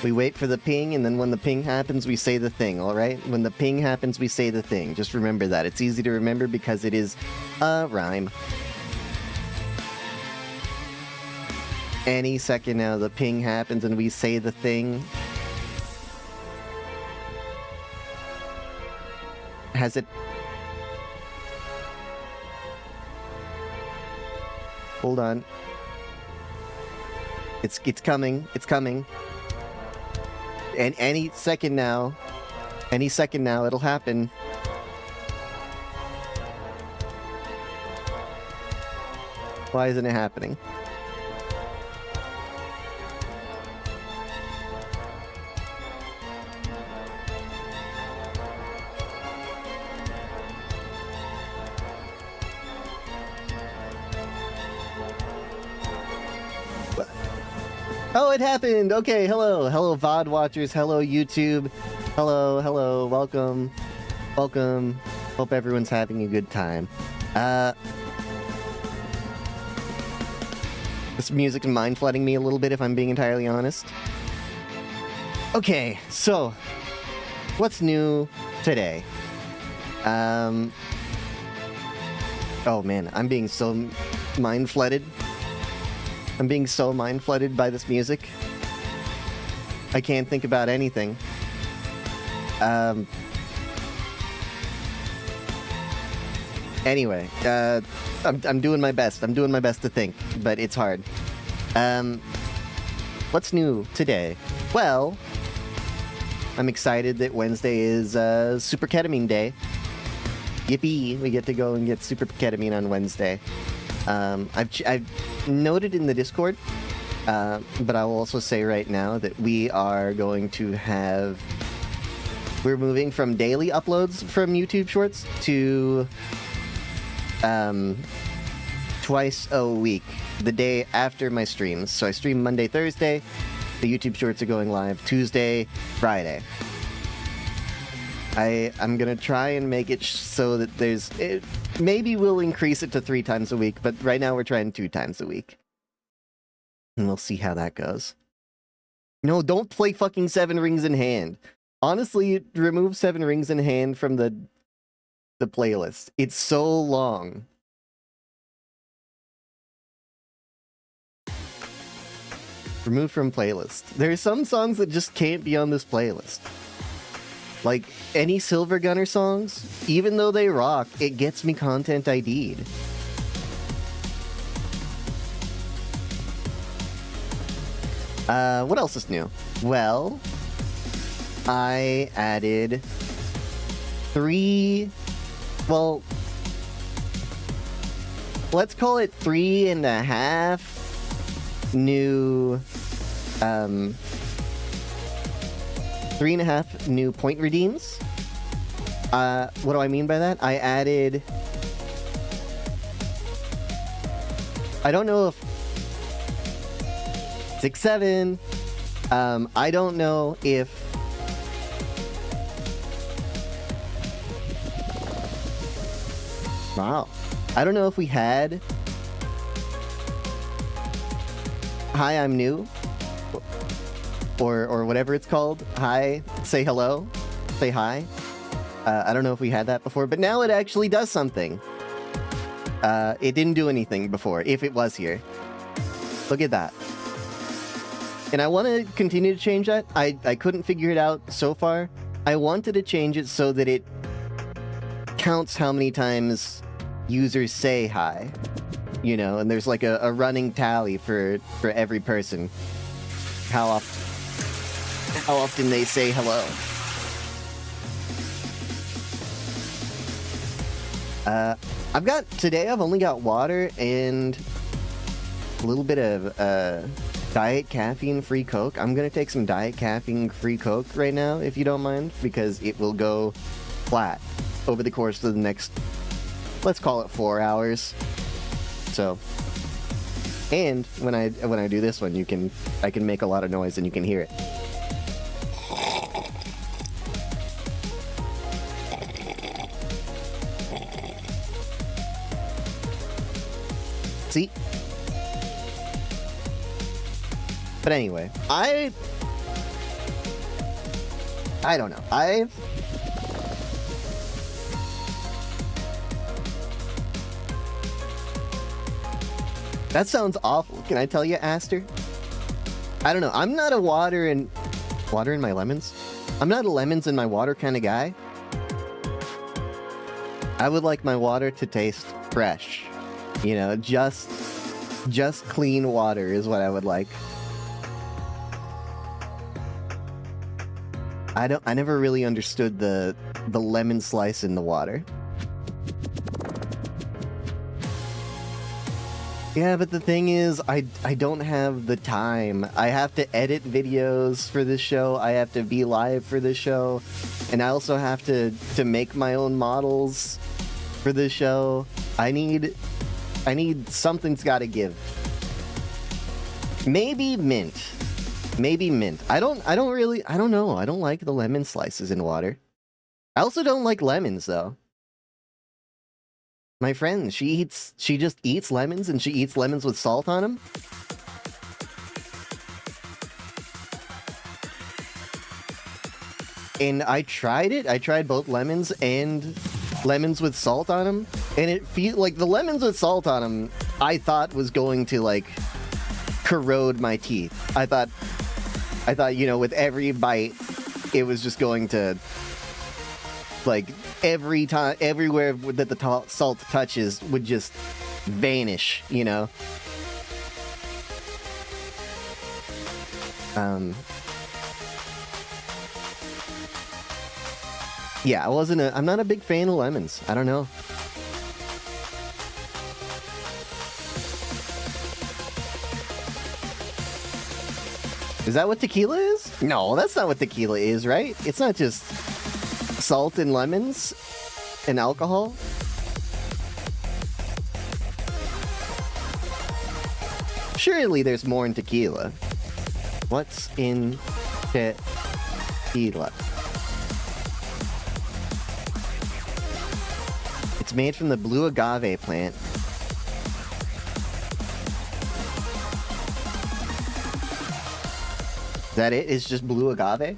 We wait for the ping, and then when the ping happens, we say the thing, alright? When the ping happens, we say the thing. Just remember that. It's easy to remember because it is a rhyme. Any second now, the ping happens and we say the thing. Has it... Hold on. It's coming. It's coming. And any second now, it'll happen. Why isn't it happening? Oh, it happened! Okay, hello. Hello, VOD watchers. Hello, YouTube. Hello, hello. Welcome. Welcome. Hope everyone's having a good time. This music's mind-flooding me a little bit, if I'm being entirely honest. Okay, so... what's new today? Oh man, I'm being so mind-flooded. I'm being so mind-flooded by this music. I can't think about anything. Anyway, I'm doing my best. I'm doing my best to think, but it's hard. What's new today? Well, I'm excited that Wednesday is Super Ketamine Day. Yippee! We get to go and get Super Ketamine on Wednesday. I've noted in the Discord, but I will also say right now that we are going to have... we're moving from daily uploads from YouTube Shorts to twice a week, the day after my streams. So I stream Monday, Thursday. The YouTube Shorts are going live Tuesday, Friday. I'm gonna try and make it so that there's... maybe we'll increase it to 3 times a week, but right now we're trying 2 times a week. And we'll see how that goes. No, don't play fucking 7 Rings in Hand. Honestly, remove 7 Rings in Hand from the playlist. It's so long. Remove from playlist. There are some songs that just can't be on this playlist. Like, any Silver Gunner songs, even though they rock, it gets me content ID'd. What else is new? Well, I added 3... well, let's call it 3.5 new... 3.5 new point redeems. What do I mean by that? I added... I don't know if... 6-7. I don't know if... wow. I don't know if we had... Hi, I'm new. Or whatever it's called. Hi, say hello, say hi. I don't know if we had that before, but now it actually does something. It didn't do anything before, if it was here. Look at that. And I want to continue to change that. I couldn't figure it out so far. I wanted to change it so that it counts how many times users say hi. You know, and there's like a running tally for every person. How often they say hello. Today I've only got water and a little bit of diet caffeine-free Coke. I'm gonna take some diet caffeine-free Coke right now, if you don't mind, because it will go flat over the course of the next, let's call it 4 hours. So, and when I do this one, I can make a lot of noise and you can hear it. See? But anyway, I don't know. That sounds awful. Can I tell you, Aster? I don't know. I'm not a water in my lemons. I'm not a lemons in my water kind of guy. I would like my water to taste fresh. You know, just clean water is what I would like. I never really understood the lemon slice in the water. Yeah, but the thing is, I don't have the time. I have to edit videos for this show. I have to be live for this show. And I also have to make my own models for this show. I need something's gotta give. Maybe mint. Maybe mint. I don't know. I don't like the lemon slices in water. I also don't like lemons though. My friend, she just eats lemons, and she eats lemons with salt on them. And I tried it. I tried both lemons and lemons with salt on them, and it feels like the lemons with salt on them, I thought was going to like corrode my teeth. I thought, you know, with every bite, it was just going to like every time, everywhere that the salt touches would just vanish, you know? Yeah, I'm not a big fan of lemons. I don't know. Is that what tequila is? No, that's not what tequila is, right? It's not just salt and lemons and alcohol. Surely there's more in tequila. What's in tequila? It's made from the blue agave plant. Is that it? It's just blue agave?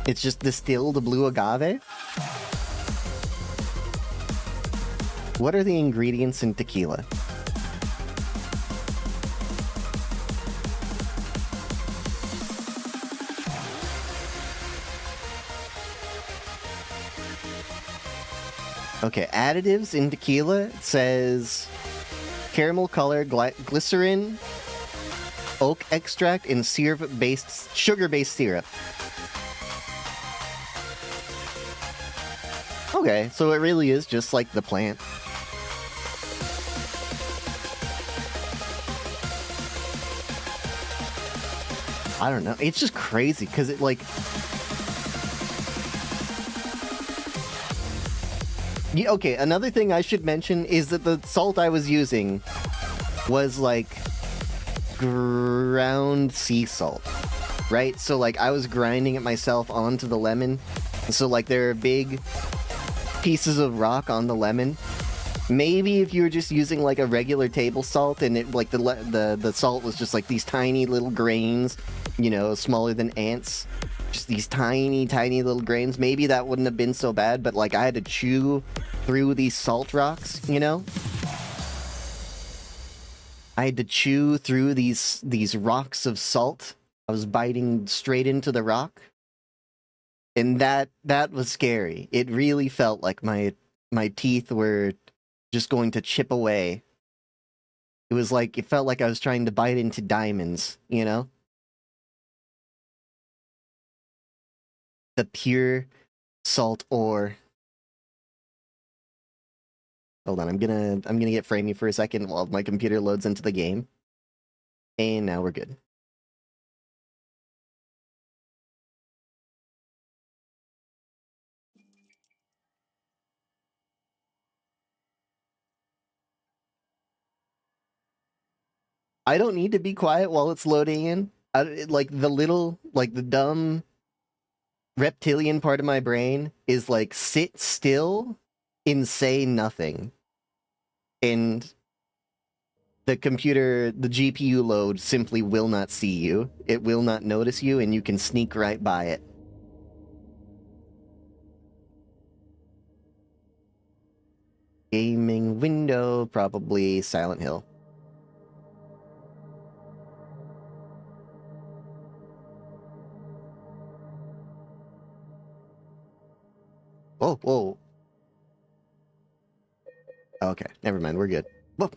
It's just distilled blue agave? What are the ingredients in tequila? Okay, additives in tequila. It says caramel color, glycerin, oak extract, and sugar-based syrup. Okay, so it really is just like the plant. I don't know. It's just crazy because it like... Yeah, okay, another thing I should mention is that the salt I was using was like ground sea salt, right? So like I was grinding it myself onto the lemon. So like there are big pieces of rock on the lemon. Maybe if you were just using like a regular table salt and it like the salt was just like these tiny little grains, you know, smaller than ants, just these tiny little grains, maybe that wouldn't have been so bad. But like I had to chew through these salt rocks, you know. I had to chew through these rocks of salt. I was biting straight into the rock. And that was scary. It really felt like my teeth were just going to chip away. It felt like I was trying to bite into diamonds, you know? The pure salt ore. Hold on, I'm gonna get framey for a second while my computer loads into the game. And now we're good. I don't need to be quiet while it's loading in. Like the dumb reptilian part of my brain is like sit still and say nothing. And the computer, the GPU load simply will not see you. It will not notice you, and you can sneak right by it. Gaming window, probably Silent Hill. Oh, whoa. Okay, never mind. We're good. Whoa.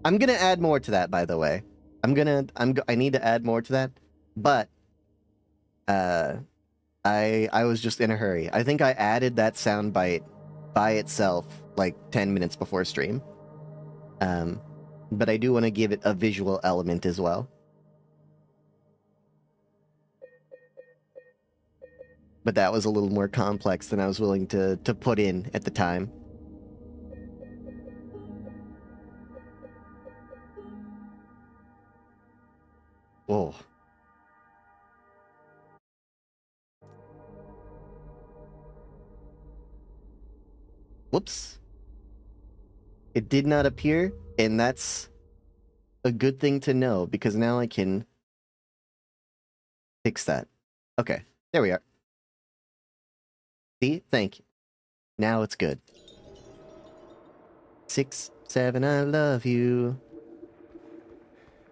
I'm gonna add more to that, by the way. I need to add more to that, but I was just in a hurry. I think I added that soundbite by itself like 10 minutes before stream. But I do want to give it a visual element as well. But that was a little more complex than I was willing to put in at the time. Whoa. Whoops. It did not appear, and that's a good thing to know, because now I can fix that. Okay, there we are. See? Thank you. Now it's good. 6, 7, I love you.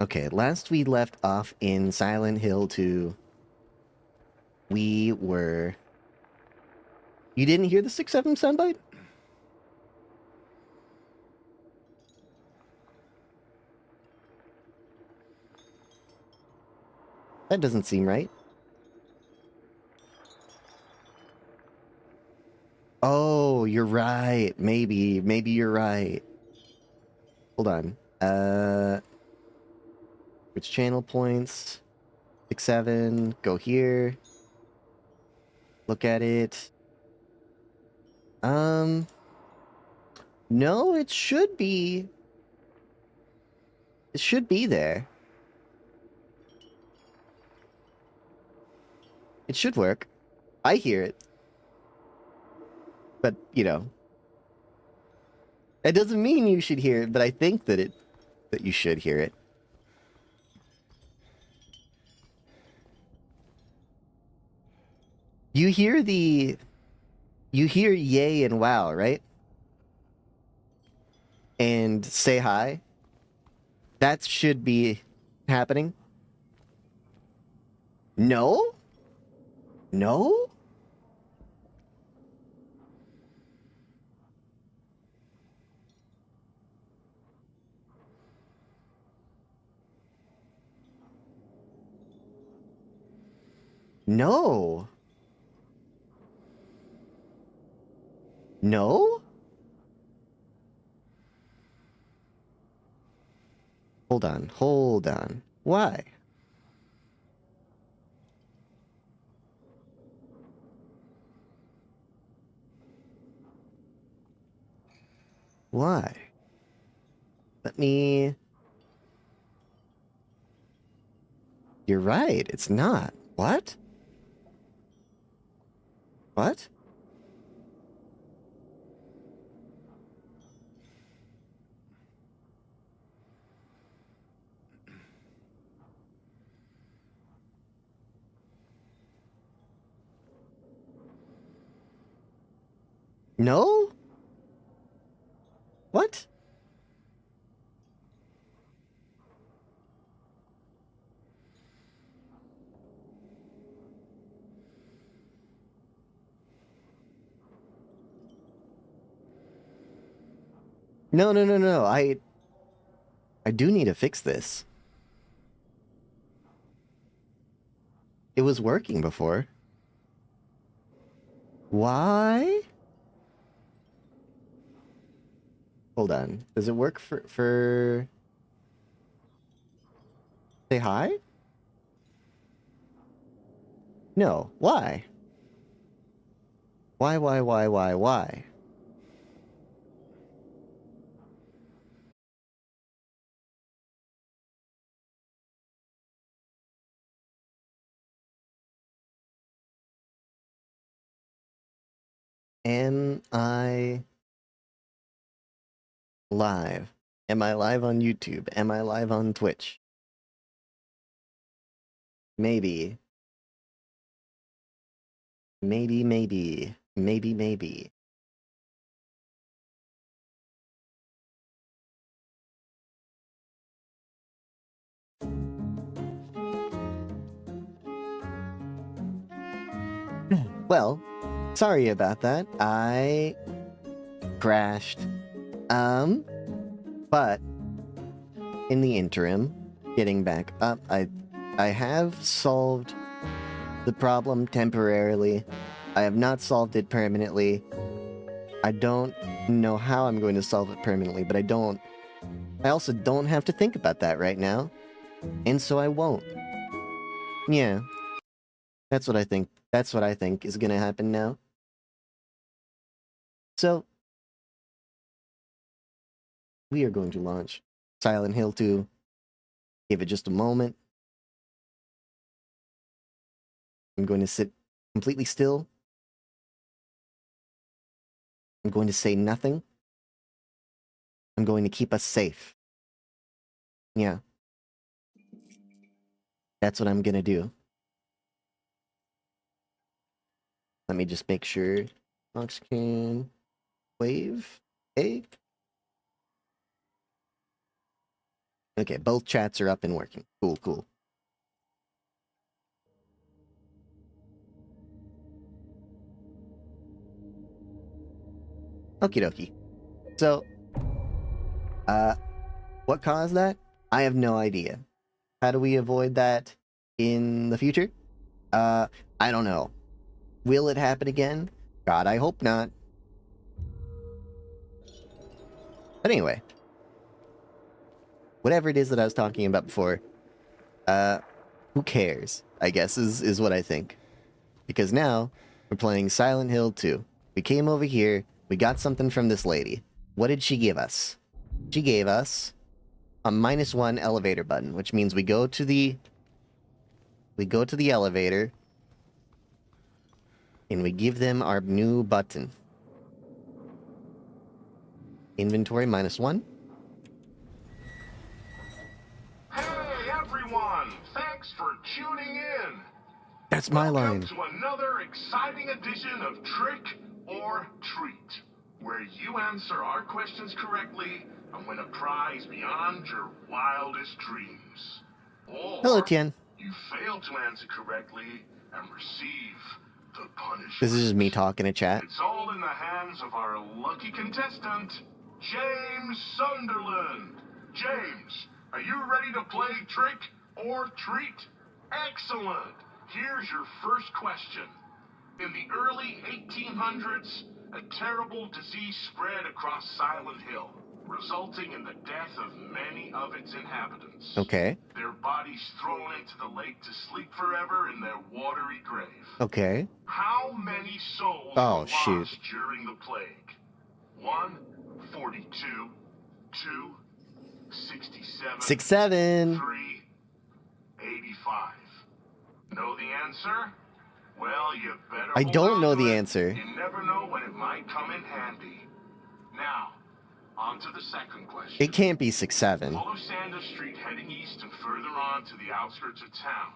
Okay, last we left off in Silent Hill 2, we were... You didn't hear the 6-7 soundbite? That doesn't seem right. Oh, you're right. Maybe you're right. Hold on. Which channel points? 6-7. Go here. Look at it. No, it should be. It should be there. It should work. I hear it. But, you know. That doesn't mean you should hear it, but I think that you should hear it. You hear yay and wow, right? And say hi. That should be happening. No? No? No. No? Hold on, hold on. Why? Why? Let me... You're right, it's not. What? What? No? What? No, no, no, no. I do need to fix this. It was working before. Why? Hold on. Does it work for... Say hi? No. Why? Why? Am I live? Am I live on YouTube? Am I live on Twitch? Maybe. Maybe. Well, sorry about that. I crashed. But in the interim, getting back up, I have solved the problem temporarily. I have not solved it permanently. I don't know how I'm going to solve it permanently, but I also don't have to think about that right now. And so I won't. Yeah. That's what I think. That's what I think is gonna happen now. So, we are going to launch Silent Hill 2. Give it just a moment. I'm going to sit completely still. I'm going to say nothing. I'm going to keep us safe. Yeah. That's what I'm gonna do. Let me just make sure. Fox can wave. Hey. Okay, both chats are up and working. Cool. Okie dokie. So, what caused that? I have no idea. How do we avoid that in the future? I don't know. Will it happen again? God, I hope not. But anyway. Whatever it is that I was talking about before, who cares, I guess, is what I think. Because now, we're playing Silent Hill 2. We came over here, we got something from this lady. What did she give us? She gave us a -1 elevator button, which means we go to the elevator, and we give them our new button. Inventory -1. Hey everyone! Thanks for tuning in! That's my line. Welcome to another exciting edition of Trick or Treat, where you answer our questions correctly and win a prize beyond your wildest dreams. Or Hello, Tien. you fail to answer correctly and receive the punishment. This is just me talking to chat. It's all in the hands of our lucky contestant, James Sunderland. James, are you ready to play Trick or Treat? Excellent! Here's your first question. In the early 1800s, a terrible disease spread across Silent Hill, resulting in the death of many of its inhabitants. Okay. Their bodies thrown into the lake to sleep forever in their watery grave. Okay. How many souls Oh, were shoot. lost during the plague? 1, 42, 2, 67, 67. 3, 85. Know the answer? Well, you better I hold don't on know to the it. answer. You never know when it might come in handy. Now, on to the second question. It can't be 6-7. Follow Sanders Street heading east and further on to the outskirts of town.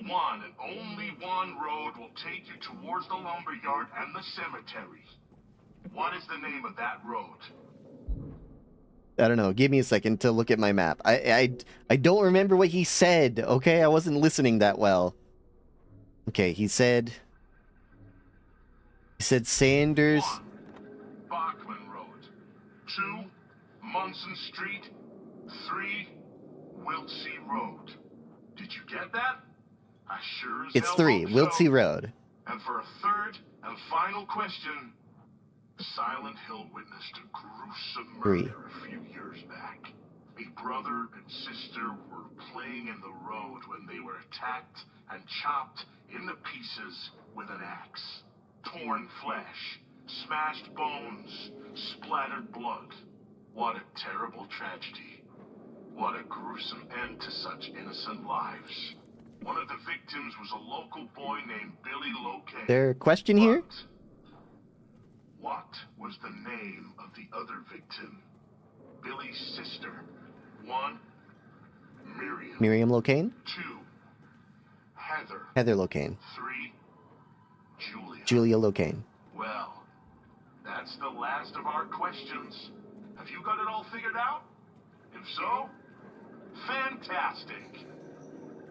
One and only one road will take you towards the lumberyard and the cemetery. What is the name of that road? I don't know. Give me a second to look at my map. I don't remember what he said, okay? I wasn't listening that well. Okay, he said Sanders. 1, Bachman Road. 2, Munson Street. 3, Wiltsey Road. Did you get that? I sure as It's hell 3, hope Wiltsey so. Road. And for a third and final question, Silent Hill witnessed a gruesome 3. murder a few years back. A brother and sister were playing in the road when they were attacked and chopped into pieces with an axe. Torn flesh, smashed bones, splattered blood. What a terrible tragedy. What a gruesome end to such innocent lives. One of the victims was a local boy named Billy Locay. There a question here? was the name of the other victim? Billy's sister. 1, Miriam. Miriam Locane? 2, Heather. Heather Locane. 3, Julia. Julia Locane. Well, that's the last of our questions. Have you got it all figured out? If so, fantastic.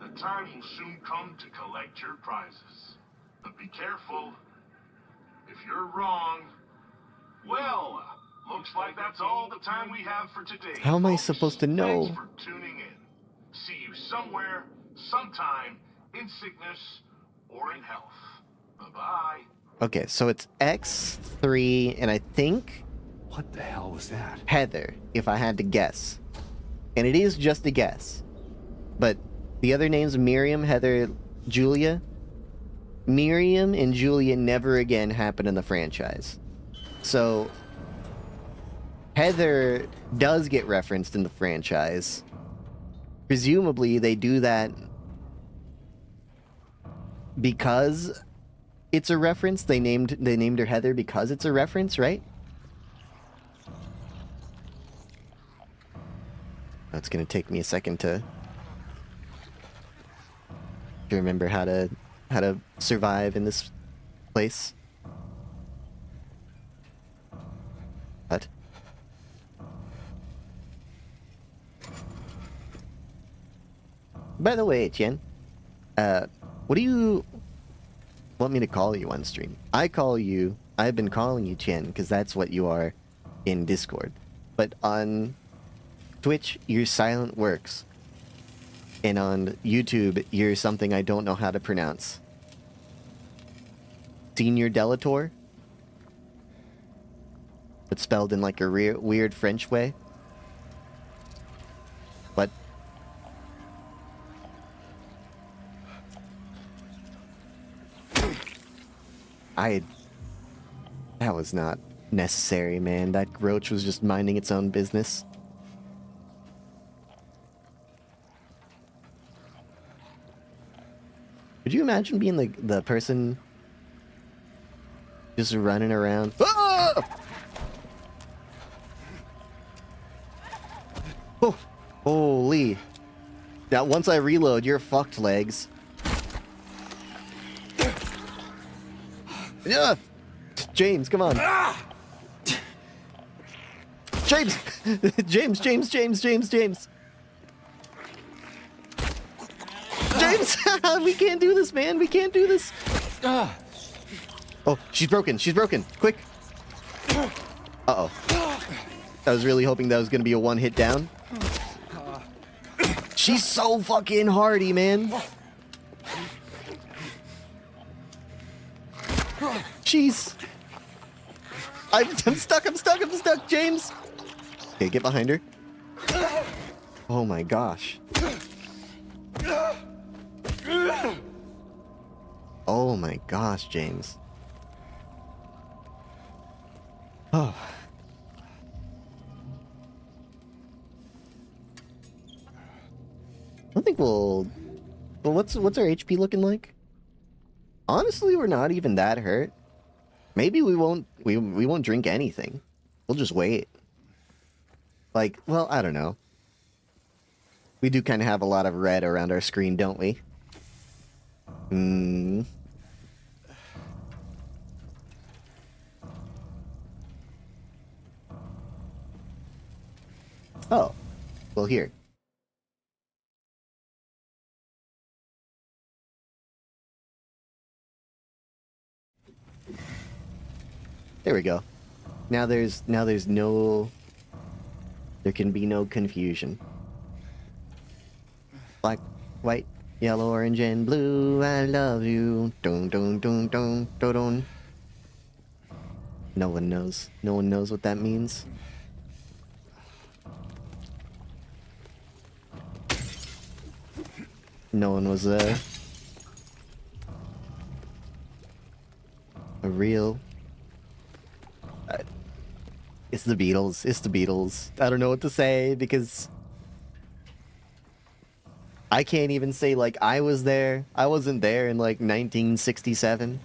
The time will soon come to collect your prizes. But be careful. If you're wrong, well, looks like that's all the time we have for today. How am I folks. supposed to know? Thanks for tuning in. See you somewhere, sometime, in sickness or in health. Bye-bye. Okay, so it's X3, and I think What the hell was that? Heather, if I had to guess. And it is just a guess. But the other names, Miriam, Heather, Julia. Miriam and Julia never again happen in the franchise. So Heather does get referenced in the franchise. Presumably they do that because it's a reference. They named her Heather because it's a reference, right? It's gonna take me a second to remember how to survive in this place. What? By the way, Tien, what do you want me to call you on stream? I've been calling you Tien because that's what you are in Discord. But on Twitch, you're Silent Works. And on YouTube, you're something I don't know how to pronounce. Senior Delator? But spelled in like a weird French way. What? That was not necessary, man. That roach was just minding its own business. Could you imagine being the person just running around? Ah! Oh, holy. Now, once I reload, you're fucked, legs. Yeah. James, come on. James! James! James, we can't do this, man. We can't do this. Oh, she's broken. Quick. Uh-oh. I was really hoping that was going to be a one-hit down. She's so fucking hardy, man. Jeez. I'm stuck, James. Okay, get behind her. Oh my gosh. Oh my gosh, James. Oh. I don't think we'll... Well, what's our HP looking like? Honestly, we're not even that hurt. Maybe we won't drink anything. We'll just wait. Like, well, I don't know. We do kind of have a lot of red around our screen, don't we? Oh. Well, here. There we go. Now there's no... There can be no confusion. Black, white, yellow, orange, and blue, I love you. Dun dun dun dun dun dun. No one knows. No one knows what that means. No one was a real... It's the Beatles. It's the Beatles. I don't know what to say because I can't even say like I was there. I wasn't there in like 1967.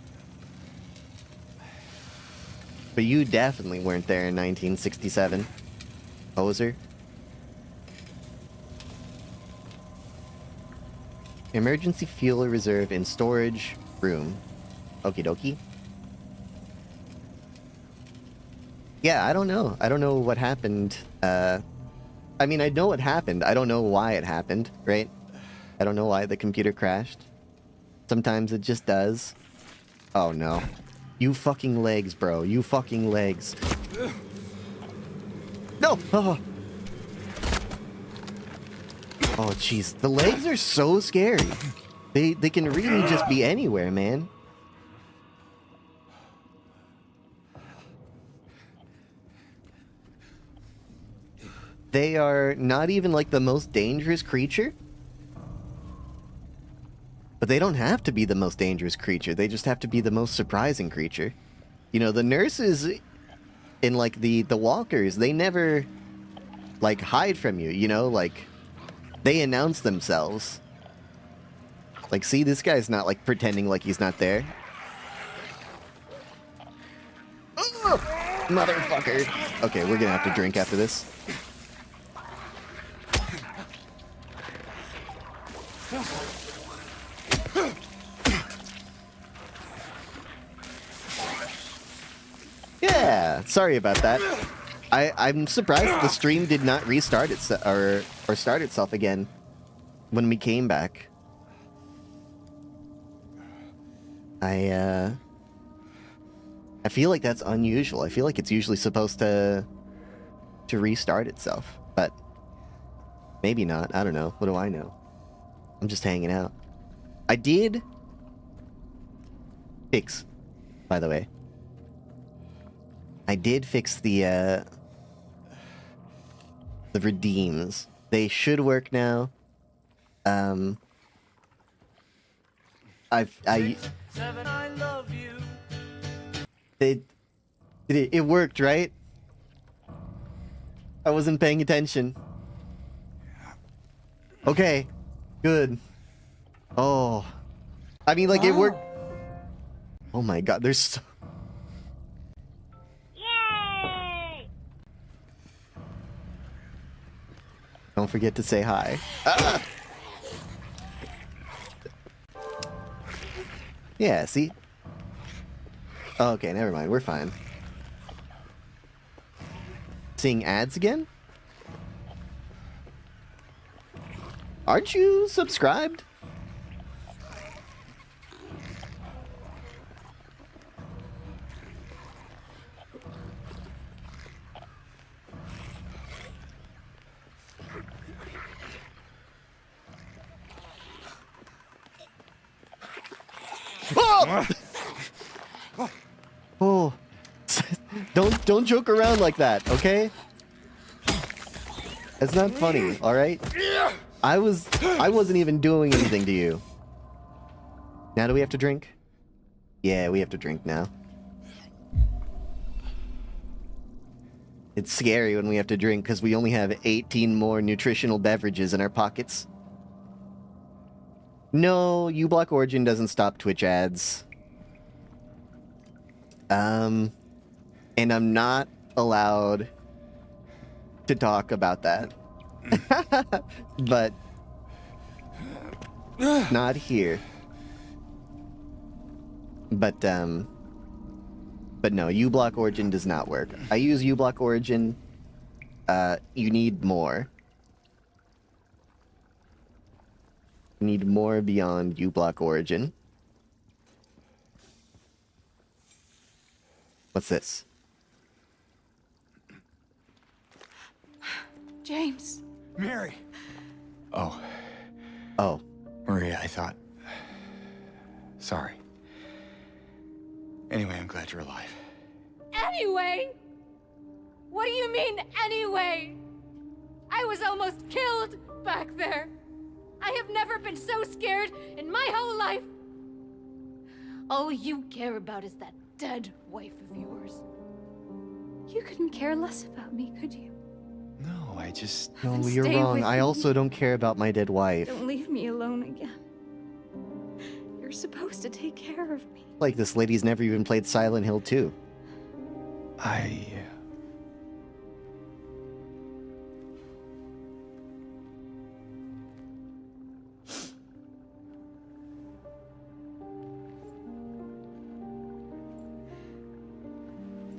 But you definitely weren't there in 1967. Poser. Emergency fuel reserve in storage room. Okie dokie. Yeah, I don't know. I don't know what happened. I mean, I know what happened. I don't know why it happened, right? I don't know why the computer crashed. Sometimes it just does. Oh, no. You fucking legs, bro. You fucking legs. No! Oh, oh jeez. The legs are so scary. They can really just be anywhere, man. They are not even like the most dangerous creature. But they don't have to be the most dangerous creature. They just have to be the most surprising creature. You know, the nurses in like the walkers, they never like hide from you, you know, like they announce themselves. Like, see, this guy's not like pretending like he's not there. Ugh! Motherfucker. Okay, we're gonna have to drink after this. Yeah, sorry about that. I'm surprised the stream did not restart itself or start itself again when we came back. I feel like that's unusual. I feel like it's usually supposed to restart itself, but maybe not. I don't know. What do I know? I'm just hanging out. I did fix, by the way. I did fix the redeems. They should work now. I love you. It worked, right? I wasn't paying attention. Okay. Good. Oh. I mean, like, it worked. Oh my god, there's so... Yay! Don't forget to say hi. Ah! Yeah, see? Oh, okay, never mind. We're fine. Seeing ads again? Aren't you subscribed? Oh! Oh. Don't joke around like that, okay? It's not funny, all right? I wasn't even doing anything to you. Now do we have to drink? Yeah, we have to drink now. It's scary when we have to drink because we only have 18 more nutritional beverages in our pockets. No, uBlock Origin doesn't stop Twitch ads. And I'm not allowed to talk about that. But not here. But no, uBlock Origin does not work. I use uBlock Origin. You need more. You need more beyond uBlock Origin. What's this? James. Mary! Oh. Oh. Maria, I thought... Sorry. Anyway, I'm glad you're alive. Anyway? What do you mean, anyway? I was almost killed back there. I have never been so scared in my whole life. All you care about is that dead wife of yours. You couldn't care less about me, could you? No, I just... No, Then you're stay wrong. with I me. also don't care about my dead wife. Don't leave me alone again. You're supposed to take care of me. Like this lady's never even played Silent Hill 2. I...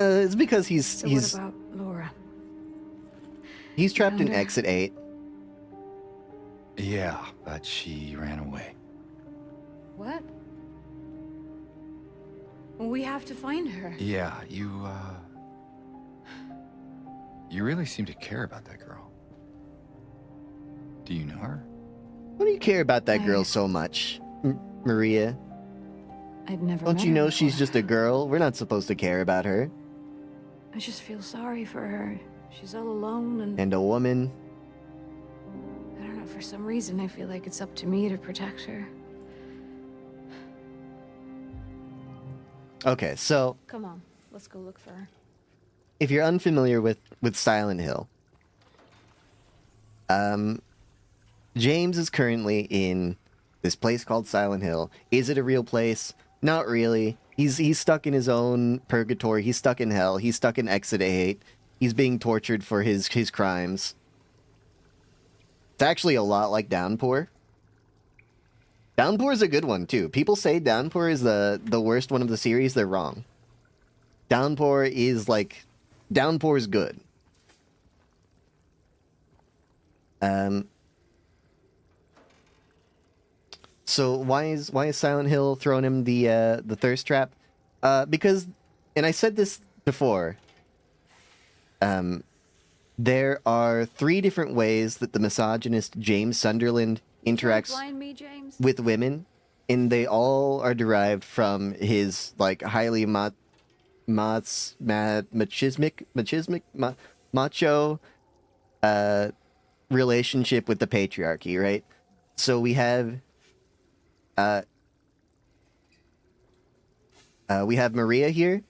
It's because So what about Laura? he's trapped in found her? Exit 8. Yeah, but she ran away. What? Well, we have to find her. Yeah, you really seem to care about that girl. Do you know her? Why do you care about that girl I- so much, Maria? I'd never Don't met you her know she's before. just a girl? We're not supposed to care about her. I just feel sorry for her. She's all alone and And a woman. I don't know, for some reason I feel like it's up to me to protect her. Okay, so Come on, let's go look for her. if you're unfamiliar with Silent Hill, James is currently in this place called Silent Hill. Is it a real place? Not really. He's stuck in his own purgatory. He's stuck in hell. He's stuck in Exit 8. He's being tortured for his crimes. It's actually a lot like Downpour. Downpour is a good one, too. People say Downpour is the worst one of the series. They're wrong. Downpour is like... Downpour is good. So why is Silent Hill throwing him the thirst trap? Because, and I said this before, there are 3 different ways that the misogynist James Sunderland interacts Blind me, James? with women, and they all are derived from his like highly macho relationship with the patriarchy, right? So we have Maria here.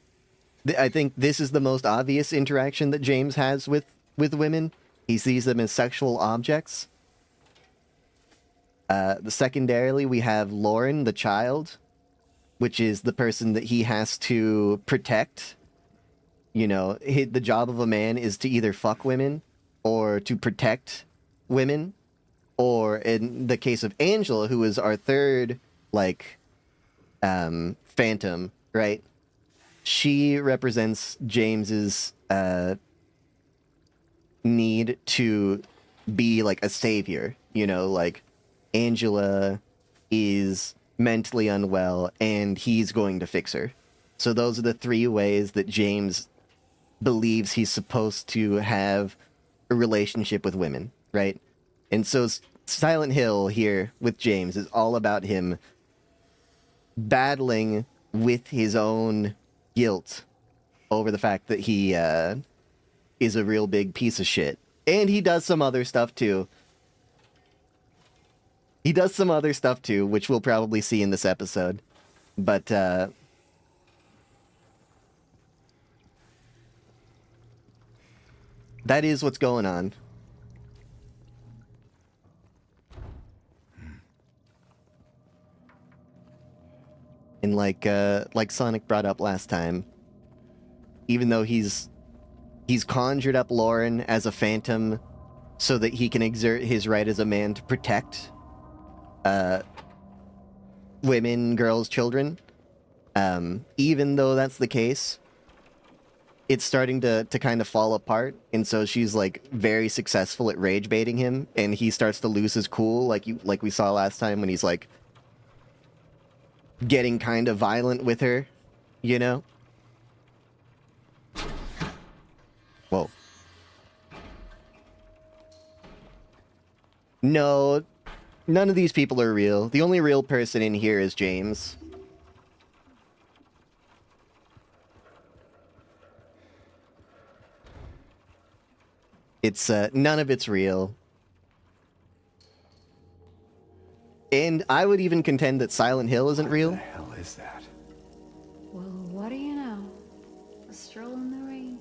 I think this is the most obvious interaction that James has with women. He sees them as sexual objects. Secondarily, we have Lauren, the child, which is the person that he has to protect. You know, the job of a man is to either fuck women or to protect women. Or in the case of Angela, who is our third, like, phantom, right? She represents James's need to be like a savior. You know, like Angela is mentally unwell and he's going to fix her. So those are the 3 ways that James believes he's supposed to have a relationship with women, right? And so Silent Hill here with James is all about him battling with his own guilt over the fact that he is a real big piece of shit. And he does some other stuff too. Which we'll probably see in this episode. But that is what's going on. And like Sonic brought up last time, even though he's conjured up Lauren as a phantom so that he can exert his right as a man to protect women, girls, children, even though that's the case, it's starting to kind of fall apart. And so she's like very successful at rage baiting him, and he starts to lose his cool, like we saw last time when he's like getting kind of violent with her, you know? Whoa. No, none of these people are real. The only real person in here is James. It's, none of it's real. And I would even contend that Silent Hill isn't real. What the hell is that? Well, what do you know? A stroll in the rain.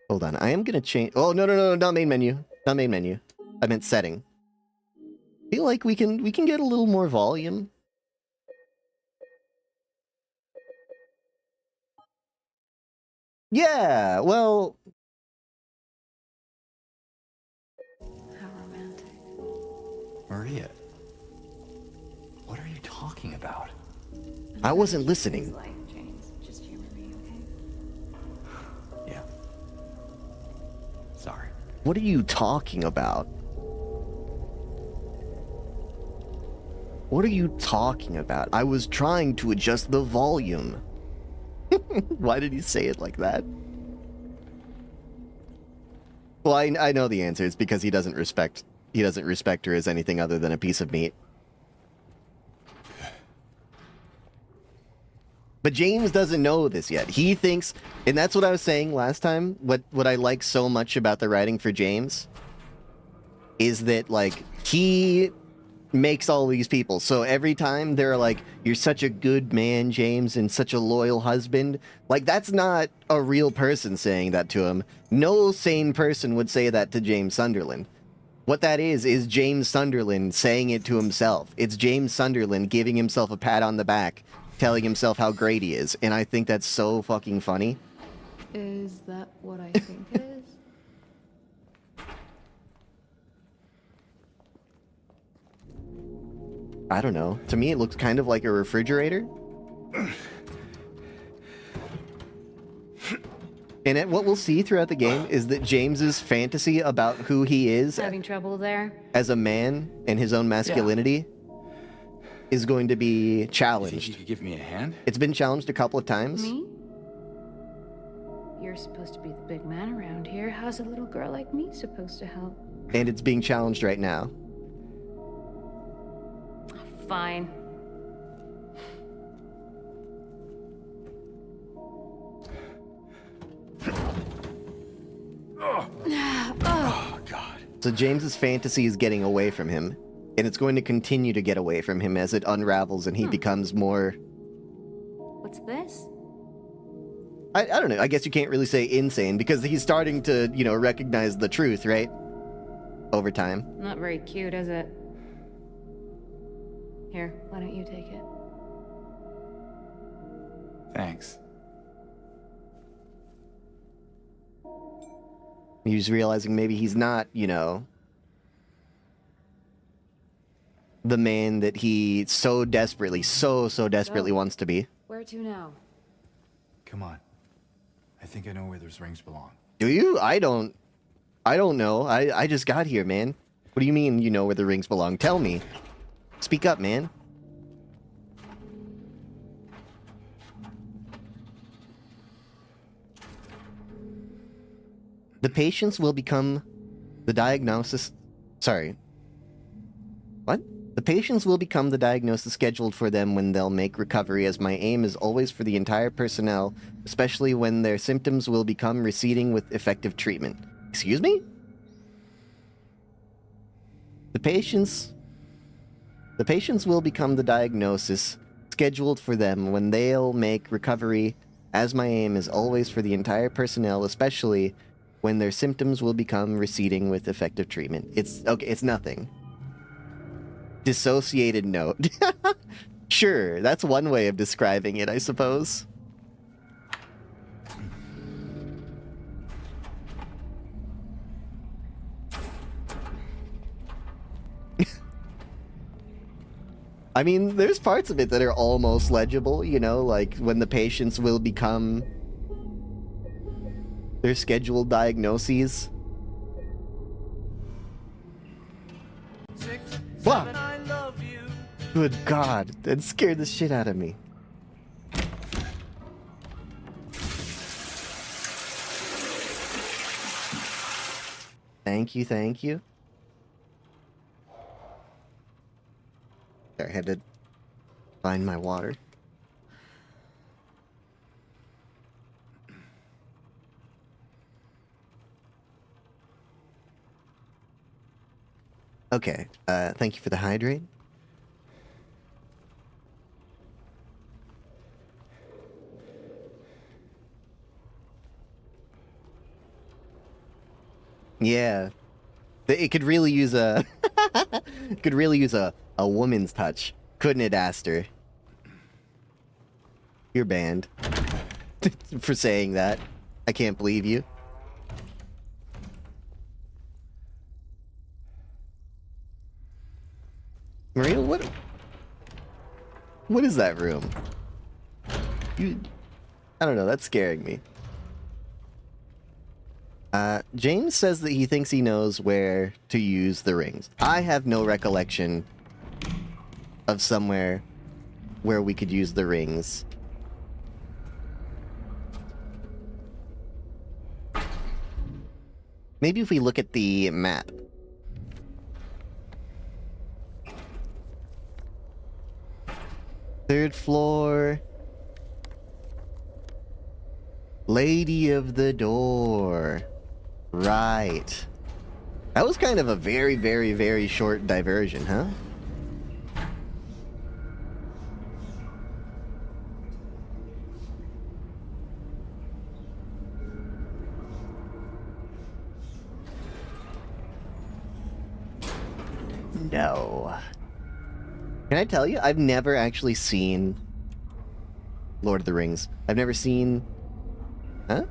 Hold on, I am gonna change... Oh, no, not main menu. Not main menu. I meant setting. Feel like we can get a little more volume. Yeah, well, How romantic. Maria, what are you talking about? I wasn't listening. Life, James. Just humor me, okay? Yeah. Sorry. What are you talking about? What are you talking about? I was trying to adjust the volume. Why did he say it like that? Well, I know the answer. It's because he doesn't respect her as anything other than a piece of meat. But James doesn't know this yet. He thinks, and that's what I was saying last time, what I like so much about the writing for James is that, like, he makes all these people. So every time they're like, you're such a good man, James, and such a loyal husband, like, that's not a real person saying that to him. No sane person would say that to James Sunderland. What that is James Sunderland saying it to himself. It's James Sunderland giving himself a pat on the back, telling himself how great he is. And I think that's so fucking funny. Is that what I think it is? I don't know. To me, it looks kind of like a refrigerator. And what we'll see throughout the game is that James's fantasy about who he is Having trouble there? as a man and his own masculinity is going to be You think you challenged. could give me a hand? It's been challenged a couple of times. Me? You're supposed to be the big man around here. How's a little girl like me supposed to help? And it's being challenged right now. Fine. Oh, God. So James's fantasy is getting away from him, and it's going to continue to get away from him as it unravels and he becomes more... What's this? I don't know. I guess you can't really say insane because he's starting to, you know, recognize the truth, right? Over time. Not very cute, is it? Here, why don't you take it? Thanks. He's realizing maybe he's not, you know, the man that he so desperately, so desperately wants to be. Where to now? Come on. I think I know where those rings belong. Do you? I don't know. I just got here, man. What do you mean you know where the rings belong? Tell me. Speak up, man. The patients will become the diagnosis... Sorry. What? The patients will become the diagnosis scheduled for them when they'll make recovery, as my aim is always for the entire personnel, especially when their symptoms will become receding with effective treatment. Excuse me? The patients will become the diagnosis scheduled for them when they'll make recovery, as my aim is always for the entire personnel, especially when their symptoms will become receding with effective treatment. It's okay, it's nothing. Dissociated note. Sure, that's one way of describing it, I suppose. I mean, there's parts of it that are almost legible, you know, like when the patients will become their scheduled diagnoses. Wow. Good God, that scared the shit out of me. Thank you, thank you. I had to find my water. Okay, thank you for the hydrate. Yeah. It could really use a... could really use a woman's touch. Couldn't it, Aster? You're banned. For saying that. I can't believe you. Maria, what is that room? I don't know, that's scaring me. James says that he thinks he knows where to use the rings. I have no recollection of somewhere where we could use the rings. Maybe if we look at the map. Third floor. Lady of the Door. Right. That was kind of a very, very, very short diversion, huh? No. Can I tell you, I've never actually seen Lord of the Rings. I've never seen... Huh?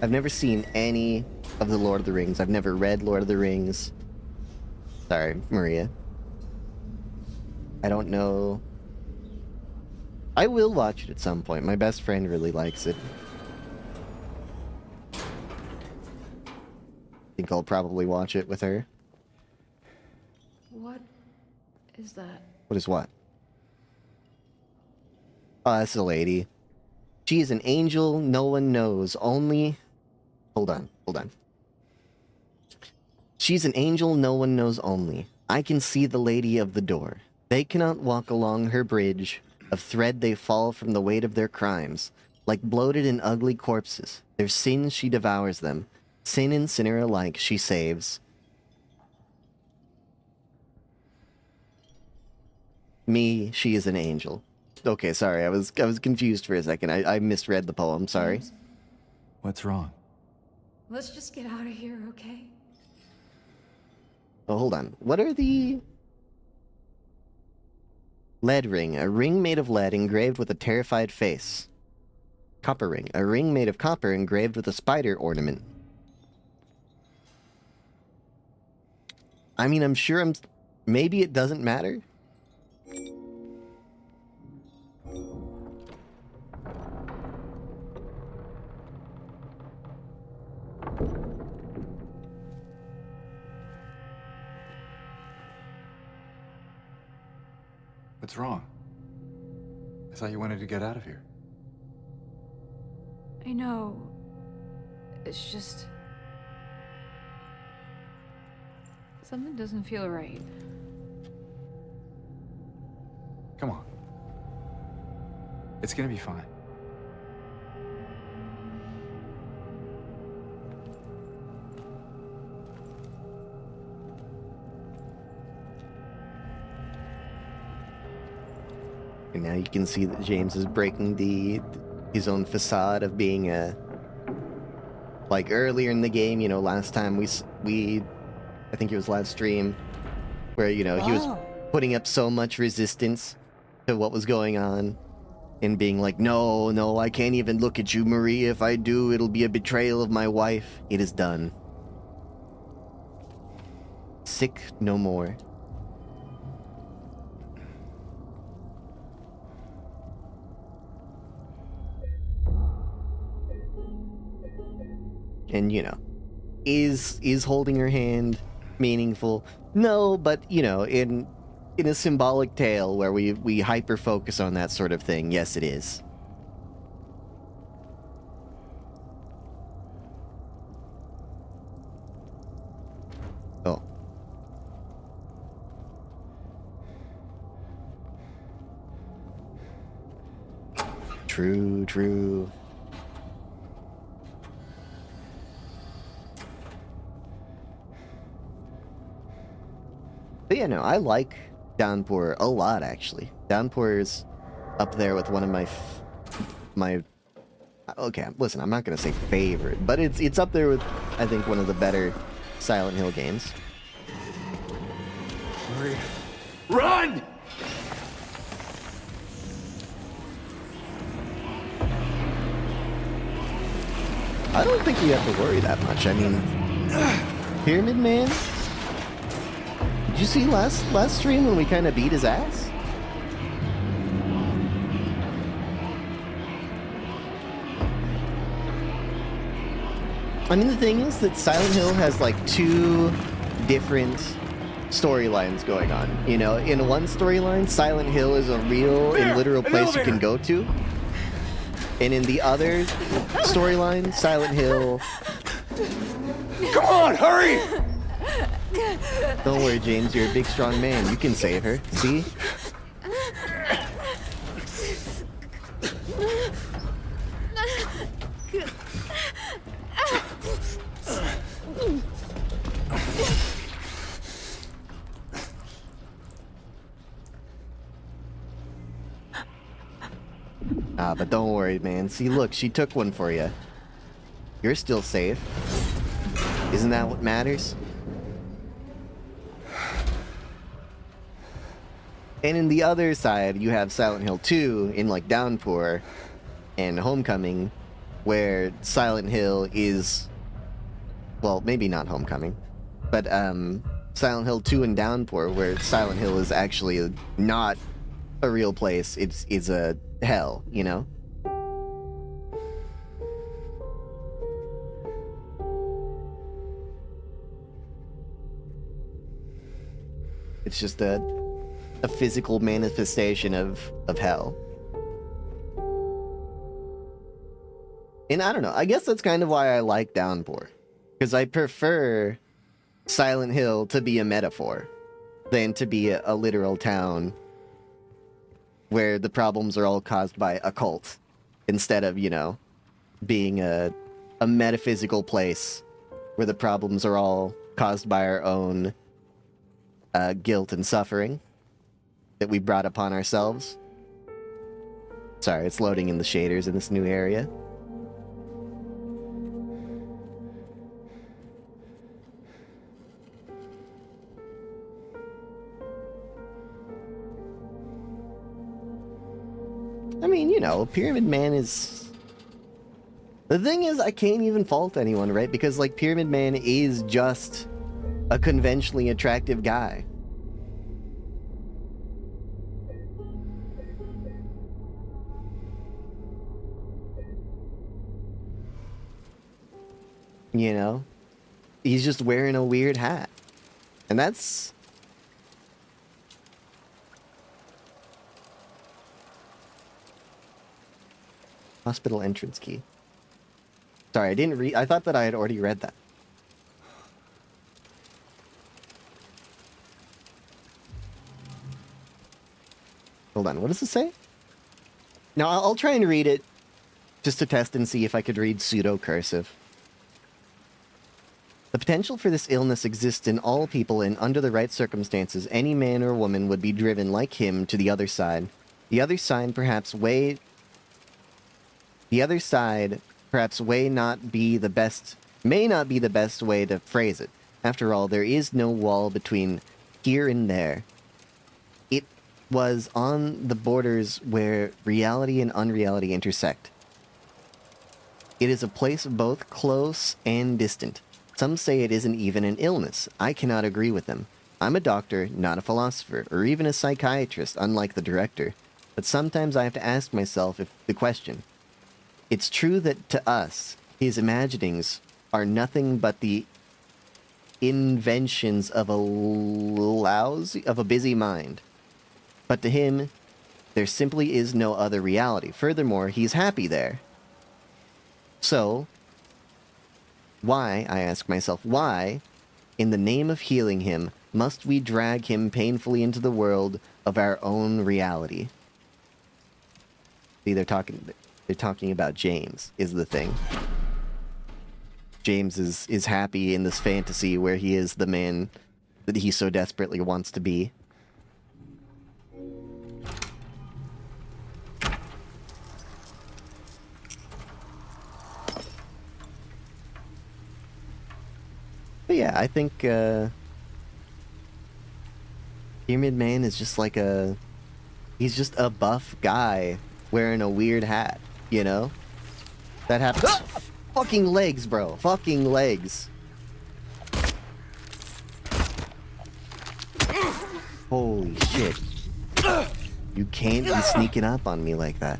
I've never seen any of the Lord of the Rings. I've never read Lord of the Rings. Sorry, Maria. I don't know. I will watch it at some point. My best friend really likes it. I think I'll probably watch it with her. What is that? What is what? Oh, that's a lady. She is an angel no one knows, only... Hold on. She's an angel no one knows only. I can see the Lady of the Door. They cannot walk along her bridge. Of thread they fall from the weight of their crimes. Like bloated and ugly corpses. Their sins she devours them. Sin and sinner alike she saves. Me, she is an angel. Okay, sorry, I was confused for a second. I misread the poem, sorry. What's wrong? Let's just get out of here, okay? Oh, hold on. What are the... Lead ring. A ring made of lead engraved with a terrified face. Copper ring. A ring made of copper engraved with a spider ornament. I mean, I'm sure maybe it doesn't matter. What's wrong? I thought you wanted to get out of here. I know. It's just... something doesn't feel right. Come on. It's gonna be fine. And now you can see that James is breaking his own facade of being a... Like earlier in the game, you know, last time we I think it was last stream, where, you know, he was putting up so much resistance to what was going on. And being like, no, I can't even look at you, Maria. If I do, it'll be a betrayal of my wife. It is done. Sick no more. And, you know, is holding her hand meaningful? No, but, you know, in a symbolic tale where we hyper-focus on that sort of thing, yes, it is. Oh. True. But yeah, no, I like Downpour a lot, actually. Downpour is up there with one of my okay, listen, I'm not gonna say favorite, but it's up there with, I think, one of the better Silent Hill games. Maria. Run! I don't think we have to worry that much. I mean, Pyramid Man? Did you see last stream when we kind of beat his ass? I mean, the thing is that Silent Hill has like 2 different storylines going on. You know, in one storyline, Silent Hill is a real and literal place you can go to. And in the other storyline, Silent Hill... Come on, hurry! Don't worry, James, you're a big, strong man. You can save her. See? But don't worry, man. See, look, she took one for you. You're still safe. Isn't that what matters? And in the other side, you have Silent Hill 2 in, like, Downpour and Homecoming, where Silent Hill is... Well, maybe not Homecoming, but, Silent Hill 2 and Downpour, where Silent Hill is actually not a real place. It's a hell, you know? It's just a physical manifestation of hell. And I don't know, I guess that's kind of why I like Downpour. Because I prefer Silent Hill to be a metaphor than to be a literal town where the problems are all caused by a cult instead of, you know, being a metaphysical place where the problems are all caused by our own guilt and suffering that we brought upon ourselves. Sorry, it's loading in the shaders in this new area. I mean, you know, Pyramid Man is... The thing is, I can't even fault anyone, right? Because, like, Pyramid Man is just a conventionally attractive guy. You know? He's just wearing a weird hat. And that's... Hospital entrance key. Sorry, I didn't read... I thought that I had already read that. Hold on, what does it say? Now, I'll try and read it just to test and see if I could read pseudo-cursive. The potential for this illness exists in all people, and under the right circumstances, any man or woman would be driven like him to the other side. The other side perhaps may not be the best way to phrase it. After all, there is no wall between here and there. It was on the borders where reality and unreality intersect. It is a place both close and distant. Some say it isn't even an illness. I cannot agree with them. I'm a doctor, not a philosopher, or even a psychiatrist, unlike the director. But sometimes I have to ask myself the question. It's true that to us, his imaginings are nothing but the inventions of a busy mind. But to him, there simply is no other reality. Furthermore, he's happy there. So... why, I ask myself, why, in the name of healing him, must we drag him painfully into the world of our own reality? See, they're talking about James, is the thing. James is happy in this fantasy where he is the man that he so desperately wants to be. But yeah, I think Pyramid Man is just like he's just a buff guy wearing a weird hat, you know? That happens. Fucking legs, bro. Fucking legs. Holy shit. You can't be sneaking up on me like that.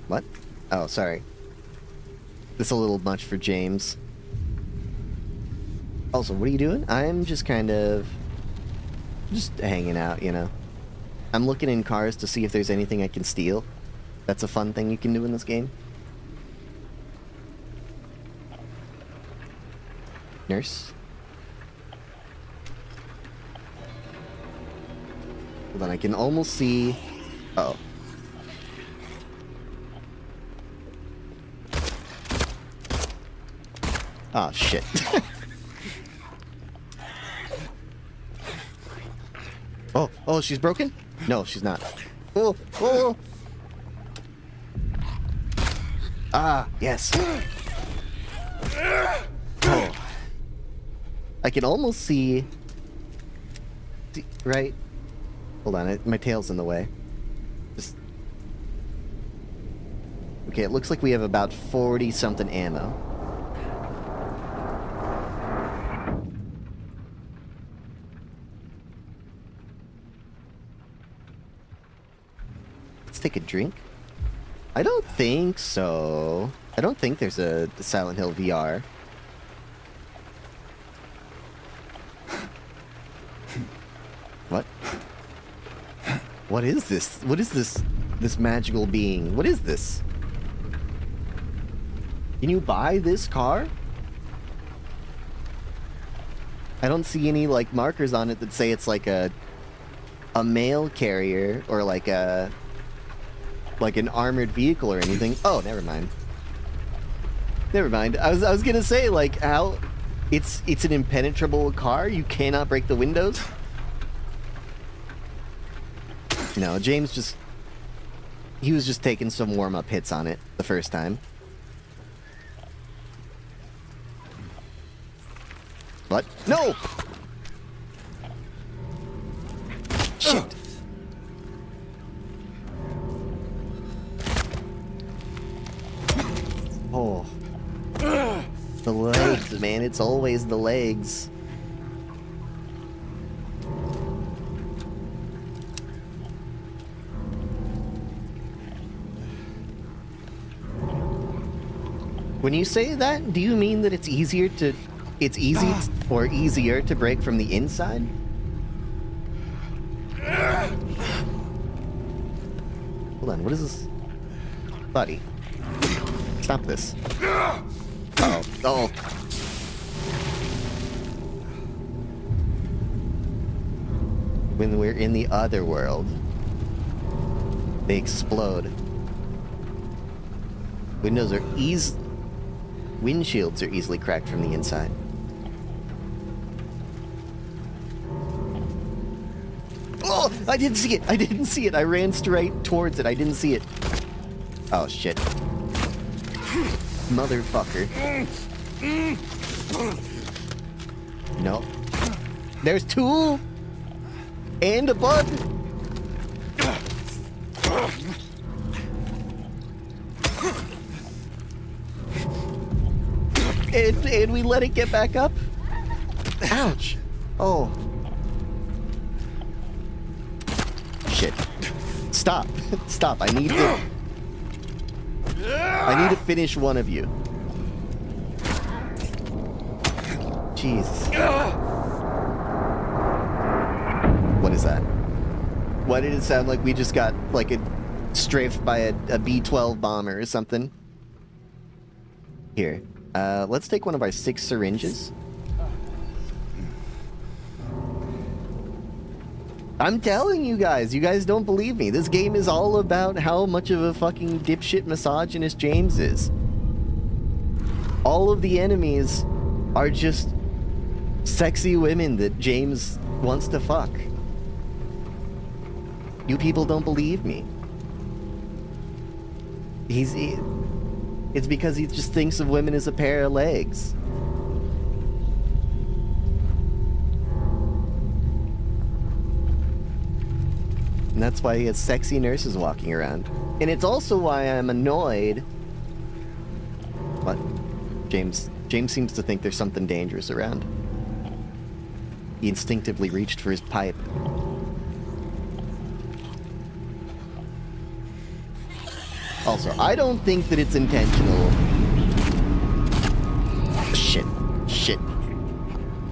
What? Oh, sorry. This is a little much for James. Also, what are you doing? I'm just kind of... just hanging out, you know. I'm looking in cars to see if there's anything I can steal. That's a fun thing you can do in this game. Nurse? Hold on, I can almost see... Uh-oh. Oh, shit. Oh, she's broken? No, she's not. Oh, oh. Ah, yes. Oh. I can almost see... right? Hold on, my tail's in the way. Just... Okay, it looks like we have about 40-something ammo. Let's take a drink. I don't think so. I don't think there's a Silent Hill VR. What? What is this? What is this magical being? What is this? Can you buy this car? I don't see any like markers on it that say it's like a mail carrier or like an armored vehicle or anything. Oh, never mind. Never mind. I was gonna say like how it's an impenetrable car. You cannot break the windows. No, James he was just taking some warm-up hits on it the first time. What? No! Shit. Oh. The legs, man. It's always the legs. When you say that, do you mean that it's easier to break from the inside? Hold on, what is this? Buddy. Stop this. Uh-oh. Oh. When we're in the other world, they explode. Windshields are easily cracked from the inside. Oh! I didn't see it! I didn't see it! I ran straight towards it. I didn't see it. Oh, shit. Motherfucker. No. There's two! And a bug! And we let it get back up? Ouch. Oh. Shit. Stop. Stop. I need to finish one of you. Jesus. What is that? Why did it sound like we just got, like, strafed by a B-12 bomber or something? Here. Let's take one of our 6 syringes. I'm telling you guys don't believe me. This game is all about how much of a fucking dipshit misogynist James is. All of the enemies are just sexy women that James wants to fuck. You people don't believe me. It's because he just thinks of women as a pair of legs. And that's why he has sexy nurses walking around. And it's also why I'm annoyed. What? James seems to think there's something dangerous around. He instinctively reached for his pipe. Also, I don't think that it's intentional. Shit.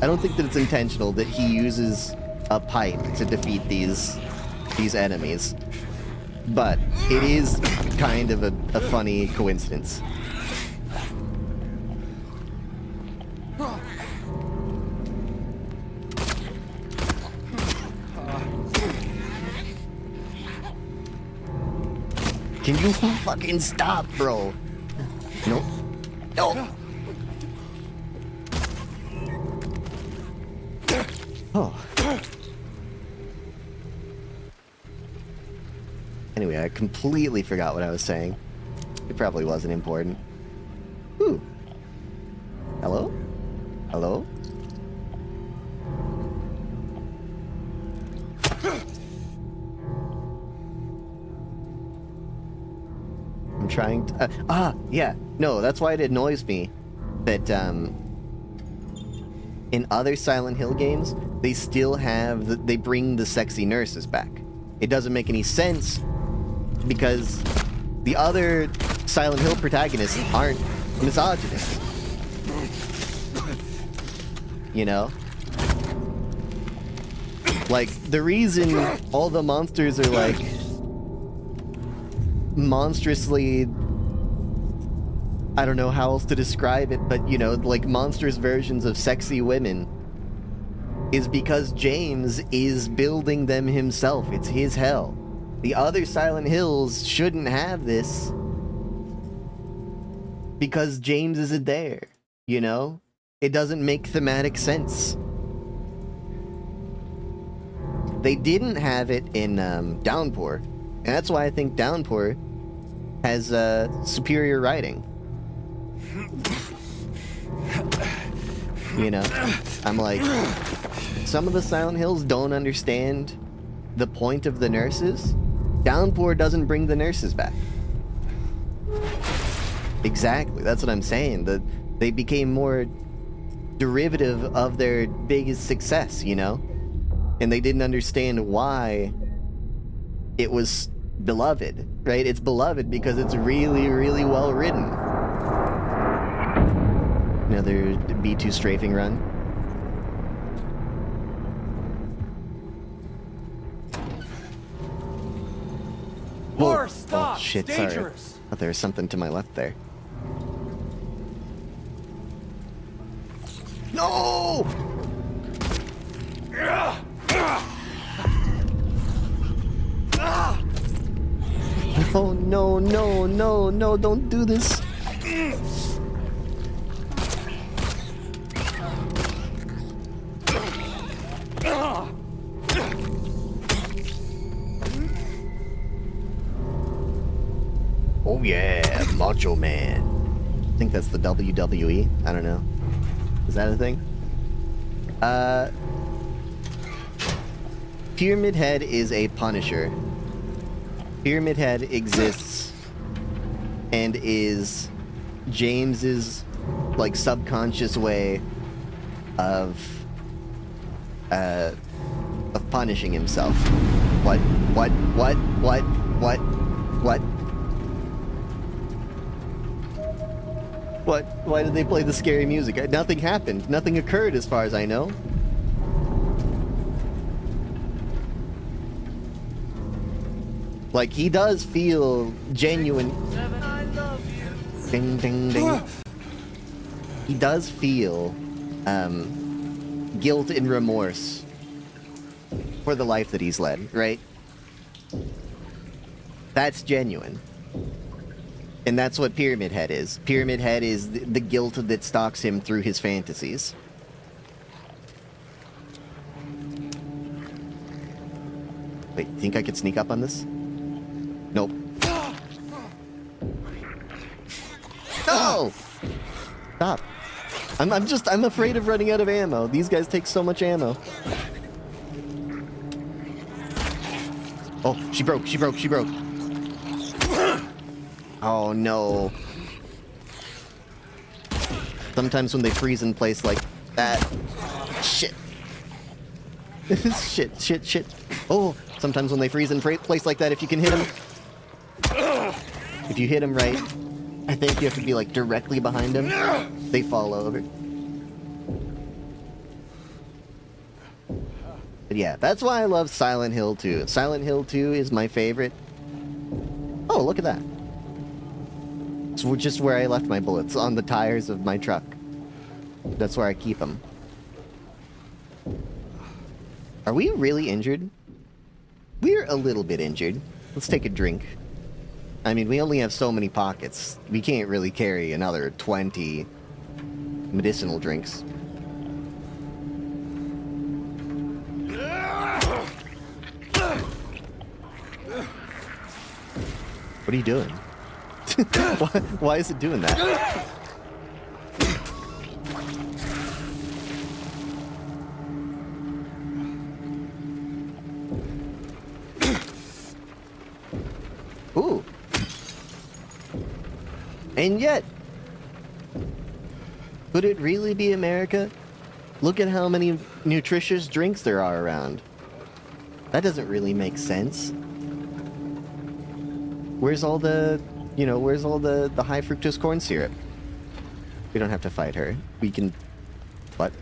I don't think that it's intentional that he uses a pipe to defeat these enemies. But it is kind of a funny coincidence. Can you fucking stop, bro? Nope. No. Oh. Anyway, I completely forgot what I was saying. It probably wasn't important. Ooh. Hello? Hello? I'm trying to... yeah. No, that's why it annoys me that, in other Silent Hill games, they still have... they bring the sexy nurses back. It doesn't make any sense because the other Silent Hill protagonists aren't misogynist. You know? Like, the reason all the monsters are, like, monstrously... I don't know how else to describe it, but, you know, like, monstrous versions of sexy women is because James is building them himself. It's his hell. The other Silent Hills shouldn't have this because James isn't there, you know? It doesn't make thematic sense. They didn't have it in Downpour, and that's why I think Downpour has superior writing. You know, I'm like, some of the Silent Hills don't understand the point of the nurses. Downpour doesn't bring the nurses back. Exactly, that's what I'm saying. They became more derivative of their biggest success, you know? And they didn't understand why it was beloved, right? It's beloved because it's really, really well written. Another B2 strafing run. Whoa. Stop! Oh shit, It's sorry. dangerous. I thought there was something to my left there. No! No, no, don't do this. Oh yeah, Macho Man. I think that's the WWE. I don't know. Is that a thing? Pyramid Head is a Punisher. Pyramid Head exists and is James's, like, subconscious way of punishing himself. What? Why did they play the scary music? Nothing happened. Nothing occurred as far as I know. Like, he does feel genuine. Ding, ding, ding. He does feel guilt and remorse for the life that he's led, right? That's genuine. And that's what Pyramid Head is. Pyramid Head is the guilt that stalks him through his fantasies. Wait, think I could sneak up on this? Nope. No! Stop. I'm afraid of running out of ammo. These guys take so much ammo. Oh, she broke. Oh, no. Sometimes when they freeze in place like that... Shit. Shit. Oh, sometimes when they freeze in place like that, if you can hit them... If you hit them right, I think you have to be, like, directly behind them. They fall over. But yeah, that's why I love Silent Hill 2. Silent Hill 2 is my favorite. Oh, look at that. It's just where I left my bullets, on the tires of my truck. That's where I keep them. Are we really injured? We're a little bit injured. Let's take a drink. I mean, we only have so many pockets. We can't really carry another 20 medicinal drinks. What are you doing? Why is it doing that? Ooh. And yet, could it really be America? Look at how many nutritious drinks there are around. That doesn't really make sense. Where's all the, where's all the high fructose corn syrup? We don't have to fight her. We can... What?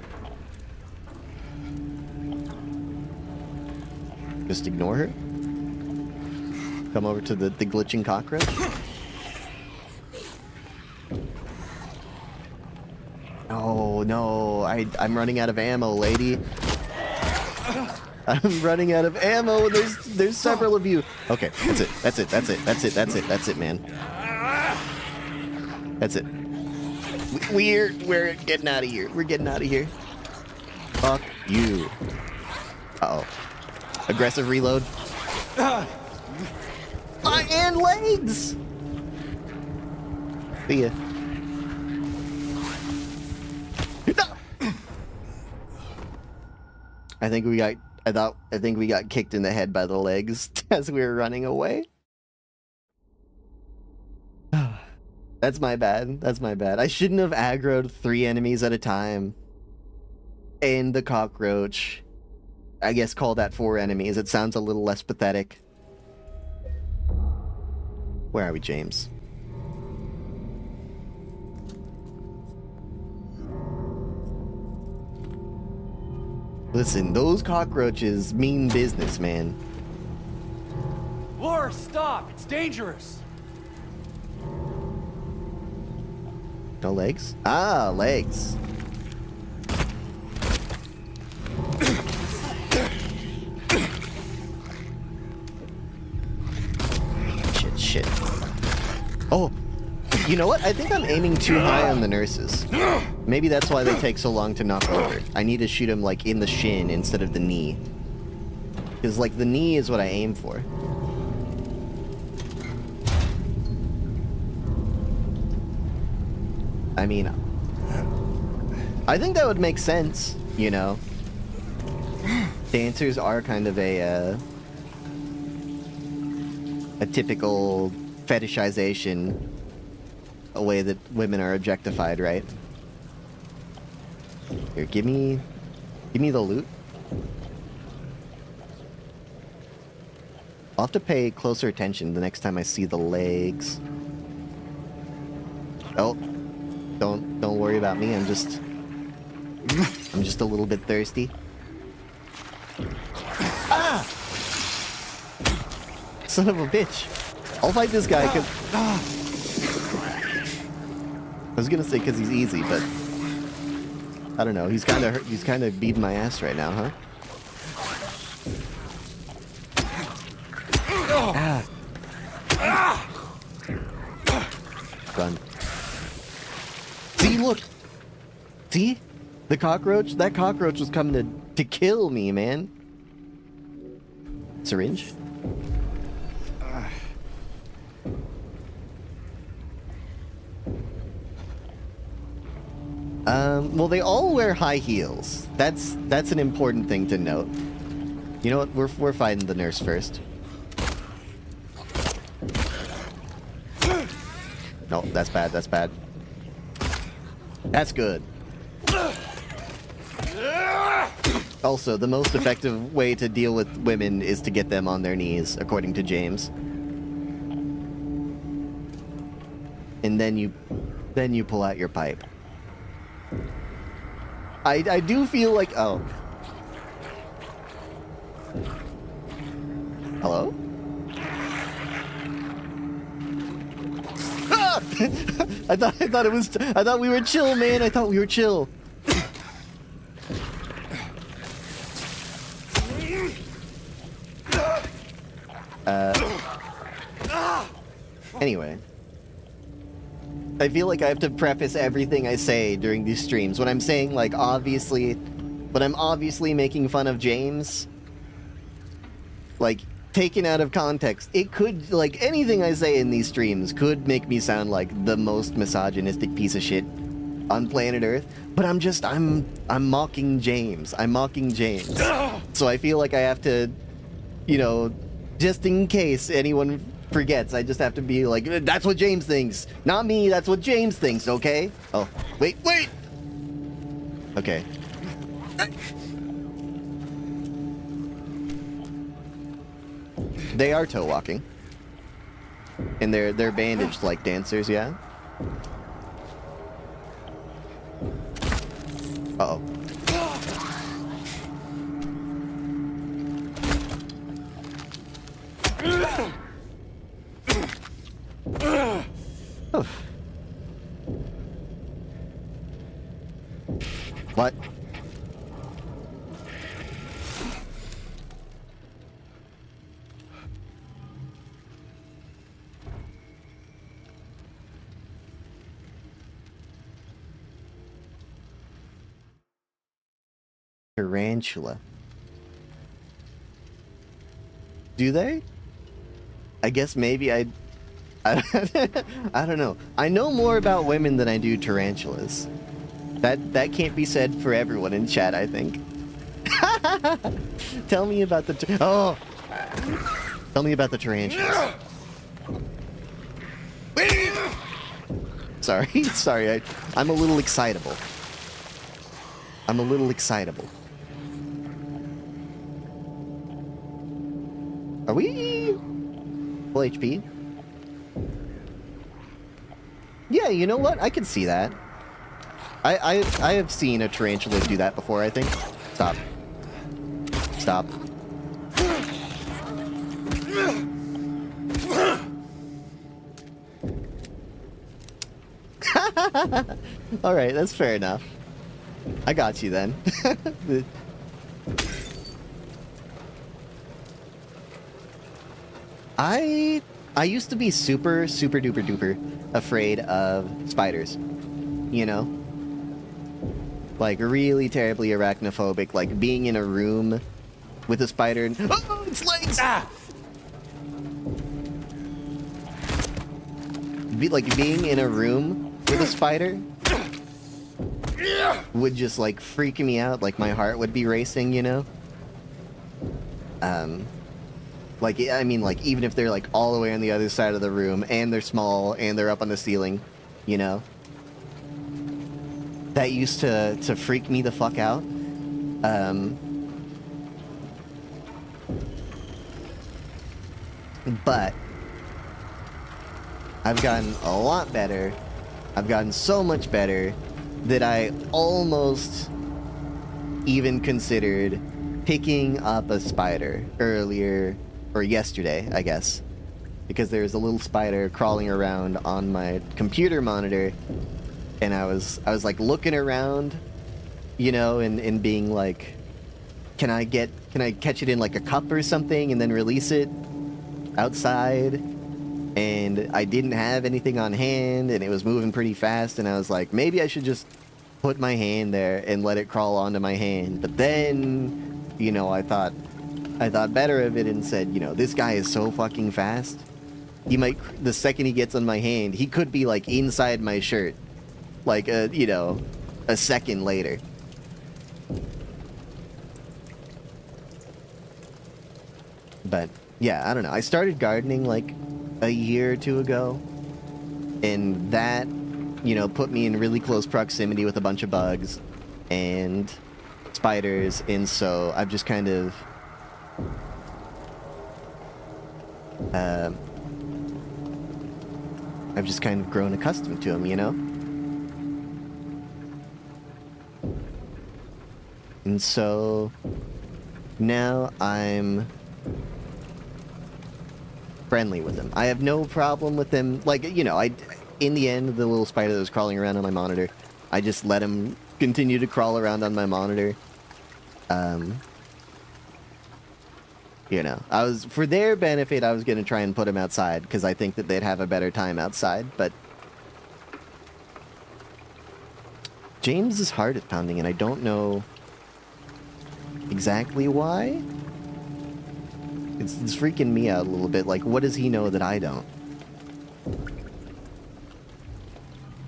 Just ignore her? Come over to the glitching cockroach? Oh, no. I'm running out of ammo, lady. I'm running out of ammo. There's several of you. Okay, that's it, man. That's it. We're getting out of here. We're getting out of here. Fuck you. Uh-oh. Aggressive reload. And legs! See ya. I think we got kicked in the head by the legs as we were running away. That's my bad. I shouldn't have aggroed 3 enemies at a time. And the cockroach. I guess call that 4 enemies. It sounds a little less pathetic. Where are we, James? Listen, those cockroaches mean business, man. Laura, stop! It's dangerous! No legs? Ah, legs. Shit. Oh, you know what? I think I'm aiming too high on the nurses. Maybe that's why they take so long to knock over. I need to shoot them, like, in the shin instead of the knee. Because, like, the knee is what I aim for. I mean, I think that would make sense, you know? Dancers are kind of a typical fetishization, a way that women are objectified, right? Here, give me the loot. I'll have to pay closer attention the next time I see the legs. Oh, don't worry about me. I'm just a little bit thirsty. Ah! Son of a bitch. I'll fight this guy because I was gonna say because he's easy, but I don't know. He's kind of beating my ass right now, huh? Ah. Run. See, look. See? The cockroach? That cockroach was coming to kill me, man. Syringe? Well, they all wear high heels. That's an important thing to note. You know what? We're fighting the nurse first. No, that's bad, that's bad. That's good. Also, the most effective way to deal with women is to get them on their knees, according to James. And then you pull out your pipe. I do feel like, oh. Hello? Ah! I thought we were chill, man. I thought we were chill. Anyway. I feel like I have to preface everything I say during these streams. When I'm saying, like, obviously... When I'm obviously making fun of James... Like, taken out of context, it could... Like, anything I say in these streams could make me sound like the most misogynistic piece of shit on planet Earth. But I'm mocking James. I'm mocking James. So I feel like I have to... You know... Just in case anyone... forgets, I just have to be like, that's what James thinks, not me, that's what James thinks, okay? Oh, wait! Okay. They are toe walking. And they're bandaged like dancers, yeah? Uh-oh. What? Tarantula. Do they? I guess maybe I don't know. I know more about women than I do tarantulas. That can't be said for everyone in chat, I think. Tell me about the Tell me about the tarantulas. Sorry, I'm a little excitable. Are we full HP? Yeah, you know what? I can see that. I have seen a tarantula do that before, I think. Stop. Stop. Alright, that's fair enough. I got you then. I used to be super duper duper afraid of spiders. You know? Like, really terribly arachnophobic. Like, being in a room with a spider and... Oh, its legs! Ah! Being in a room with a spider would just, like, freak me out. Like, my heart would be racing, you know? Like, I mean, like, even if they're, like, all the way on the other side of the room, and they're small, and they're up on the ceiling, you know? That used to freak me the fuck out. But I've gotten a lot better. I've gotten so much better that I almost even considered picking up a spider earlier, or yesterday, I guess. Because there's a little spider crawling around on my computer monitor. And I was like looking around, you know, and being like, can I catch it in like a cup or something and then release it outside? And I didn't have anything on hand and it was moving pretty fast and I was like, maybe I should just put my hand there and let it crawl onto my hand. But then, you know, I thought better of it and said, you know, this guy is so fucking fast. He might, the second he gets on my hand, he could be like inside my shirt. Like, you know, a second later. But, yeah, I don't know. I started gardening, like, a year or two ago. And that, you know, put me in really close proximity with a bunch of bugs and spiders, and so I've just kind of grown accustomed to them, you know? And so now I'm friendly with them. I have no problem with them. Like, you know, in the end, the little spider that was crawling around on my monitor, I just let him continue to crawl around on my monitor. You know, for their benefit, I was going to try and put them outside because I think that they'd have a better time outside, but James's heart is pounding and I don't know exactly why. It's freaking me out a little bit. Like, what does he know that I don't?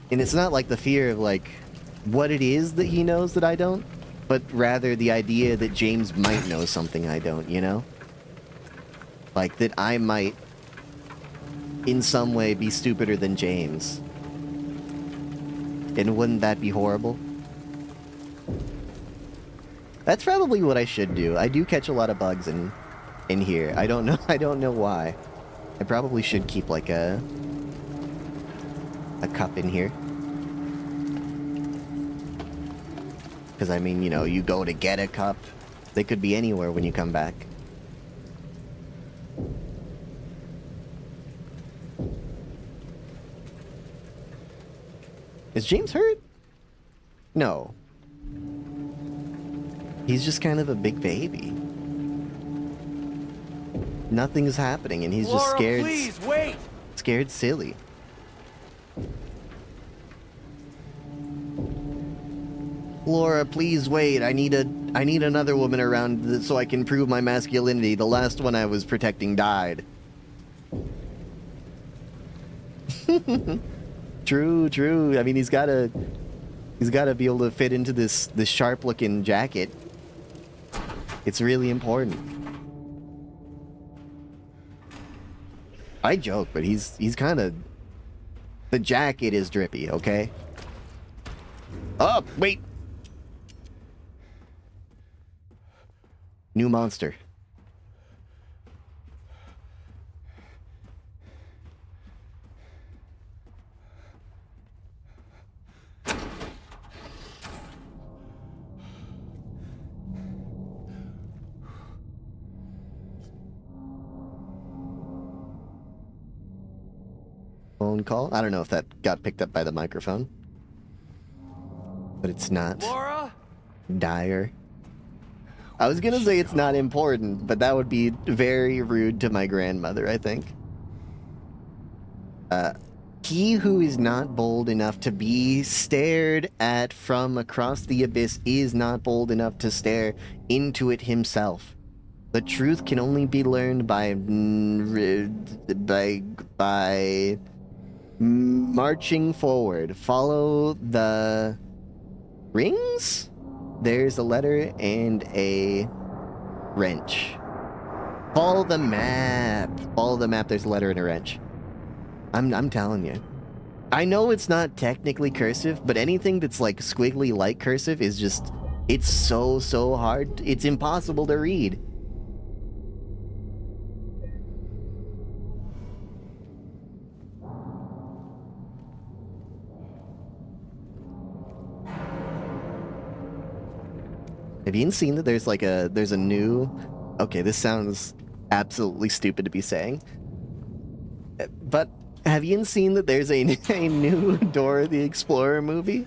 And it's not like the fear of, like, what it is that he knows that I don't, but rather the idea that James might know something I don't, you know? Like, that I might, in some way, be stupider than James. And wouldn't that be horrible? That's probably what I should do. I do catch a lot of bugs in here. I don't know why. I probably should keep like a cup in here. Because I mean, you know, you go to get a cup. They could be anywhere when you come back. Is James hurt? No. He's just kind of a big baby. Nothing's happening and he's just scared. Please wait. Scared silly. Laura, please wait. I need another woman around so I can prove my masculinity. The last one I was protecting died. True. I mean, he's gotta be able to fit into this sharp-looking jacket. It's really important. I joke, but he's kind of... The jacket is drippy, okay? Oh, wait! New monster. Phone call? I don't know if that got picked up by the microphone. But it's not. Laura? Dire. I was gonna say it's not important, but that would be very rude to my grandmother, I think. He who is not bold enough to be stared at from across the abyss is not bold enough to stare into it himself. The truth can only be learned by marching forward. Follow the rings? There's a letter and a wrench. Follow the map. Follow the map. There's a letter and a wrench. I'm telling you. I know it's not technically cursive, but anything that's like squiggly like cursive is just... It's so hard. It's impossible to read. Have you seen that there's a new... Okay, this sounds absolutely stupid to be saying. But have you seen that there's a new Dora the Explorer movie?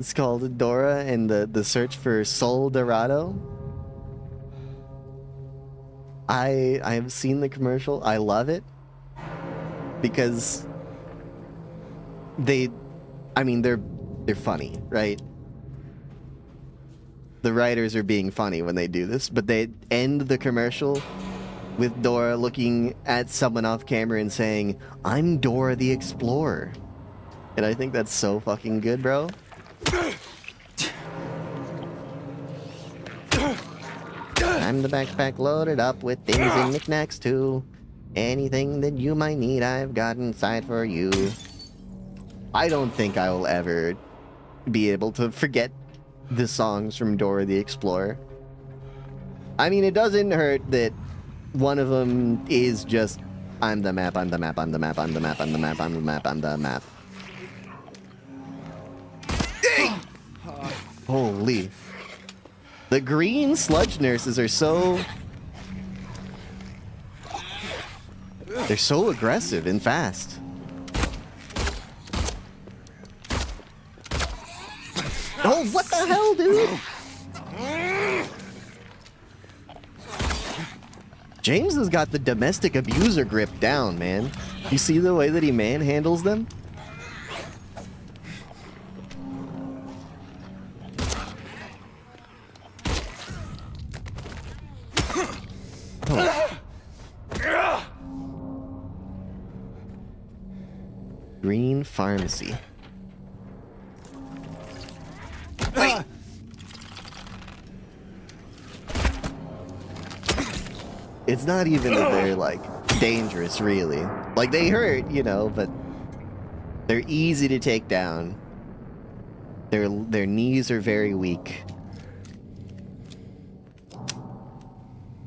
It's called Dora and the Search for Sol Dorado. I have seen the commercial. I love it. Because they're funny, right? The writers are being funny when they do this, but they end the commercial with Dora looking at someone off camera and saying, "I'm Dora the Explorer." And I think that's so fucking good, bro. I'm the backpack loaded up with things and knickknacks too. Anything that you might need, I've got inside for you. I don't think I will ever be able to forget the songs from Dora the Explorer. I mean, it doesn't hurt that one of them is just, I'm the map, I'm the map, I'm the map, I'm the map, I'm the map, I'm the map, I'm the map. Holy. The green sludge nurses are so... They're so aggressive and fast. Oh, what the hell, dude? James has got the domestic abuser grip down, man. You see the way that he manhandles them? Oh. Green Pharmacy. Wait. It's not even that they're, like, dangerous, really. Like, they hurt, you know, but they're easy to take down. Their knees are very weak.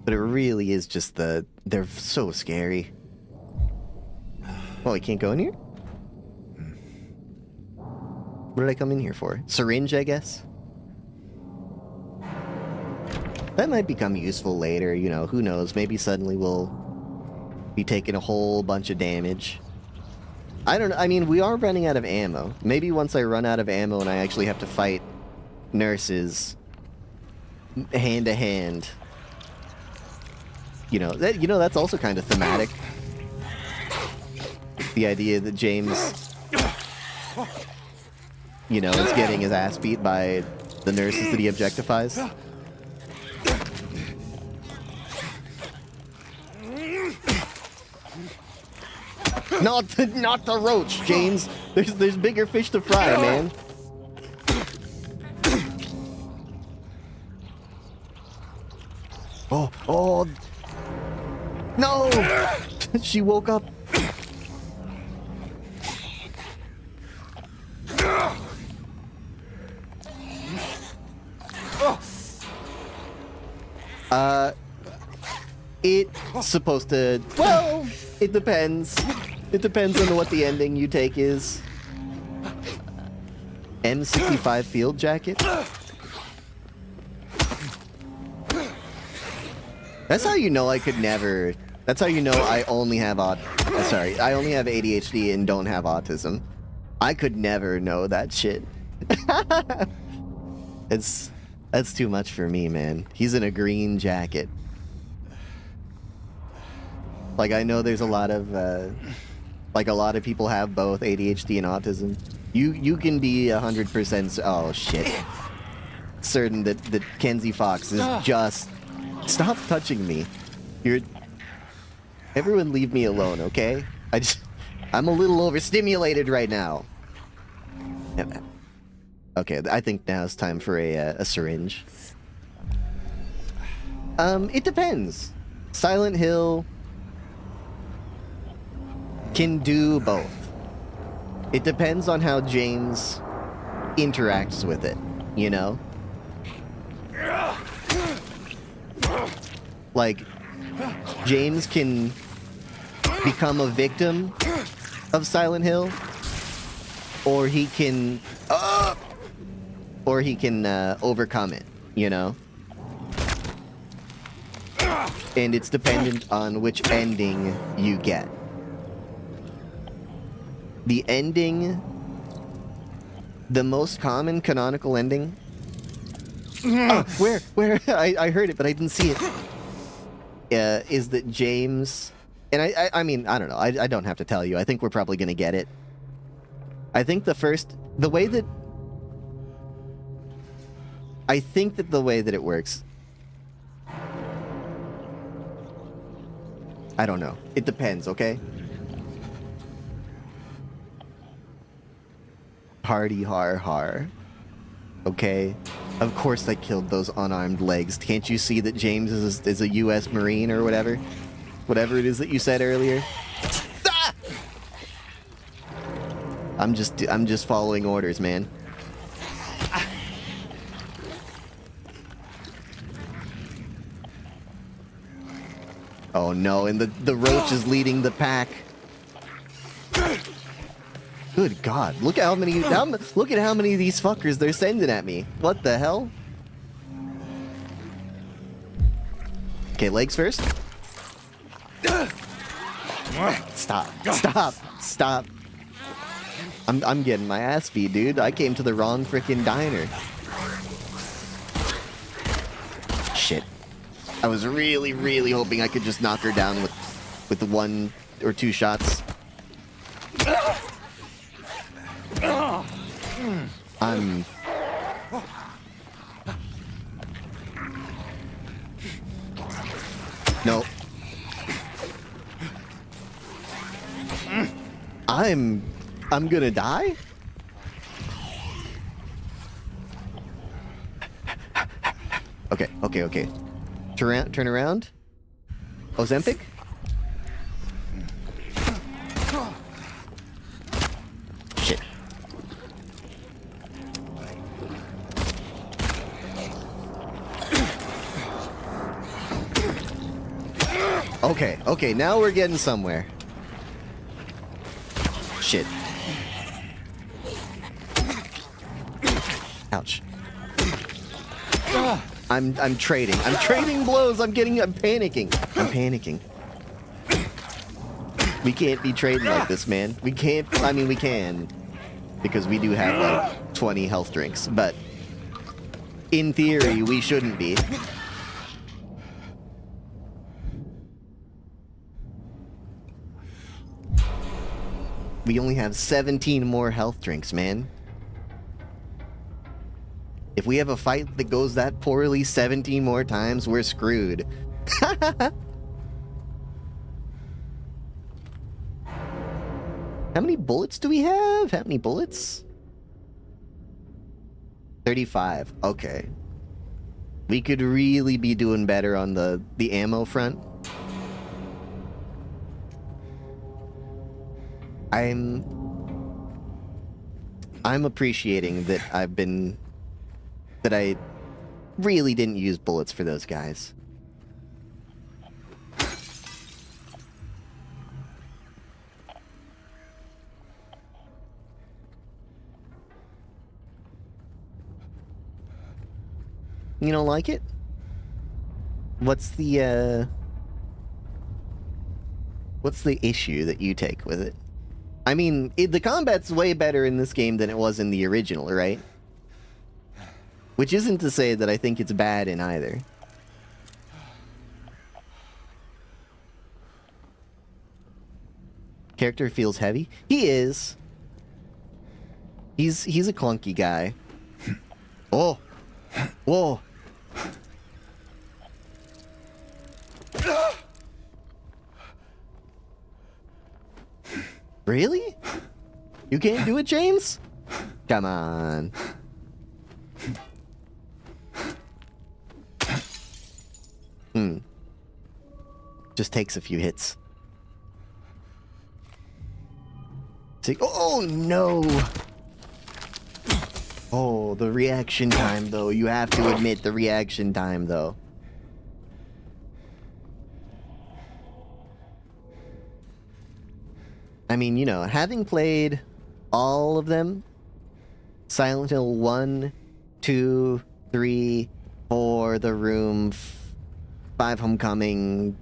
But it really is just they're so scary. Oh, I can't go in here? What did I come in here for? Syringe, I guess? That might become useful later, you know, who knows? Maybe suddenly we'll be taking a whole bunch of damage. I don't know, I mean, we are running out of ammo. Maybe once I run out of ammo and I actually have to fight nurses hand to hand. You know, that's also kind of thematic. The idea that James, you know, is getting his ass beat by the nurses that he objectifies. Not the roach, James. There's bigger fish to fry, man. Oh. No! She woke up. It's supposed to... Well, it depends. It depends on what the ending you take is. M65 field jacket? That's how you know I could never... That's how you know I only have I only have ADHD and don't have autism. I could never know that shit. That's too much for me, man. He's in a green jacket. Like, I know there's a lot of, like, a lot of people have both ADHD and autism. You can be 100%... Oh, shit. Certain that Kenzie Fox is just... Stop touching me. Everyone leave me alone, okay? I'm a little overstimulated right now. Okay, I think now it's time for a syringe. It depends. Silent Hill can do both. It depends on how James interacts with it, you know? Like, James can become a victim of Silent Hill, or he can overcome it, you know? And it's dependent on which ending you get. The ending, the most common canonical ending. Where? I heard it, but I didn't see it. Is that James, and I mean, I don't know. I don't have to tell you. I think we're probably gonna get it. I think the way that it works. I don't know. It depends, okay? Party har. Okay? Of course I killed those unarmed legs. Can't you see that James is a U.S. Marine or whatever? whatever it is that you said earlier. Ah! I'm just following orders, man. Oh no, and the roach is leading the pack. Good God! Look at how many of these fuckers they're sending at me. What the hell? Okay, legs first. Stop! I'm getting my ass beat, dude. I came to the wrong freaking diner. Shit. I was really hoping I could just knock her down with 1 or 2 shots. No. I'm gonna die? Okay. Turn around. Ozempic? Shit. Okay, now we're getting somewhere. Shit. Ouch. I'm trading. I'm trading blows. I'm panicking. We can't be trading like this, man. We can't. I mean, we can. Because we do have, like, 20 health drinks. But in theory, we shouldn't be. We only have 17 more health drinks, man. If we have a fight that goes that poorly 17 more times, we're screwed. How many bullets do we have? How many bullets? 35. Okay. We could really be doing better on the ammo front. I'm appreciating that I really didn't use bullets for those guys. You don't like it? What's the issue that you take with it? I mean, the combat's way better in this game than it was in the original, right? Which isn't to say that I think it's bad in either. Character feels heavy? He is. He's a clunky guy. Oh! Whoa! Really? You can't do it, James? Come on. Just takes a few hits. See, oh no! Oh, the reaction time though. You have to admit the reaction time though. I mean, you know, having played all of them, Silent Hill 1, 2, 3, 4, The Room, 5 Homecoming,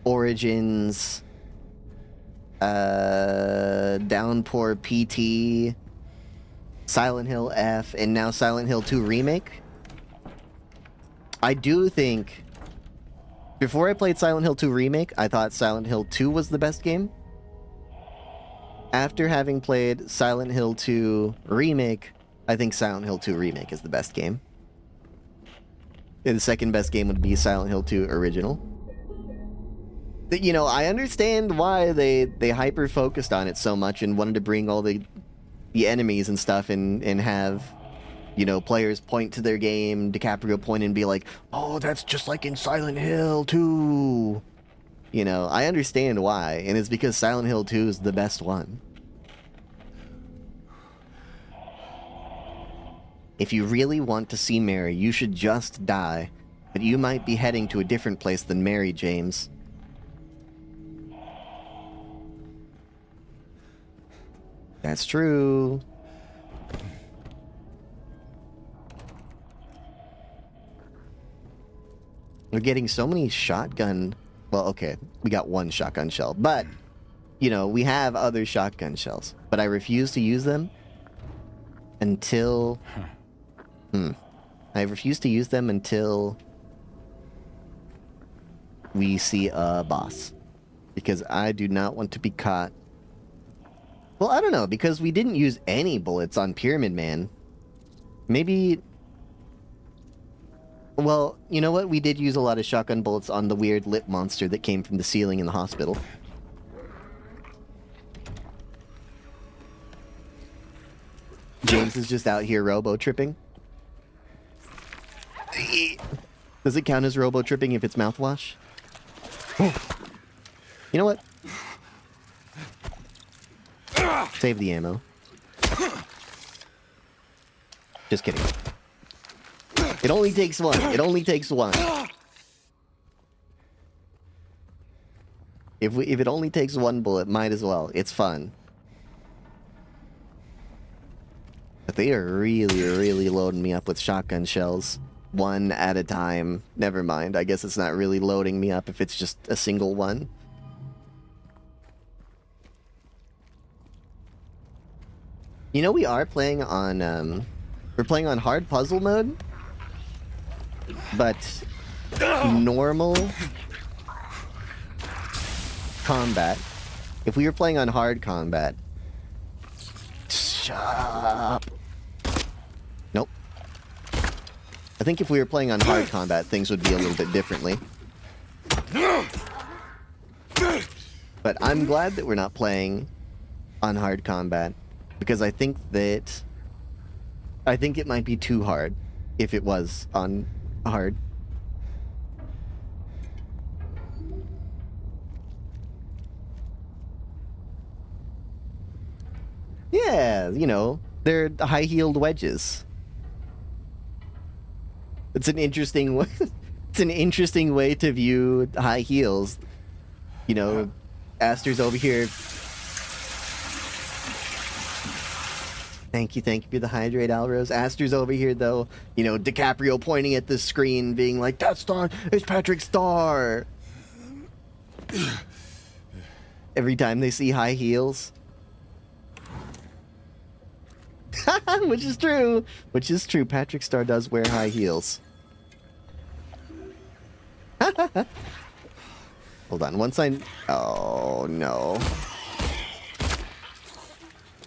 Origins, Downpour PT, Silent Hill F, and now Silent Hill 2 Remake. I do think, before I played Silent Hill 2 Remake, I thought Silent Hill 2 was the best game. After having played Silent Hill 2 Remake, I think Silent Hill 2 Remake is the best game. And the second best game would be Silent Hill 2 Original. You know, I understand why they hyper-focused on it so much and wanted to bring all the enemies and stuff and have, you know, players point to their game, DiCaprio point and be like, oh, that's just like in Silent Hill 2. You know, I understand why, and it's because Silent Hill 2 is the best one. If you really want to see Mary, you should just die. But you might be heading to a different place than Mary, James. That's true. We're getting so many shotgun... Well, okay, we got one shotgun shell, but, you know, we have other shotgun shells. But I refuse to use them until... I refuse to use them until we see a boss. Because I do not want to be caught. Well, I don't know, because we didn't use any bullets on Pyramid Man. Maybe... Well, you know what? We did use a lot of shotgun bullets on the weird lip monster that came from the ceiling in the hospital. James is just out here robo-tripping. Does it count as robo-tripping if it's mouthwash? Oh. You know what? Save the ammo. Just kidding. It only takes one. It only takes one. If it only takes one bullet, might as well. It's fun. But they are really, really loading me up with shotgun shells. One at a time. Never mind. I guess it's not really loading me up if it's just a single one. You know, we are playing on, we're playing on hard puzzle mode. But normal combat. If we were playing on hard combat... Shut up. Nope. I think if we were playing on hard combat, things would be a little bit differently. But I'm glad that we're not playing on hard combat, because I think it might be too hard if it was on hard. Yeah, you know, they're high-heeled wedges. It's an interesting way. It's an interesting way to view high heels. You know, Aster's over here. Thank you for the hydrate, Alrose. Aster's over here, though. You know, DiCaprio pointing at the screen, being like, "That star is Patrick Star." Every time they see high heels. Which is true. Which is true. Patrick Star does wear high heels. Hold on. Once I... Oh, no.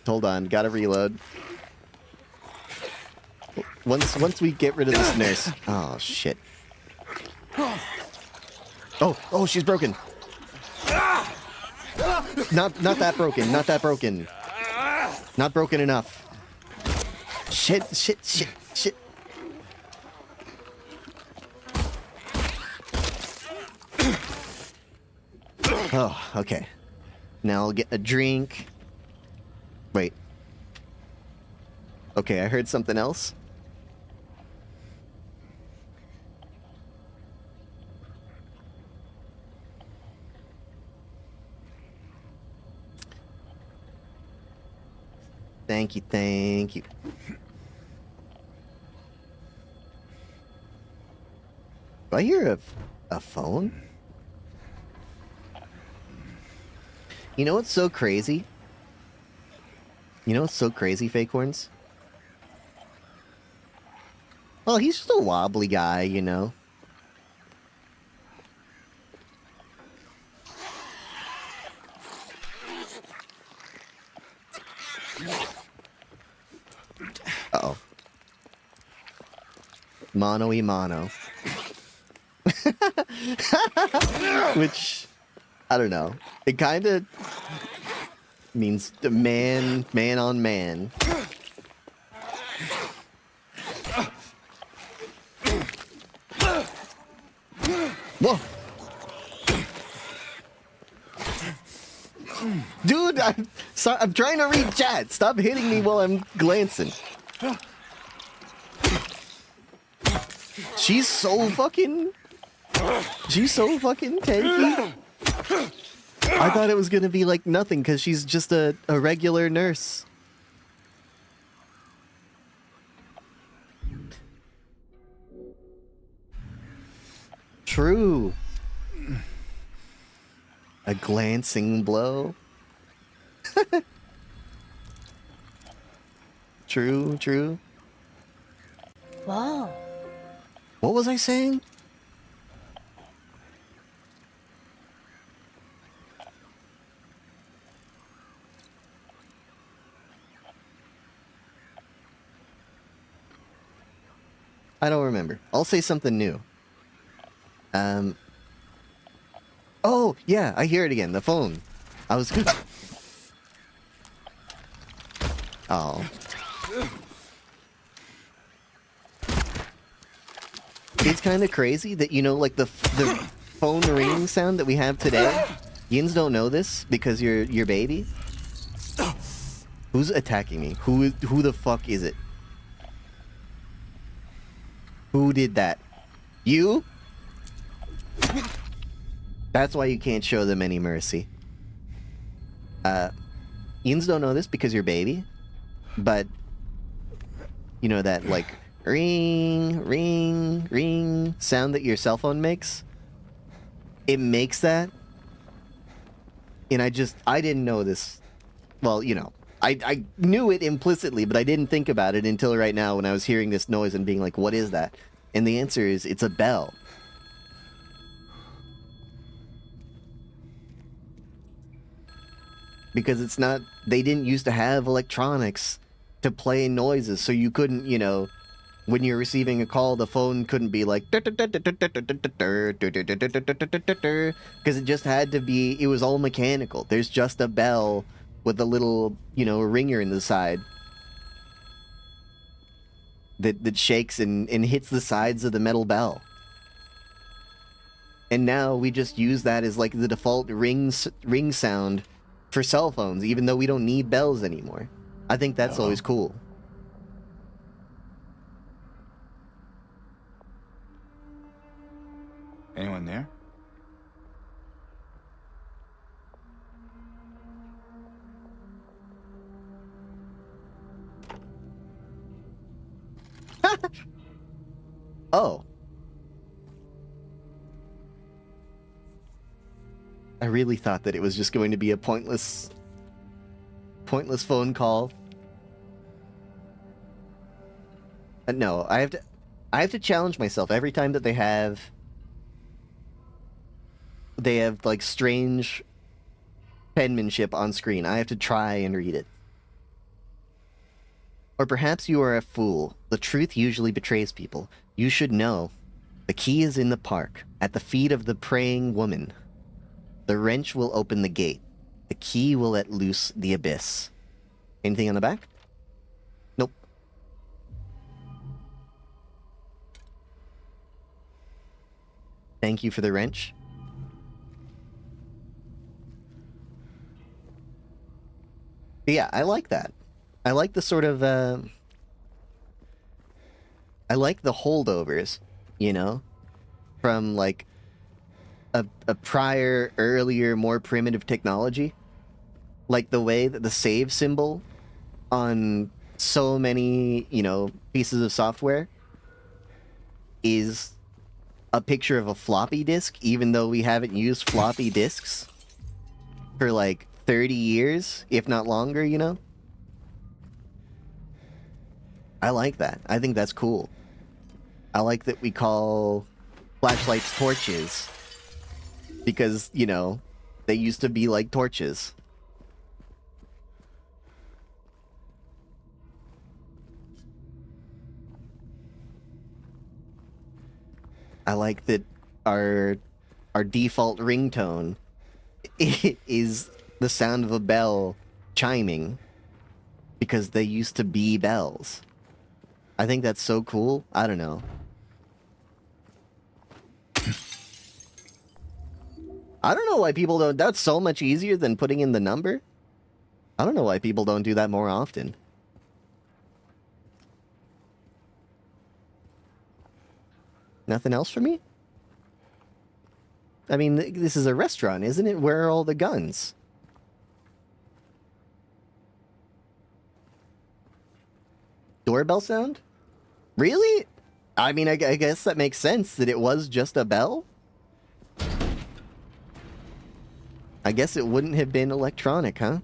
Hold on. Gotta reload. Once we get rid of this nurse... Oh, shit. Oh, she's broken. Not that broken. Not that broken. Not broken enough. Shit. Oh, okay. Now I'll get a drink. Wait. Okay, I heard something else. Thank you. Do I hear a phone? You know what's so crazy? Fake Horns? Well, he's just a wobbly guy, you know. Uh-oh. Mono-y-mono. Which, I don't know. It kind of means man on man. Whoa! dude, I'm trying to read chat. Stop hitting me while I'm glancing. She's so fucking tanky. I thought it was gonna be like nothing because she's just a regular nurse. True. A glancing blow. True, true. Wow. What was I saying? I don't remember. I'll say something new. Oh, yeah, I hear it again. The phone. I was... Oh. It's kind of crazy that, you know, like the phone ringing sound that we have today. Yins don't know this because you're your baby. Who's attacking me? Who the fuck is it? Who did that? You? That's why you can't show them any mercy. Yins don't know this because you're baby. But, you know that, like, ring, ring, ring sound that your cell phone makes? It makes that. And I didn't know this. Well, you know, I knew it implicitly, but I didn't think about it until right now when I was hearing this noise and being like, what is that? And the answer is, it's a bell. Because it's not, they didn't used to have electronics to play noises, so you couldn't, you know, when you're receiving a call, the phone couldn't be like, because it just had to be, it was all mechanical. There's just a bell with a little, you know, ringer in the side that shakes and hits the sides of the metal bell. And now we just use that as like the default ring sound for cell phones, even though we don't need bells anymore. I think that's always cool. Anyone there? Oh. I really thought that it was just going to be a pointless phone call. No, I have to challenge myself every time that they have like strange penmanship on screen. I have to try and read it. Or perhaps you are a fool. The truth usually betrays people. You should know. The key is in the park, at the feet of the praying woman. The wrench will open the gate. The key will let loose the abyss. Anything on the back? Nope. Thank you for the wrench. But yeah, I like that. I like the sort of, I like the holdovers, you know? From, like, a prior, earlier, more primitive technology. Like the way that the save symbol on so many, you know, pieces of software is a picture of a floppy disk, even though we haven't used floppy disks for, like, 30 years, if not longer, you know? I like that. I think that's cool. I like that we call flashlights torches. Because, you know, they used to be like torches. I like that our default ringtone is the sound of a bell chiming. Because they used to be bells. I think that's so cool. I don't know. I don't know why people don't... That's so much easier than putting in the number. I don't know why people don't do that more often. Nothing else for me? I mean, this is a restaurant, isn't it? Where are all the guns? Doorbell sound? Really? I mean, I guess that makes sense that it was just a bell? I guess it wouldn't have been electronic, huh?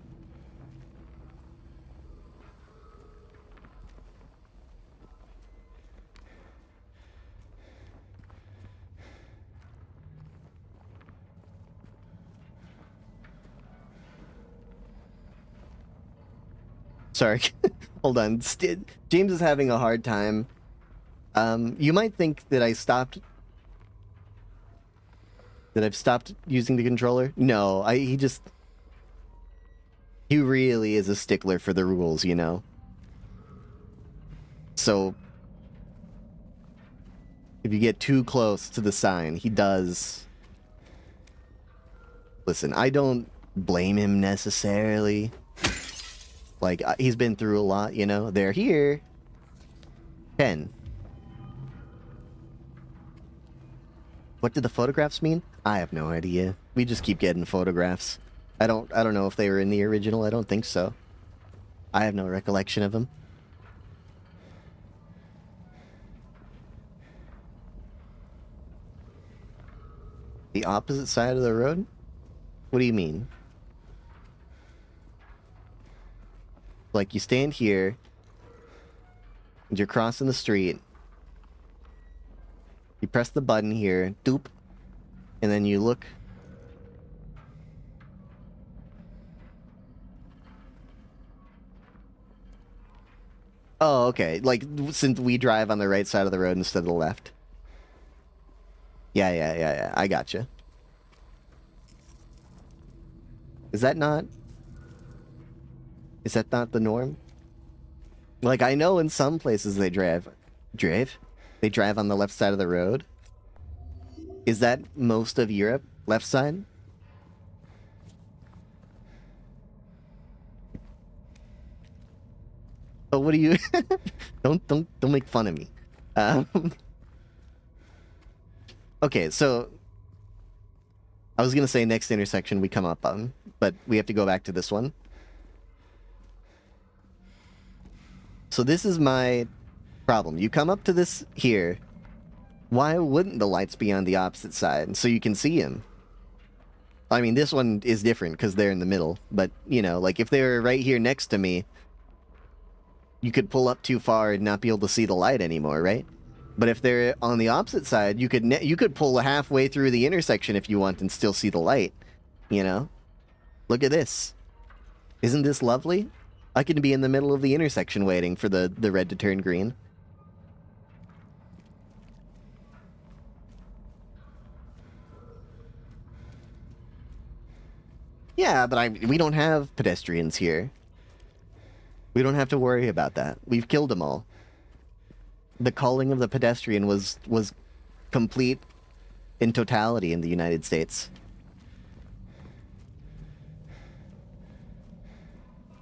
Sorry. Hold on. James is having a hard time. You might think that I've stopped using the controller. No, he really is a stickler for the rules, you know? So, if you get too close to the sign, he does... Listen, I don't blame him necessarily. Like, he's been through a lot, you know? They're here. 10. What did the photographs mean? I have no idea. We just keep getting photographs. I don't know if they were in the original. I don't think so. I have no recollection of them. The opposite side of the road? What do you mean? Like, you stand here, and you're crossing the street. You press the button here, doop, and then you look. Oh, okay. Like, since we drive on the right side of the road instead of the left. Yeah. I gotcha. Is that not the norm? Like, I know in some places they drive? They drive on the left side of the road? Is that most of Europe? Left side? Oh, what do you... don't make fun of me. Okay, so... I was gonna say next intersection we come up on, but we have to go back to this one. So this is my problem. You come up to this here. Why wouldn't the lights be on the opposite side so you can see him? I mean, this one is different because they're in the middle. But, you know, like if they were right here next to me, you could pull up too far and not be able to see the light anymore, right? But if they're on the opposite side, you could pull halfway through the intersection if you want and still see the light, you know? Look at this. Isn't this lovely? I can be in the middle of the intersection waiting for the red to turn green. Yeah, but we don't have pedestrians here. We don't have to worry about that. We've killed them all. The culling of the pedestrian was complete in totality in the United States.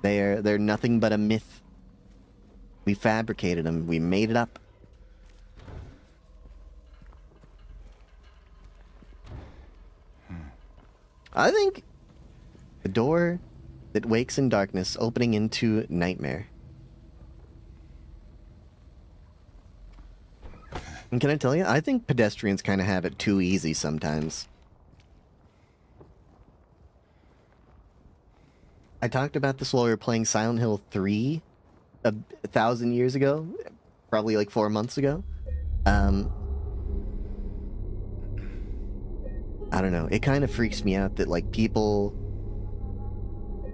They're nothing but a myth. We fabricated them. We made it up. I think the door that wakes in darkness, opening into nightmare. And can I tell you, I think pedestrians kind of have it too easy sometimes. I talked about this while we were playing Silent Hill 3 1,000 years ago, probably like 4 months ago. I don't know, it kind of freaks me out that like people,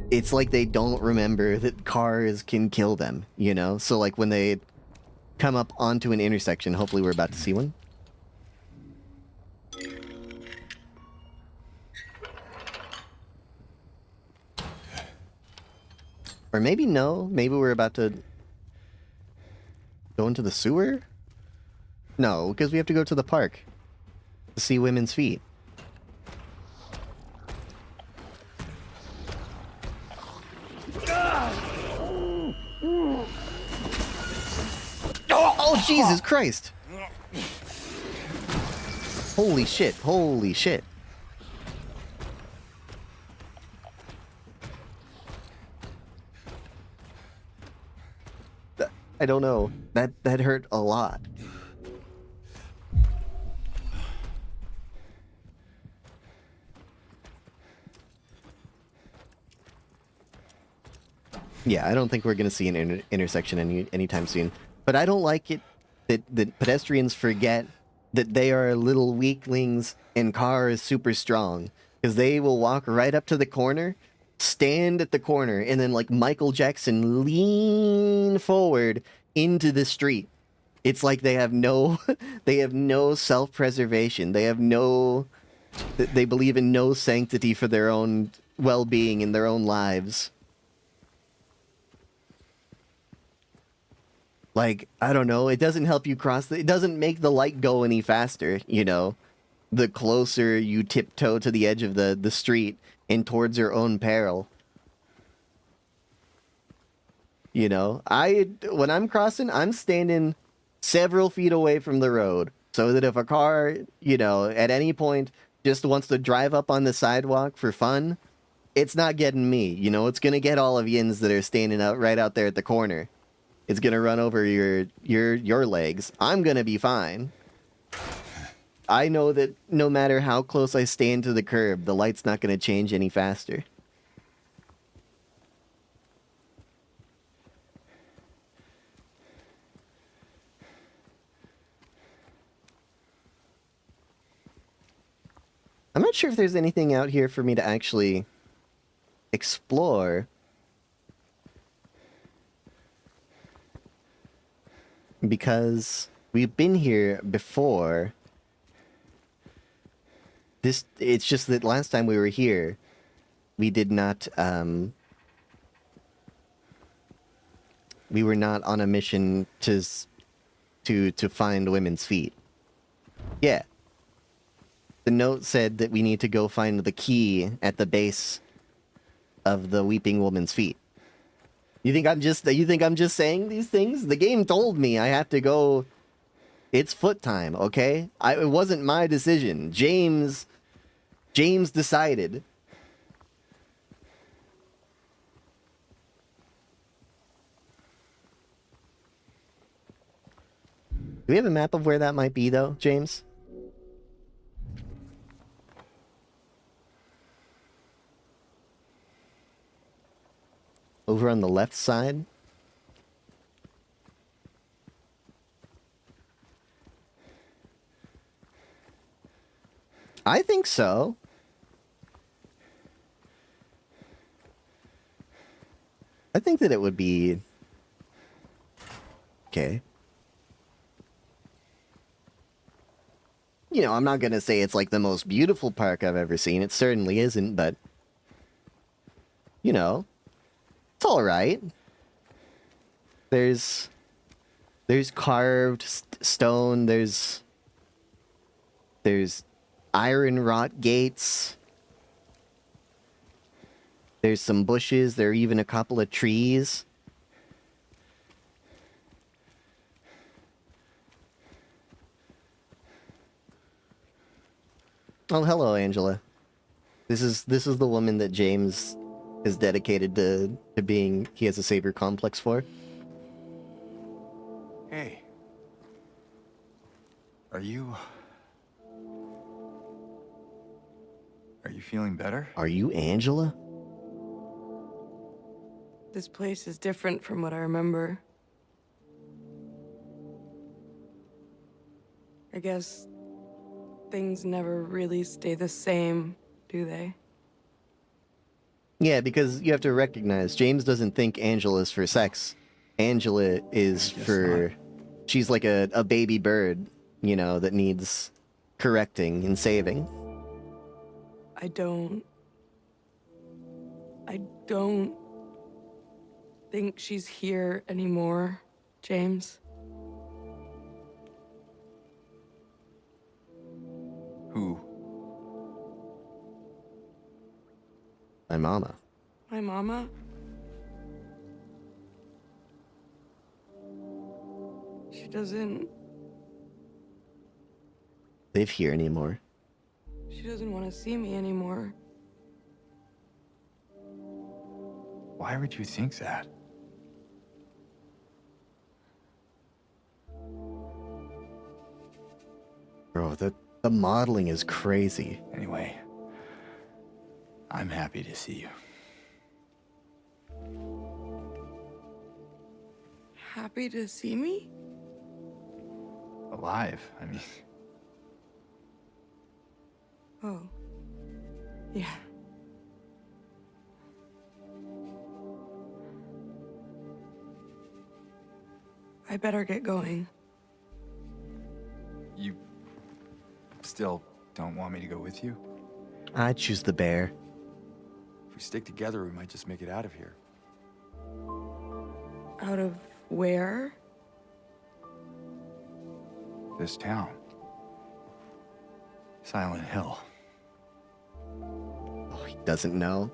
it's like they don't remember that cars can kill them, you know? So like when they come up onto an intersection, hopefully we're about to see one. Or maybe no, maybe we're about to go into the sewer? No, because we have to go to the park to see women's feet. Oh, Jesus Christ! Holy shit, holy shit. I don't know. That hurt a lot. Yeah, I don't think we're gonna see an intersection anytime soon. But I don't like it that pedestrians forget that they are little weaklings and car is super strong, because they will walk right up to the corner, stand at the corner, and then like Michael Jackson lean forward into the street. It's like they have no they have no self-preservation. They believe in no sanctity for their own well-being in their own lives. Like, I don't know, it doesn't help you it doesn't make the light go any faster, you know? The closer you tiptoe to the edge of the street and towards your own peril. You know, when I'm crossing, I'm standing several feet away from the road so that if a car, you know, at any point just wants to drive up on the sidewalk for fun, it's not getting me, you know? It's gonna get all of yins that are standing out right out there at the corner. It's gonna run over your legs. I'm gonna be fine. I know that no matter how close I stand to the curb, the light's not gonna change any faster. I'm not sure if there's anything out here for me to actually explore. Because we've been here before. It's just that last time we were here, we did not, we were not on a mission to find women's feet. Yeah. The note said that we need to go find the key at the base of the weeping woman's feet. You think I'm just saying these things? The game told me I have to go. It's foot time, okay? It wasn't my decision. James decided. Do we have a map of where that might be though, James? Over on the left side? I think so. I think that it would be... Okay. You know, I'm not gonna say it's like the most beautiful park I've ever seen. It certainly isn't, but... You know... It's alright. There's carved stone, there's iron wrought gates. There's some bushes, there are even a couple of trees. Oh, hello, Angela. This is the woman that James is dedicated to being, he has a savior complex for. Hey. Are you feeling better? Are you Angela? This place is different from what I remember. I guess things never really stay the same, do they? Yeah, because you have to recognize, James doesn't think Angela is for sex. Angela is for... She's like a baby bird, you know, that needs correcting and saving. I don't think she's here anymore, James. Who? My mama. My mama? She doesn't live here anymore. She doesn't want to see me anymore. Why would you think that? Bro, the modeling is crazy. Anyway, I'm happy to see you. Happy to see me? Alive, I mean. Oh. Yeah. I better get going. You still don't want me to go with you? I choose the bear. If we stick together, we might just make it out of here. Out of where? This town. Silent Hill. Oh, he doesn't know.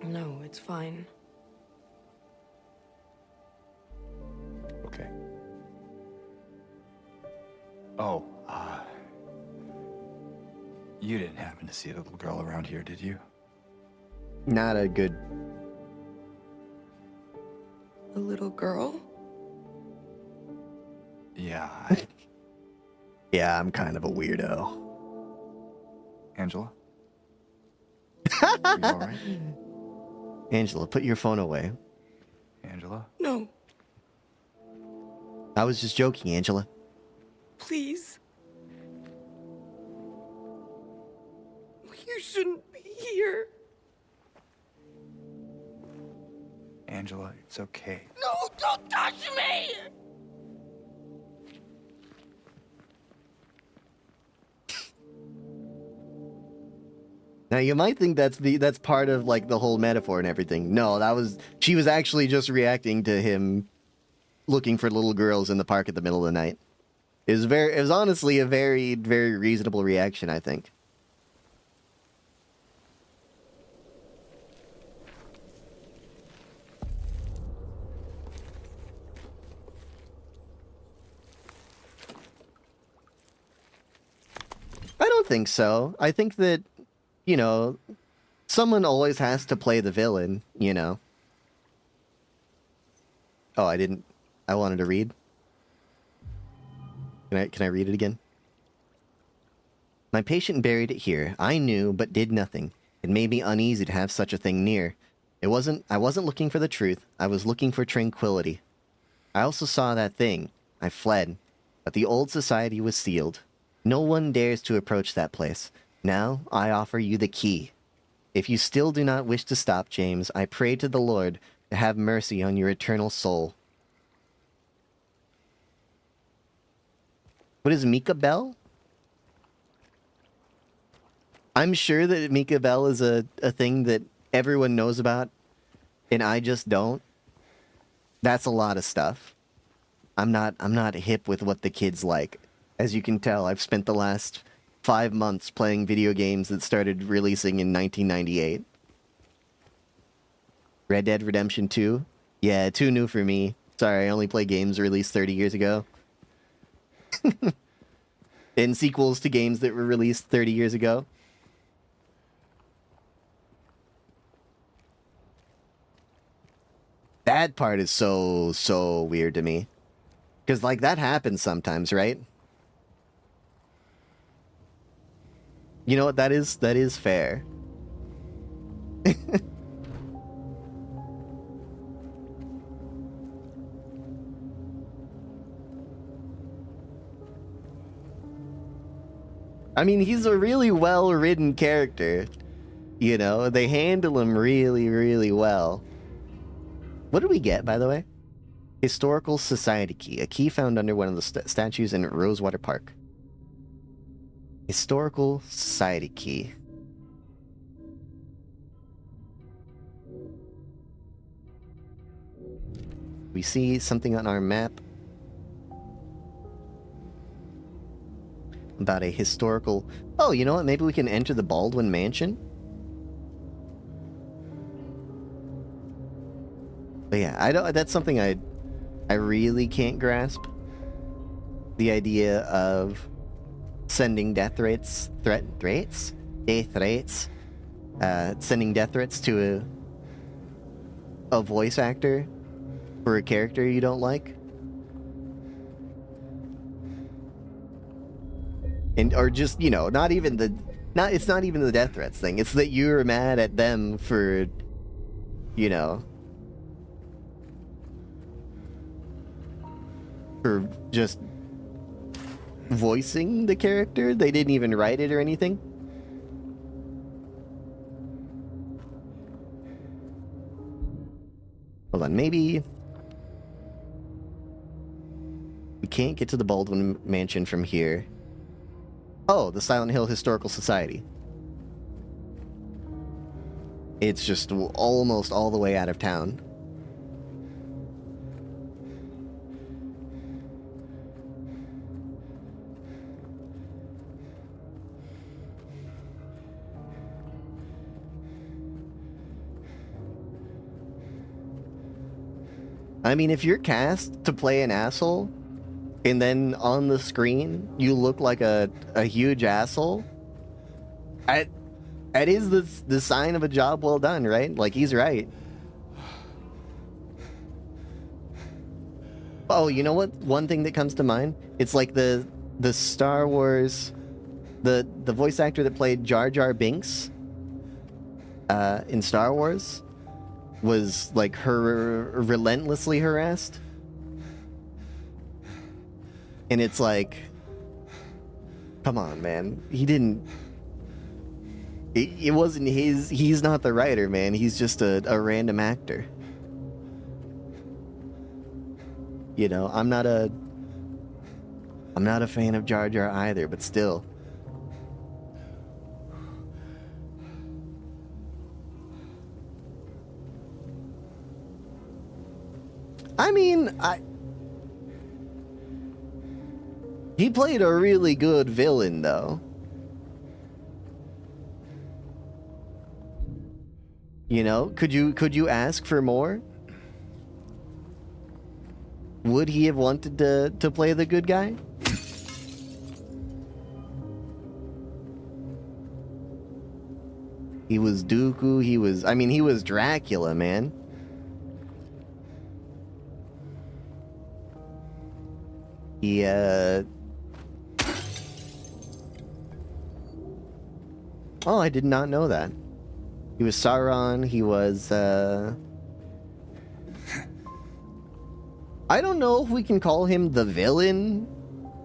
No, it's fine. Okay. Oh, you didn't happen to see a little girl around here, did you? Not a good... A little girl? Yeah, Yeah, I'm kind of a weirdo. Angela? Are you all right? Angela, put your phone away. Angela? No, I was just joking, Angela. please. You shouldn't be here. Angela, it's okay. No, don't touch me! Now you might think that's part of like the whole metaphor and everything. No, she was actually just reacting to him looking for little girls in the park at the middle of the night. It was honestly a very, very reasonable reaction, I think. I don't think so. I think that, you know, someone always has to play the villain, you know. Oh, I wanted to read. Can I read it again? My patient buried it here. I knew, but did nothing. It made me uneasy to have such a thing near. I wasn't looking for the truth. I was looking for tranquility. I also saw that thing. I fled. But the old society was sealed. No one dares to approach that place. Now, I offer you the key. If you still do not wish to stop, James, I pray to the Lord to have mercy on your eternal soul. What is Mika Bell? I'm sure that Mika Bell is a thing that everyone knows about, and I just don't. That's a lot of stuff. I'm not hip with what the kids like. As you can tell, I've spent the last 5 months playing video games that started releasing in 1998. Red Dead Redemption 2? Yeah, too new for me. Sorry, I only play games released 30 years ago. And sequels to games that were released 30 years ago. That part is so weird to me. Because, like, that happens sometimes, right? You know what? That is fair. I mean, he's a really well-written character. You know, they handle him really, really well. What did we get, by the way? Historical Society Key. A key found under one of the statues in Rosewater Park. Historical Society Key. We see something on our map about a historical... Oh, you know what? Maybe we can enter the Baldwin Mansion? But yeah, I don't. That's something I really can't grasp. The idea of sending death threats, sending death threats to a voice actor for a character you don't like, and or just not even the it's not even the death threats thing. It's that you're mad at them for for just voicing the character. They didn't even write it or anything. Hold on, maybe we can't get to the Baldwin Mansion from here. Oh, the Silent Hill Historical Society. It's just almost all the way out of town. I mean, if you're cast to play an asshole, and then on the screen you look like a huge asshole, that is the sign of a job well done, right? Like, he's right. Oh, you know what? One thing that comes to mind, it's like the Star Wars, the voice actor that played Jar Jar Binks in Star Wars was like relentlessly harassed. And it's like, come on, man. He didn't... It wasn't his... He's not the writer, man. He's just a random actor. I'm not a fan of Jar Jar either, but still. I mean, he played a really good villain, though. Could you ask for more? Would he have wanted to play the good guy? He was Dooku, he was Dracula, man. He, Oh, I did not know that. He was Sauron, he was, I don't know if we can call him the villain.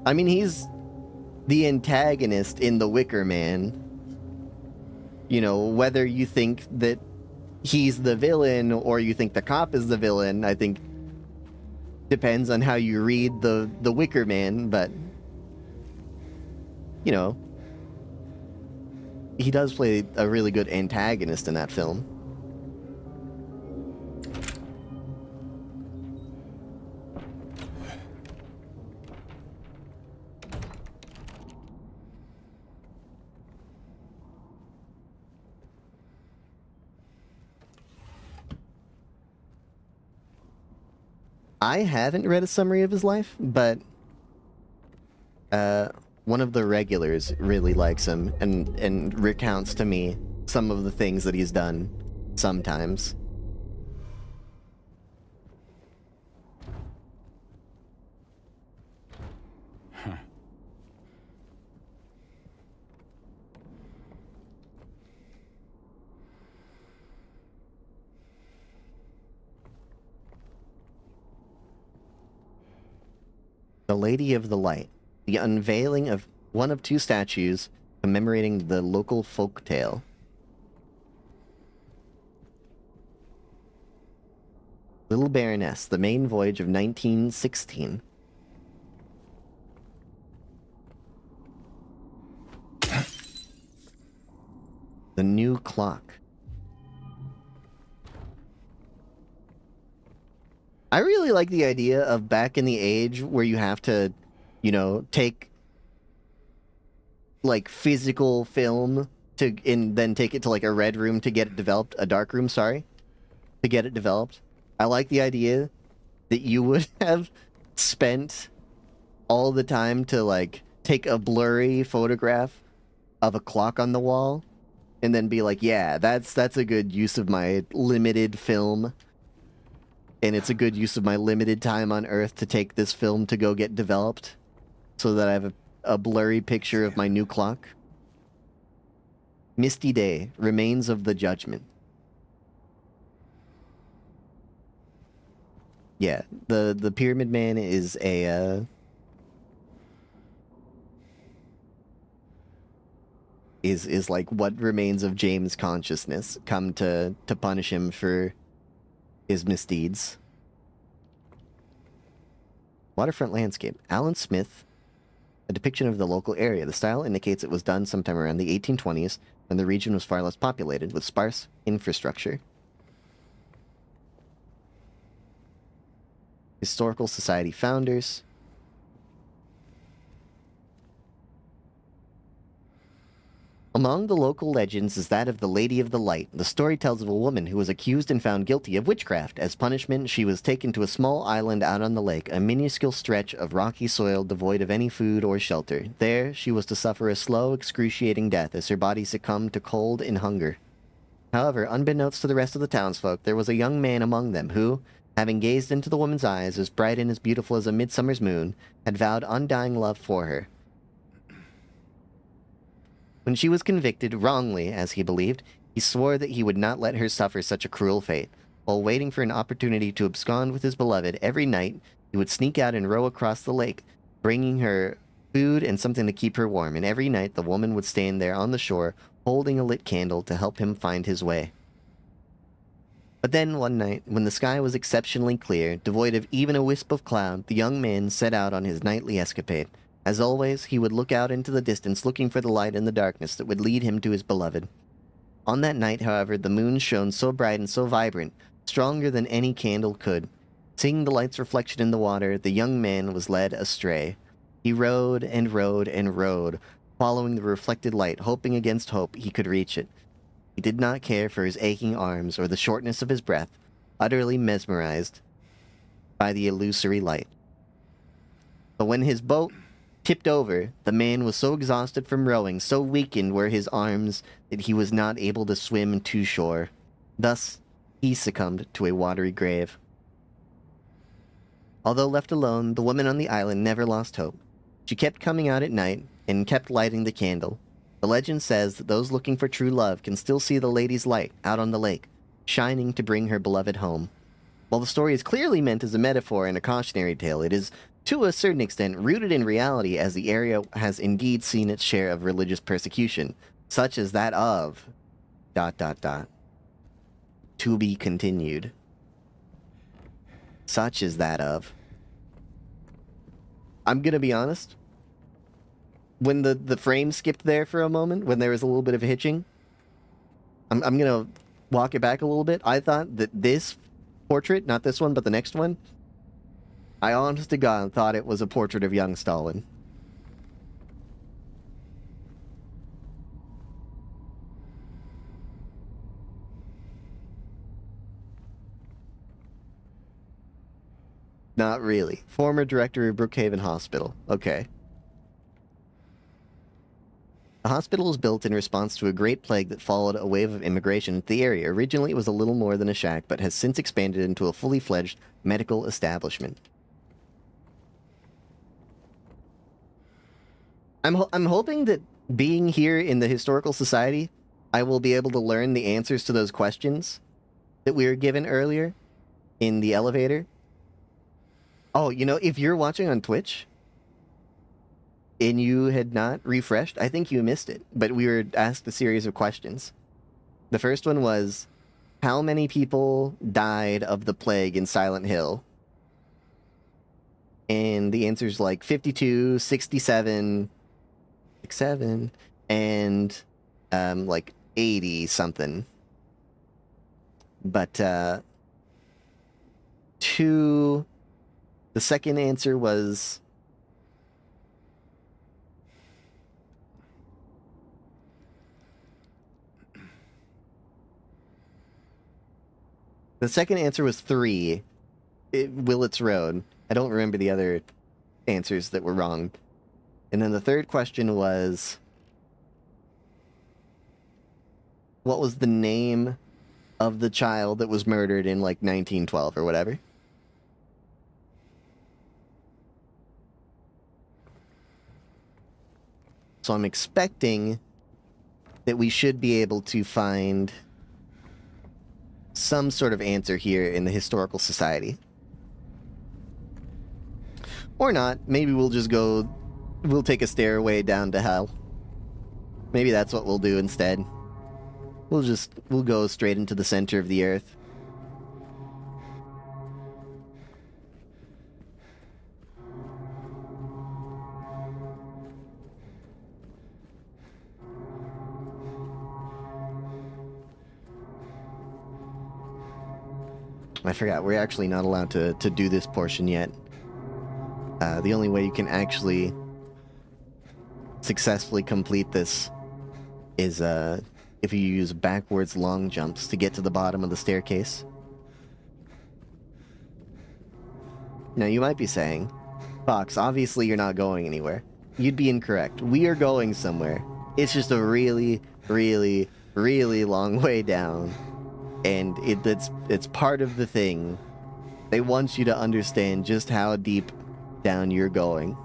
I mean, he's the antagonist in The Wicker Man. Whether you think that he's the villain or you think the cop is the villain, I think depends on how you read the Wicker Man, but he does play a really good antagonist in that film. I haven't read a summary of his life, but one of the regulars really likes him and recounts to me some of the things that he's done sometimes. Huh. The Lady of the Light. The unveiling of one of two statues commemorating the local folktale. Little Baroness, the main voyage of 1916. The new clock. I really like the idea of back in the age where you have to, take like physical film and then take it to like a red room to get it developed, a dark room, sorry, to get it developed. I like the idea that you would have spent all the time to, like, take a blurry photograph of a clock on the wall and then be like, yeah, that's a good use of my limited film. And it's a good use of my limited time on Earth to take this film to go get developed so that I have a blurry picture of my new clock. Misty Day, Remains of the Judgment. Yeah, the Pyramid Man is a is like what remains of James' consciousness come to punish him for his misdeeds. Waterfront landscape. Alan Smith, a depiction of the local area. The style indicates it was done sometime around the 1820s when the region was far less populated with sparse infrastructure. Historical Society founders. Among the local legends is that of the Lady of the Light. The story tells of a woman who was accused and found guilty of witchcraft. As punishment, she was taken to a small island out on the lake, a minuscule stretch of rocky soil devoid of any food or shelter. There, she was to suffer a slow, excruciating death as her body succumbed to cold and hunger. However, unbeknownst to the rest of the townsfolk, there was a young man among them who, having gazed into the woman's eyes, as bright and as beautiful as a midsummer's moon, had vowed undying love for her. When she was convicted, wrongly, as he believed, he swore that he would not let her suffer such a cruel fate. While waiting for an opportunity to abscond with his beloved, every night he would sneak out and row across the lake, bringing her food and something to keep her warm, and every night the woman would stand there on the shore, holding a lit candle to help him find his way. But then, one night, when the sky was exceptionally clear, devoid of even a wisp of cloud, the young man set out on his nightly escapade. As always, he would look out into the distance, looking for the light in the darkness that would lead him to his beloved. On that night, however, the moon shone so bright and so vibrant, stronger than any candle could. Seeing the light's reflection in the water, the young man was led astray. He rowed and rowed and rowed, following the reflected light, hoping against hope he could reach it. He did not care for his aching arms or the shortness of his breath, utterly mesmerized by the illusory light. But when his boat tipped over, the man was so exhausted from rowing, so weakened were his arms, that he was not able to swim to shore. Thus, he succumbed to a watery grave. Although left alone, the woman on the island never lost hope. She kept coming out at night and kept lighting the candle. The legend says that those looking for true love can still see the lady's light out on the lake, shining to bring her beloved home. While the story is clearly meant as a metaphor and a cautionary tale, it is, to a certain extent, rooted in reality, as the area has indeed seen its share of religious persecution, such as that of... ... To be continued. Such as that of... I'm gonna be honest. When the frame skipped there for a moment, when there was a little bit of hitching, I'm gonna walk it back a little bit. I thought that this portrait, not this one, but the next one, I honest to God thought it was a portrait of young Stalin. Not really. Former director of Brookhaven Hospital. Okay. The hospital was built in response to a great plague that followed a wave of immigration into the area. Originally, it was a little more than a shack, but has since expanded into a fully fledged medical establishment. I'm hoping that being here in the Historical Society, I will be able to learn the answers to those questions that we were given earlier in the elevator. Oh, you know, if you're watching on Twitch and you had not refreshed, I think you missed it. But we were asked a series of questions. The first one was, how many people died of the plague in Silent Hill? And the answer's like 52, 67, 67, and like 80 something. But the second answer was The second answer was 3. Willits Road. I don't remember the other answers that were wrong. And then the third question was... what was the name of the child that was murdered in, like, 1912 or whatever? So I'm expecting that we should be able to find some sort of answer here in the Historical Society. Or not. Maybe we'll just go... we'll take a stairway down to hell. Maybe that's what we'll do instead. We'll go straight into the center of the earth. I forgot, we're actually not allowed to do this portion yet. The only way you can actually successfully complete this is if you use backwards long jumps to get to the bottom of the staircase. Now, you might be saying, Fox, obviously you're not going anywhere. You'd be incorrect. We are going somewhere. It's just a really, really, really long way down. And it's part of the thing. They want you to understand just how deep down you're going.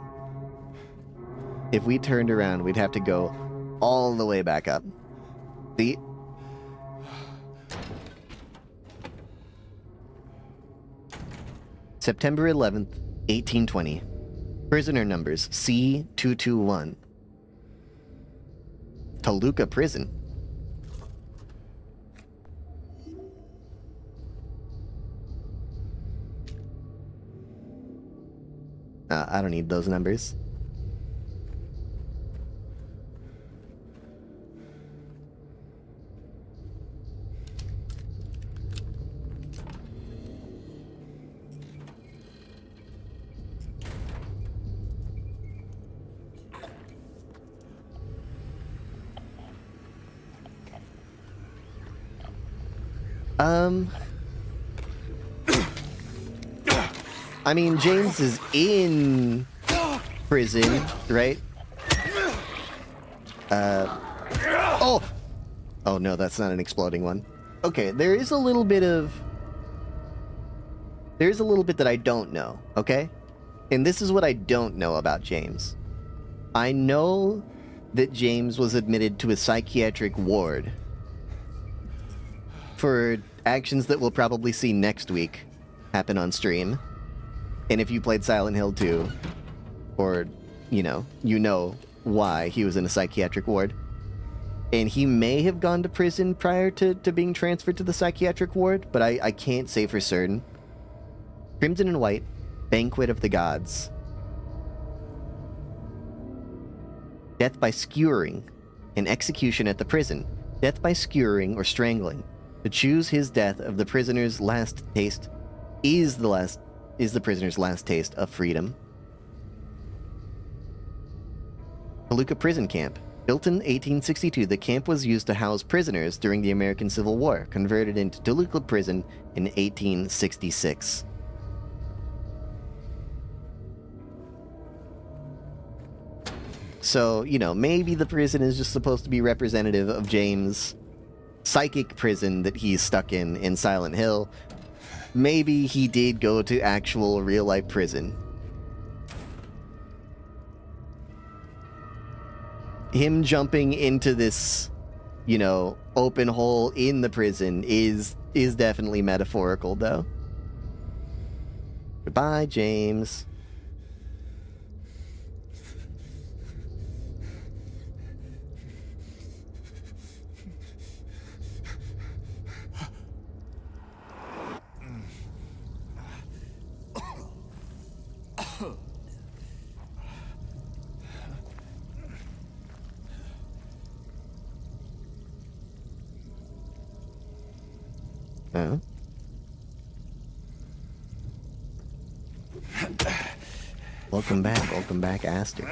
If we turned around, we'd have to go all the way back up. See? September 11th, 1820. Prisoner numbers C221. Toluca Prison. I don't need those numbers. I mean, James is in prison, right? Oh! Oh no, that's not an exploding one. Okay, there's a little bit that I don't know, okay? And this is what I don't know about James. I know that James was admitted to a psychiatric ward for actions that we'll probably see next week happen on stream. And if you played Silent Hill 2, or, you know why he was in a psychiatric ward. And he may have gone to prison prior to being transferred to the psychiatric ward, but I can't say for certain. Crimson and White, Banquet of the Gods. Death by skewering, an execution at the prison. Death by skewering or strangling. To choose his death of the prisoner's last taste is the prisoner's last taste of freedom. Toluca Prison Camp. Built in 1862, the camp was used to house prisoners during the American Civil War, converted into Toluca Prison in 1866. So, maybe the prison is just supposed to be representative of James' psychic prison that he's stuck in Silent Hill. Maybe he did go to actual real-life prison. Him jumping into this, open hole in the prison is definitely metaphorical, though. Goodbye, James. Welcome back, Aster.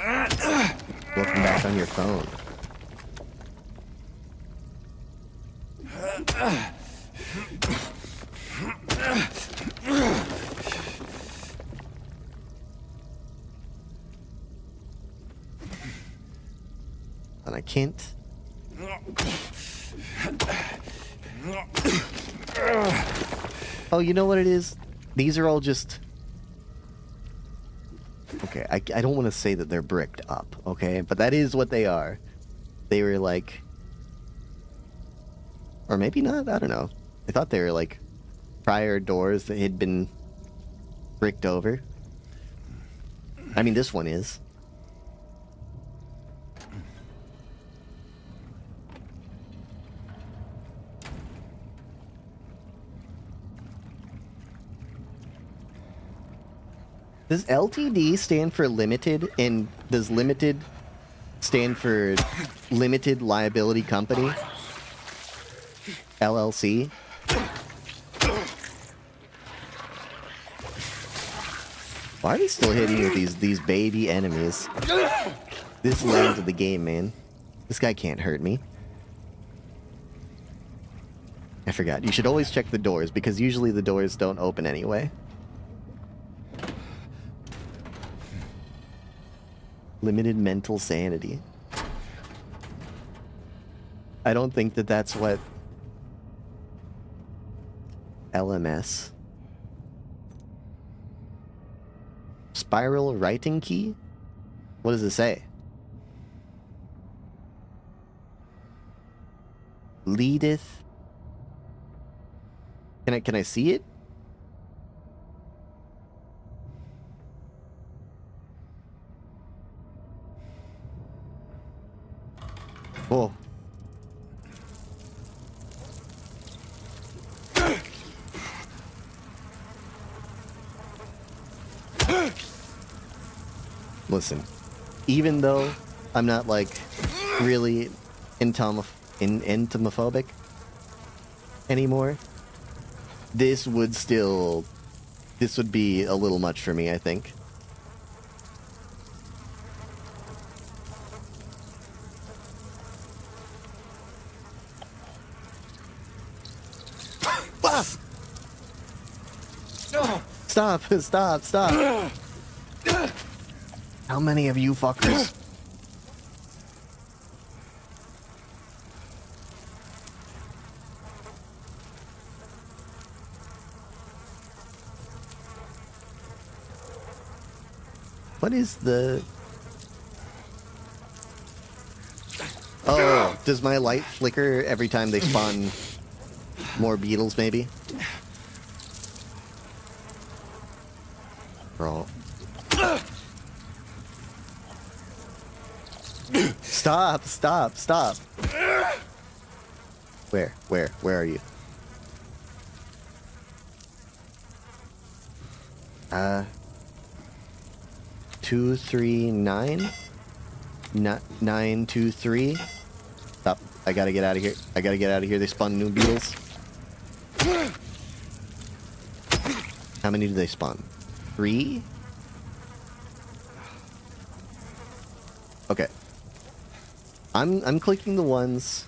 Welcome back on your phone. second. Oh, you know what it is? These are all just... Okay, I don't want to say that they're bricked up, okay? But that is what they are. They were like... Or maybe not, I don't know. I thought they were like prior doors that had been bricked over. I mean, this one is. Does LTD stand for limited, and does limited stand for limited liability company? LLC? Why are they still hitting with these baby enemies? This lane to the game, man. This guy can't hurt me. I forgot. You should always check the doors, because usually the doors don't open anyway. Limited mental sanity. I don't think that that's what... LMS. Spiral writing key? What does it say? Leadeth. Can I see it? Oh. Listen, even though I'm not like really entomophobic anymore, this would be a little much for me, I think. Stop, stop, stop. How many of you fuckers? What is the... Oh, does my light flicker every time they spawn more beetles, maybe? Bro. Stop, stop, stop. Where are you? 239? 923? Stop. I gotta get out of here. I gotta get out of here. They spawn new beetles. How many do they spawn? 3? Okay. I'm clicking the ones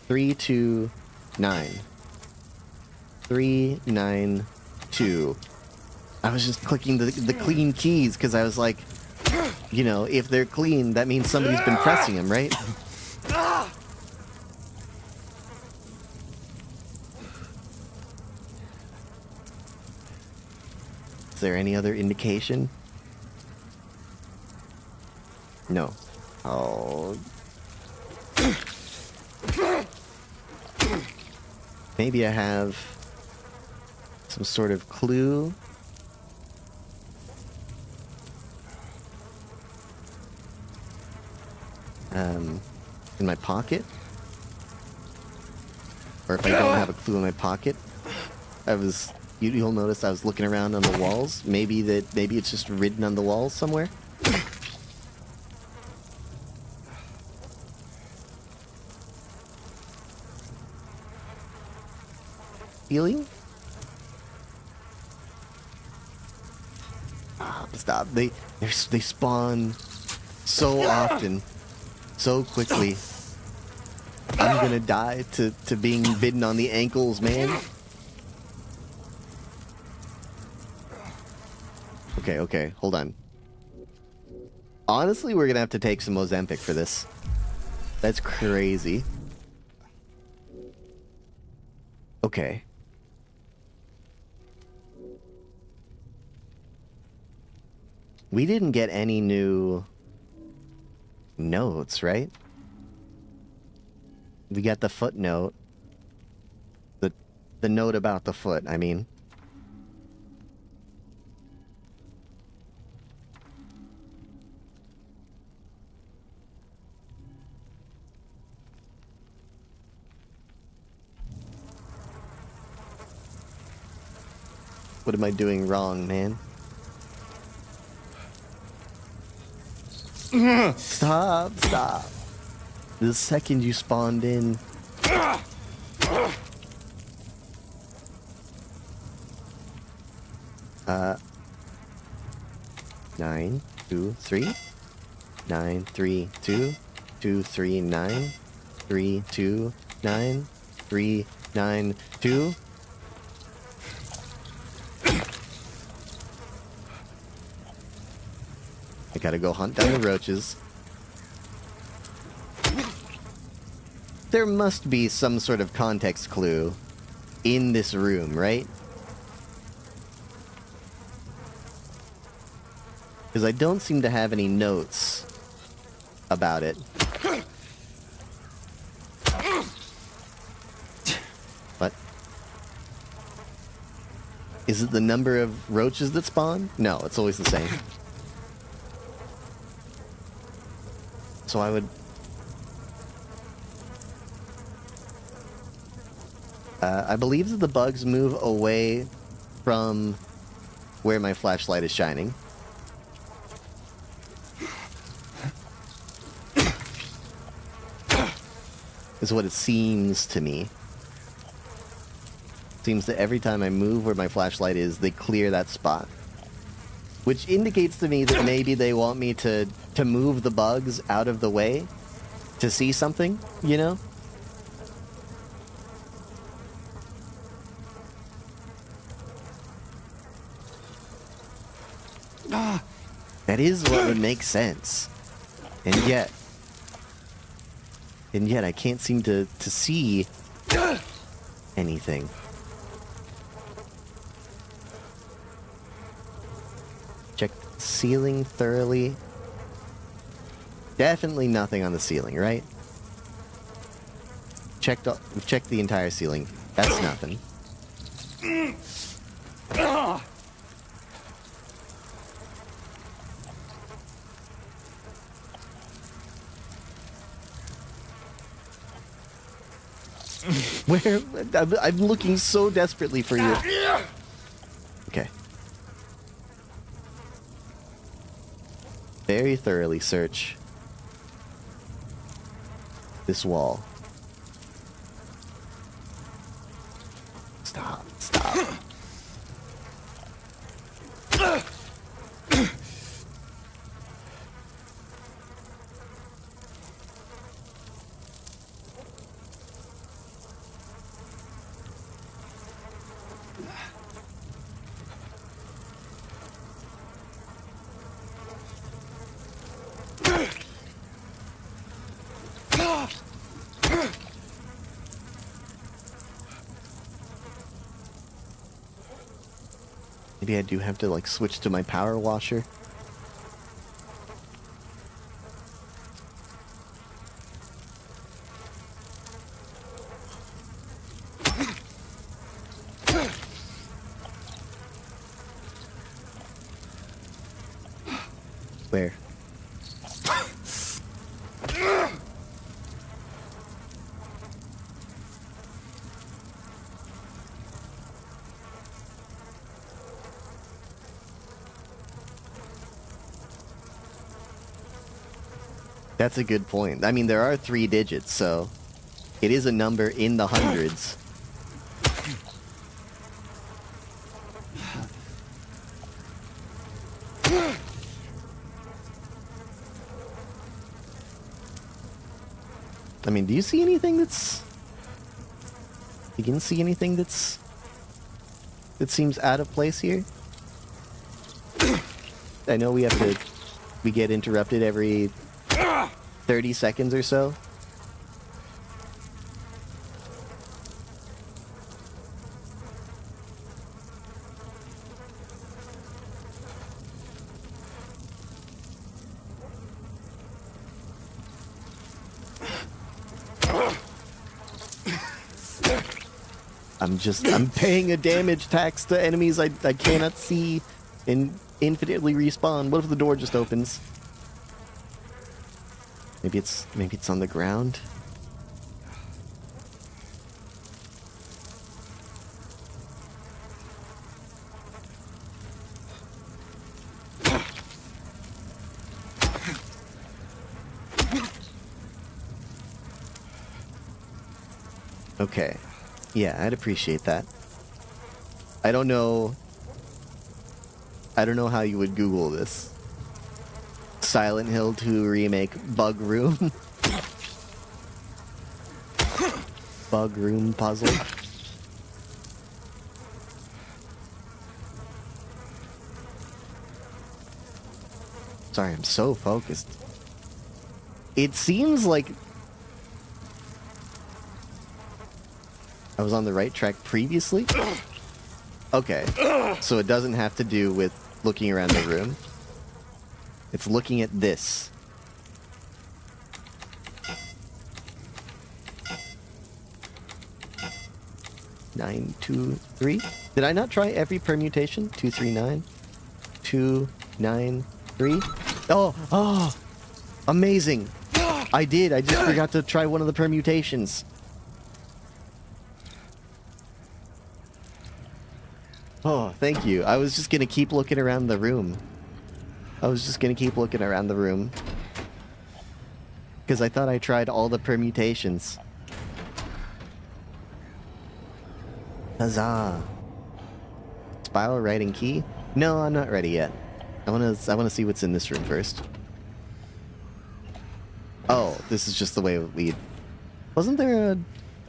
3, 2, 9. 3, 9, 2. I was just clicking the clean keys because I was like, you know, if they're clean, that means somebody's been pressing them, right? Is there any other indication? No. Oh. Maybe I have some sort of clue. In my pocket? Or if I don't have a clue in my pocket, you'll notice I was looking around on the walls. Maybe it's just written on the walls somewhere. Feeling? Stop. They spawn so often, so quickly. I'm gonna die to being bitten on the ankles, man. Okay, hold on. Honestly, we're gonna have to take some Ozempic for this. That's crazy. Okay. We didn't get any new notes, right? We got the footnote. The note about the foot, I mean. What am I doing wrong, man? Stop, stop. The second you spawned in. 9, 2, 3. 9, 3, 2. 2, 3, 9. 3, 2, 9. 3, 9, 2. I gotta go hunt down the roaches. There must be some sort of context clue in this room, right? Because I don't seem to have any notes about it. What? Is it the number of roaches that spawn? No, it's always the same. So I would... I believe that the bugs move away from where my flashlight is shining. Is what it seems to me. Seems that every time I move where my flashlight is, they clear that spot. Which indicates to me that maybe they want me to move the bugs out of the way to see something, you know? That is what would make sense. And yet I can't seem to see anything. Check the ceiling thoroughly. Definitely nothing on the ceiling, right? We've checked the entire ceiling. That's nothing. Where? I'm looking so desperately for you. Okay. Very thoroughly search this wall. Stop. Stop. Maybe I do have to, like, switch to my power washer. Where? That's a good point. I mean, there are 3 digits, so it is a number in the hundreds. I mean, do you see anything that's... You can see anything that seems out of place here? I know we get interrupted every 30 seconds or so I'm paying a damage tax to enemies I cannot see and infinitely respawn. What if the door just opens? Maybe it's on the ground. Okay. Yeah, I'd appreciate that. I don't know how you would Google this. Silent Hill 2 remake bug room. Bug room puzzle. Sorry, I'm so focused. It seems like I was on the right track previously? Okay. So it doesn't have to do with looking around the room. It's looking at this. Nine, 2, 3. Did I not try every permutation? 2, 3, 9. 2, 9, 3. Oh! Amazing! I did. I just forgot to try one of the permutations. Oh, thank you. I was just gonna keep looking around the room. Because I thought I tried all the permutations. Huzzah! Spiral writing key? No, I'm not ready yet. I wanna see what's in this room first. Oh, this is just the way we... Wasn't there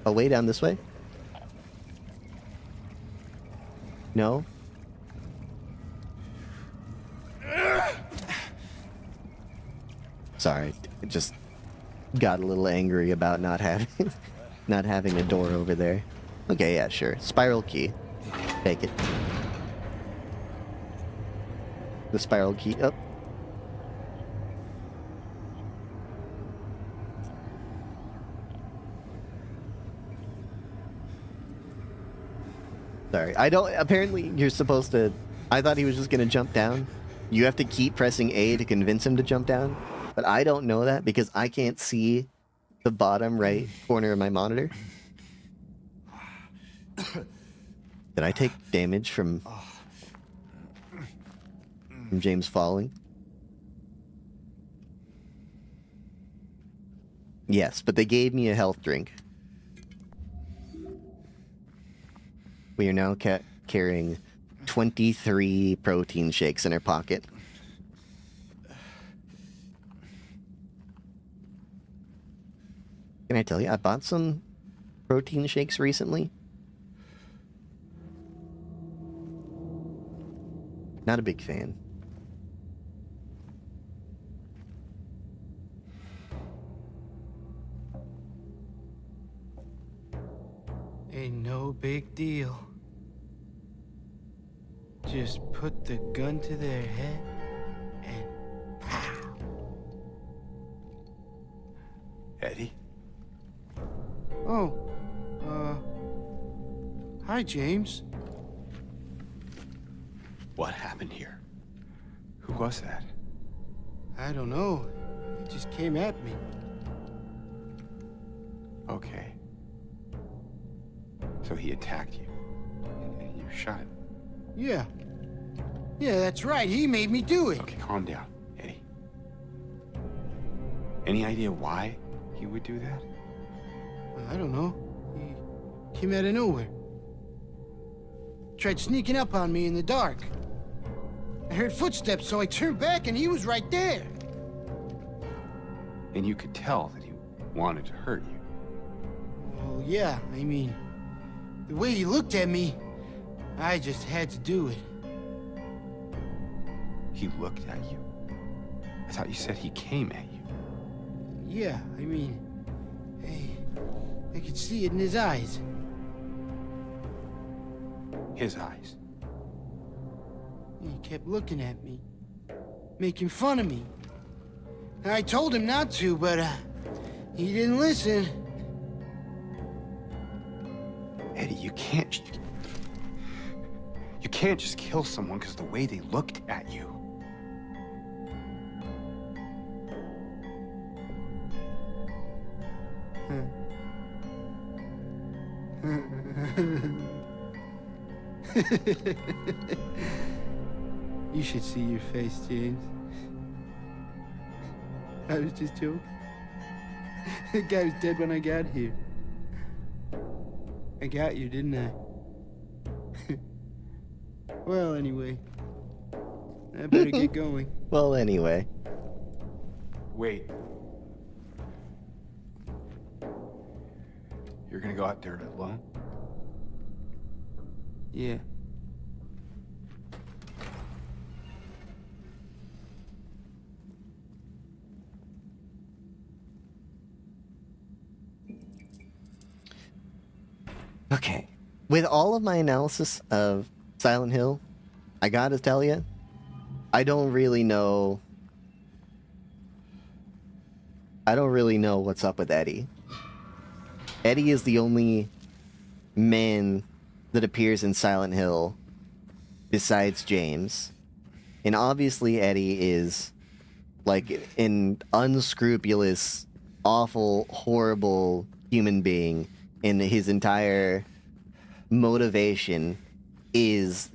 a way down this way? No? Sorry, I just got a little angry about not having a door over there. Okay, yeah, sure. Spiral key. Take it. The spiral key up. Sorry, I don't... Apparently, you're supposed to... I thought he was just gonna jump down. You have to keep pressing A to convince him to jump down. But I don't know that because I can't see the bottom right corner of my monitor. Did I take damage from James falling? Yes, but they gave me a health drink. We are now carrying 23 protein shakes in our pocket. Can I tell you, I bought some protein shakes recently. Not a big fan. Ain't no big deal. Just put the gun to their head and pow. Eddie? Oh, hi, James. What happened here? Who was that? I don't know. It just came at me. Okay. So he attacked you, and you shot him. Yeah. Yeah, that's right. He made me do it. Okay, calm down, Eddie. Any idea why he would do that? Well, I don't know. He came out of nowhere. Tried sneaking up on me in the dark. I heard footsteps, so I turned back and he was right there. And you could tell that he wanted to hurt you. Well, yeah, I mean, the way he looked at me, I just had to do it. He looked at you? I thought you said he came at you. Yeah, I mean, I could see it in his eyes. His eyes. He kept looking at me, making fun of me. I told him not to, but he didn't listen. Eddie, you can't... You can't just kill someone because of the way they looked at you. You should see your face, James. I was just joking. The guy was dead when I got here. I got you, didn't I? Well, anyway. I better get going. Well, anyway. Wait. You're gonna go out there alone? Yeah. Okay. With all of my analysis of Silent Hill, I gotta tell you, I don't really know what's up with Eddie. Eddie is the only man that appears in Silent Hill besides James. And obviously Eddie is like an unscrupulous, awful, horrible human being, and his entire motivation is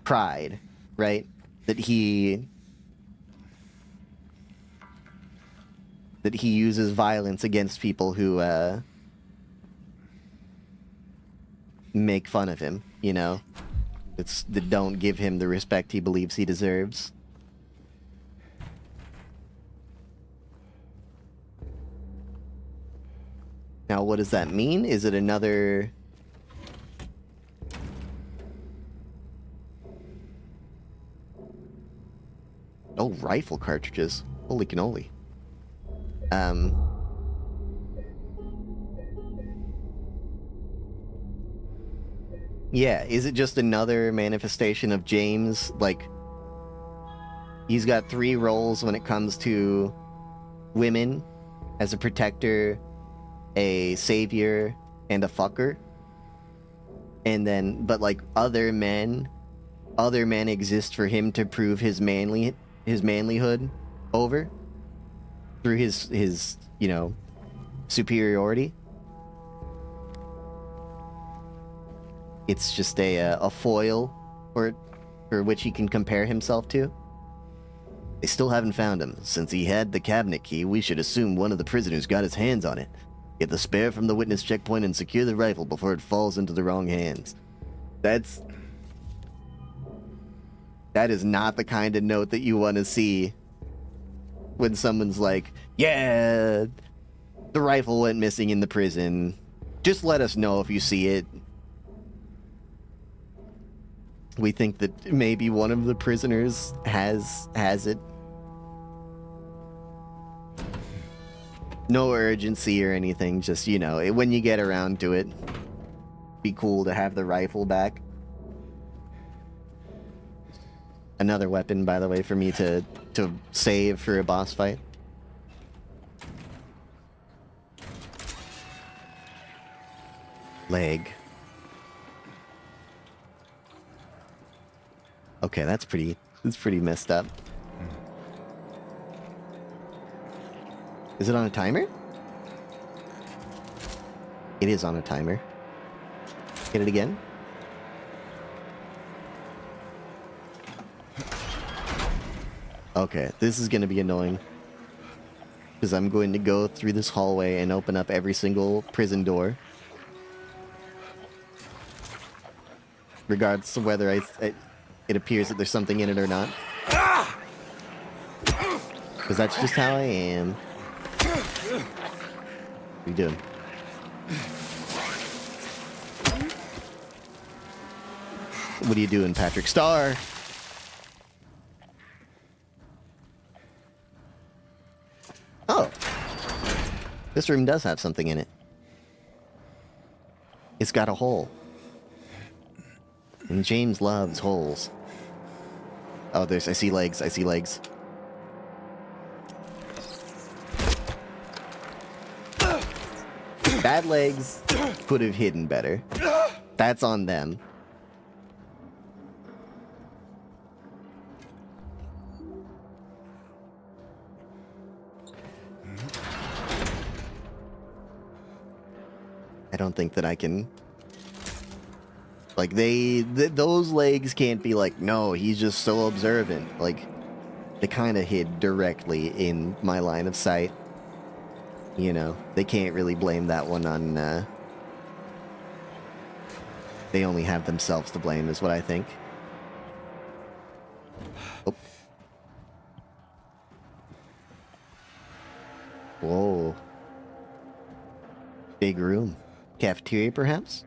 pride, right? That he uses violence against people who make fun of him, you know? That don't give him the respect he believes he deserves. Now, what does that mean? Is it another... Oh, rifle cartridges. Holy cannoli. Yeah, is it just another manifestation of James? Like, he's got 3 roles when it comes to women: as a protector, a savior, and a fucker. And then, but like other men exist for him to prove his manlyhood over through his you know, superiority. It's just a foil for which he can compare himself to. They still haven't found him. Since he had the cabinet key, we should assume one of the prisoners got his hands on it. Get the spare from the witness checkpoint and secure the rifle before it falls into the wrong hands. That is not the kind of note that you want to see when someone's like, yeah, the rifle went missing in the prison. Just let us know if you see it. We think that maybe one of the prisoners has it. No urgency or anything, just, you know, when you get around to it, be cool to have the rifle back. Another weapon, by the way, for me to save for a boss fight. Leg. Okay, that's pretty messed up. Is it on a timer? It is on a timer. Hit it again. Okay, this is gonna be annoying. Because I'm going to go through this hallway and open up every single prison door. Regardless of whether it appears that there's something in it or not. Because that's just how I am. What are you doing? What are you doing, Patrick Star? Oh. This room does have something in it. It's got a hole. And James loves holes. Oh, I see legs. I see legs. Bad legs could have hidden better. That's on them. I don't think that I can... Like, those legs can't be like, no, he's just so observant. Like, they kind of hid directly in my line of sight. You know, they can't really blame that one on, they only have themselves to blame, is what I think. Oh. Whoa. Big room. Cafeteria, perhaps?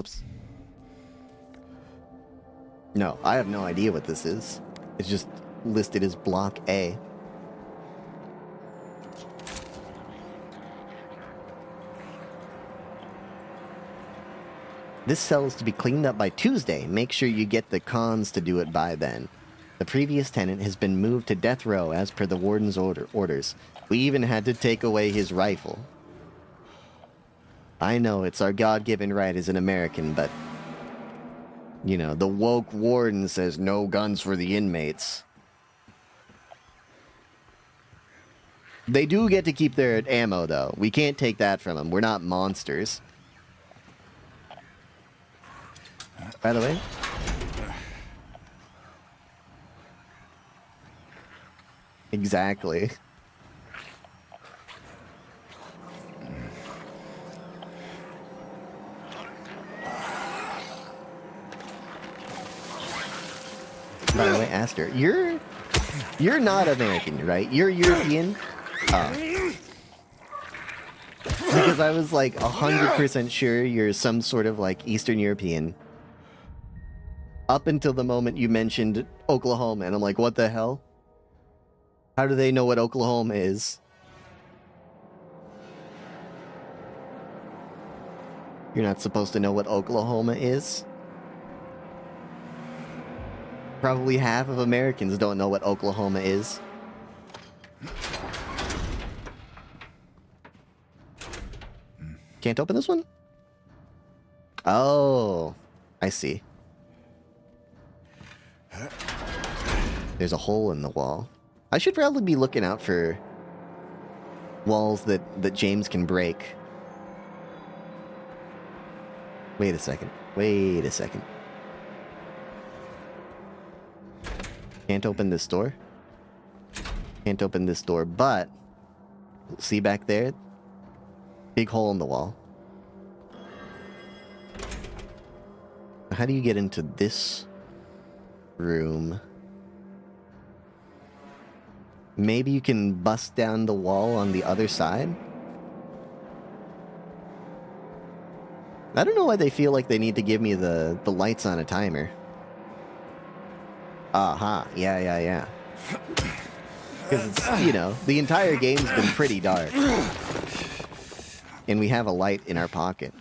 Oops. No, I have no idea what this is. It's just listed as Block A. This cell is to be cleaned up by Tuesday. Make sure you get the cons to do it by then. The previous tenant has been moved to death row as per the warden's orders. We even had to take away his rifle. I know it's our God-given right as an American, but... You know, the woke warden says no guns for the inmates. They do get to keep their ammo, though. We can't take that from them. We're not monsters. By the way... Exactly. By the way, Aster, you're not American, right? You're European? Oh. Because I was like 100% sure you're some sort of like Eastern European. Up until the moment you mentioned Oklahoma, and I'm like, what the hell? How do they know what Oklahoma is? You're not supposed to know what Oklahoma is? Probably half of Americans don't know what Oklahoma is. Can't open this one? Oh, I see. There's a hole in the wall. I should probably be looking out for walls that James can break. Wait a second. Wait a second. Can't open this door. Can't open this door, but... See back there? Big hole in the wall. How do you get into this room? Maybe you can bust down the wall on the other side? I don't know why they feel like they need to give me the lights on a timer. Aha, yeah. Because it's, you know, the entire game's been pretty dark. And we have a light in our pocket.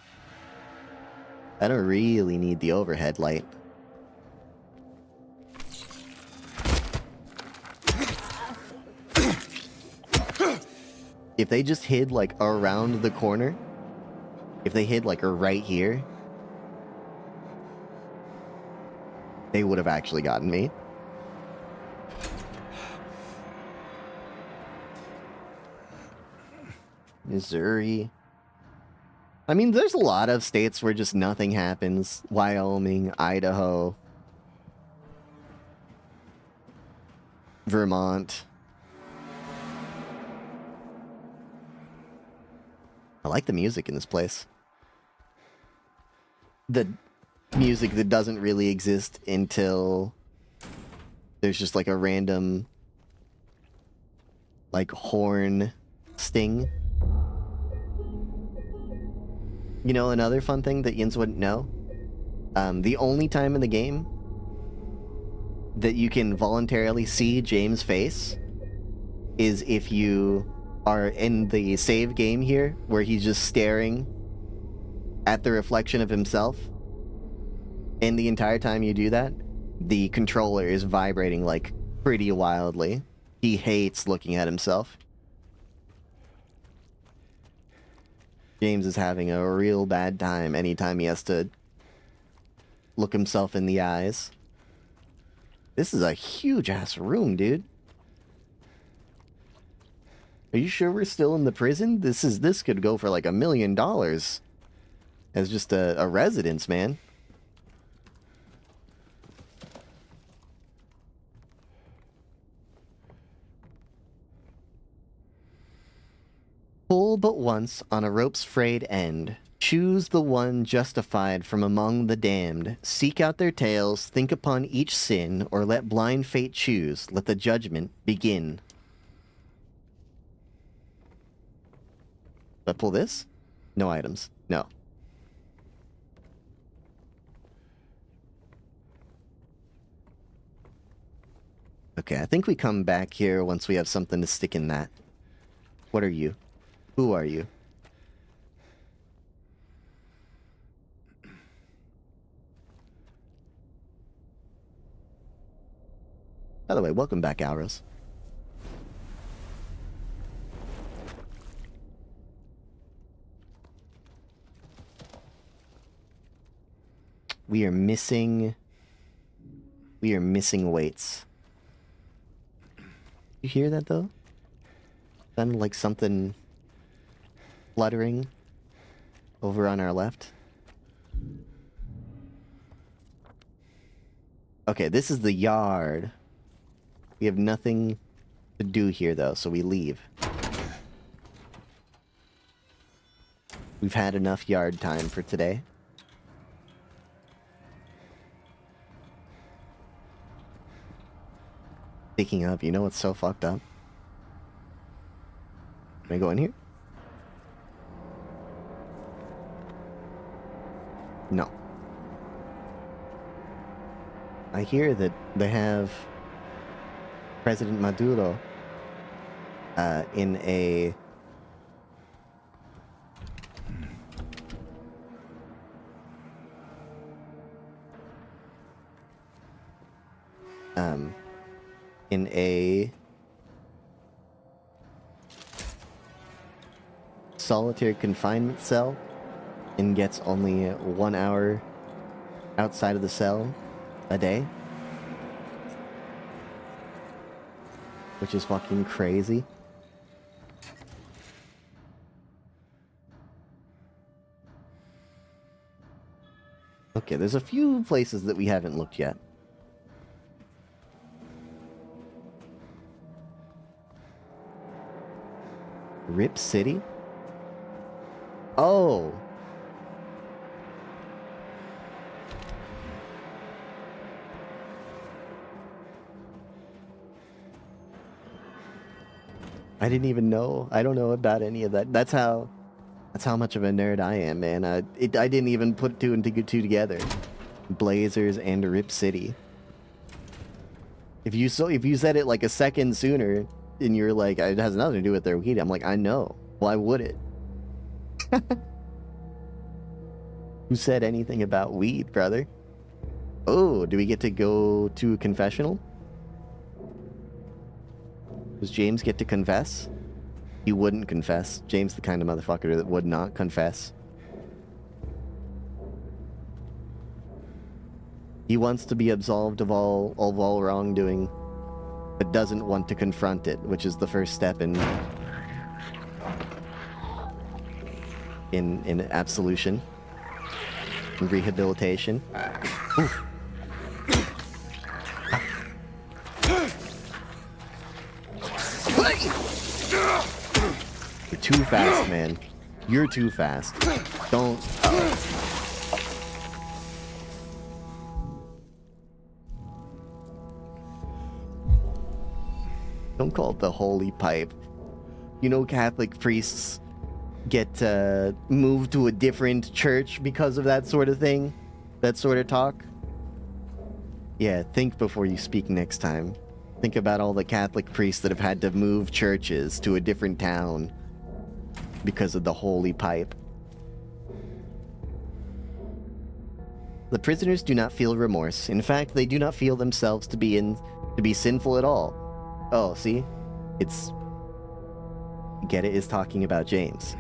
I don't really need the overhead light. If they just hid, like, around the corner, if they hid, like, right here, they would have actually gotten me. Missouri. I mean, there's a lot of states where just nothing happens. Wyoming, Idaho, Vermont. I like the music in this place. The music that doesn't really exist until there's just like a random like horn sting. You know, another fun thing that Yins wouldn't know? The only time in the game that you can voluntarily see James' face is if you are in the save game here, where he's just staring at the reflection of himself. And the entire time you do that, the controller is vibrating like pretty wildly. He hates looking at himself. James is having a real bad time anytime he has to look himself in the eyes. This is a huge-ass room, dude. Are you sure we're still in the prison? This could go for like $1 million as just a residence, man. Pull but once on a rope's frayed end. Choose the one justified from among the damned. Seek out their tales, think upon each sin, or let blind fate choose. Let the judgment begin. Did I pull this? No items. No. Okay, I think we come back here once we have something to stick in that. What are you? Who are you? By the way, welcome back, Auros. We are missing weights. You hear that though? Sounded like something fluttering over on our left. Okay, this is the yard. We have nothing to do here though, so we leave. We've had enough yard time for today. Speaking of, you know what's so fucked up? Can I go in here? No. I hear that they have President Maduro in a solitary confinement cell and gets only 1 hour outside of the cell a day, which is fucking crazy. Okay, there's a few places that we haven't looked yet. Rip City? Oh. I didn't even know. I don't know about any of that. That's how much of a nerd I am, man. I didn't even put two and two together. Blazers and Rip City. If you said it like a second sooner, and you're like, it has nothing to do with their weed, I'm like, I know. Why would it? Who said anything about weed, brother? Oh, do we get to go to a confessional? Does James get to confess? He wouldn't confess. James the kind of motherfucker that would not confess. He wants to be absolved of all wrongdoing, but doesn't want to confront it, which is the first step in absolution and rehabilitation. Oof. You're too fast, man. You're too fast. Don't. Don't call it the holy pipe. You know, Catholic priests get moved to a different church because of that sort of thing, that sort of talk. Yeah, think before you speak next time. Think about all the Catholic priests that have had to move churches to a different town because of the holy pipe. The prisoners do not feel remorse. In fact, they do not feel themselves to be sinful at all. Oh, see? Get it? Is talking about James.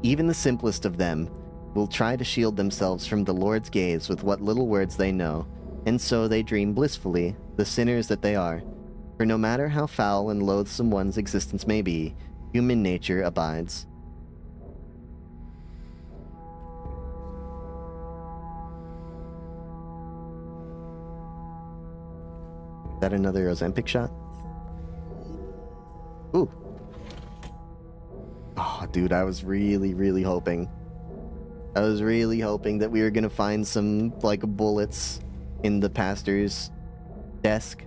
Even the simplest of them will try to shield themselves from the Lord's gaze with what little words they know, and so they dream blissfully, the sinners that they are. For no matter how foul and loathsome one's existence may be, human nature abides. Is that another Ozempic shot? Ooh. Oh, dude, I was really hoping. I was really hoping that we were gonna find some, like, bullets in the pastor's desk.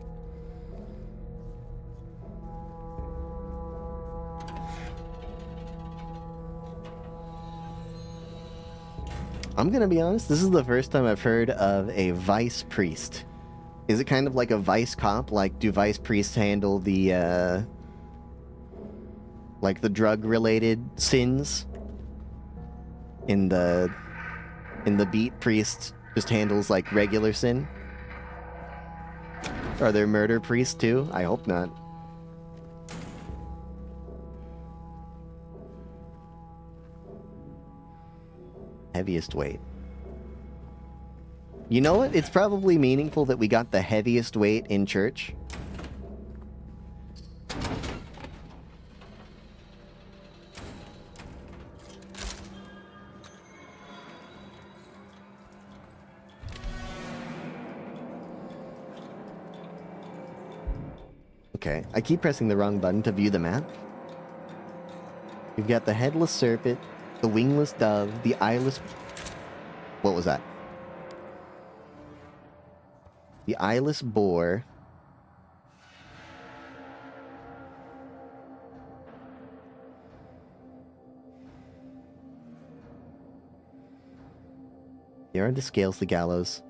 I'm gonna be honest, this is the first time I've heard of a vice priest. Is it kind of like a vice cop? Like, do vice priests handle the, like the drug-related sins? In the beat, priest just handles, like, regular sin? Are there murder priests, too? I hope not. Heaviest weight. You know what? It's probably meaningful that we got the heaviest weight in church. Okay, I keep pressing the wrong button to view the map. We've got the headless serpent, the wingless dove, the eyeless... What was that? The eyeless boar. Here are the scales, the gallows.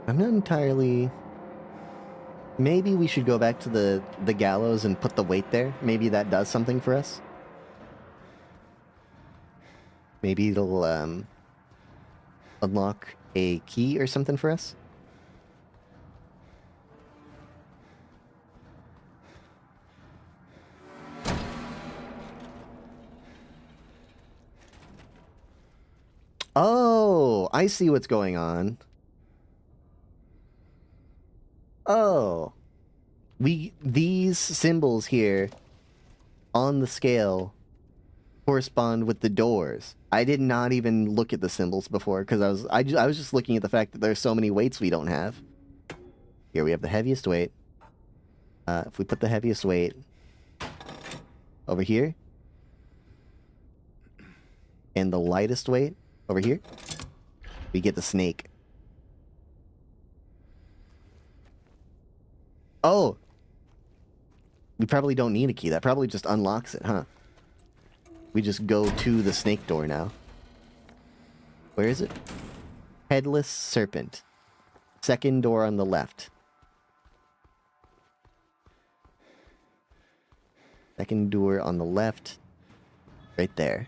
I'm not entirely... Maybe we should go back to the gallows and put the weight there. Maybe that does something for us. Maybe it'll unlock a key or something for us. Oh, I see what's going on. Oh, these symbols here on the scale correspond with the doors. I did not even look at the symbols before because I was just looking at the fact that there's so many weights we don't have. Here we have the heaviest weight. If we put the heaviest weight over here and the lightest weight over here, we get the snake. Oh! We probably don't need a key. That probably just unlocks it, huh? We just go to the snake door now. Where is it? Headless serpent. Second door on the left. Second door on the left. Right there.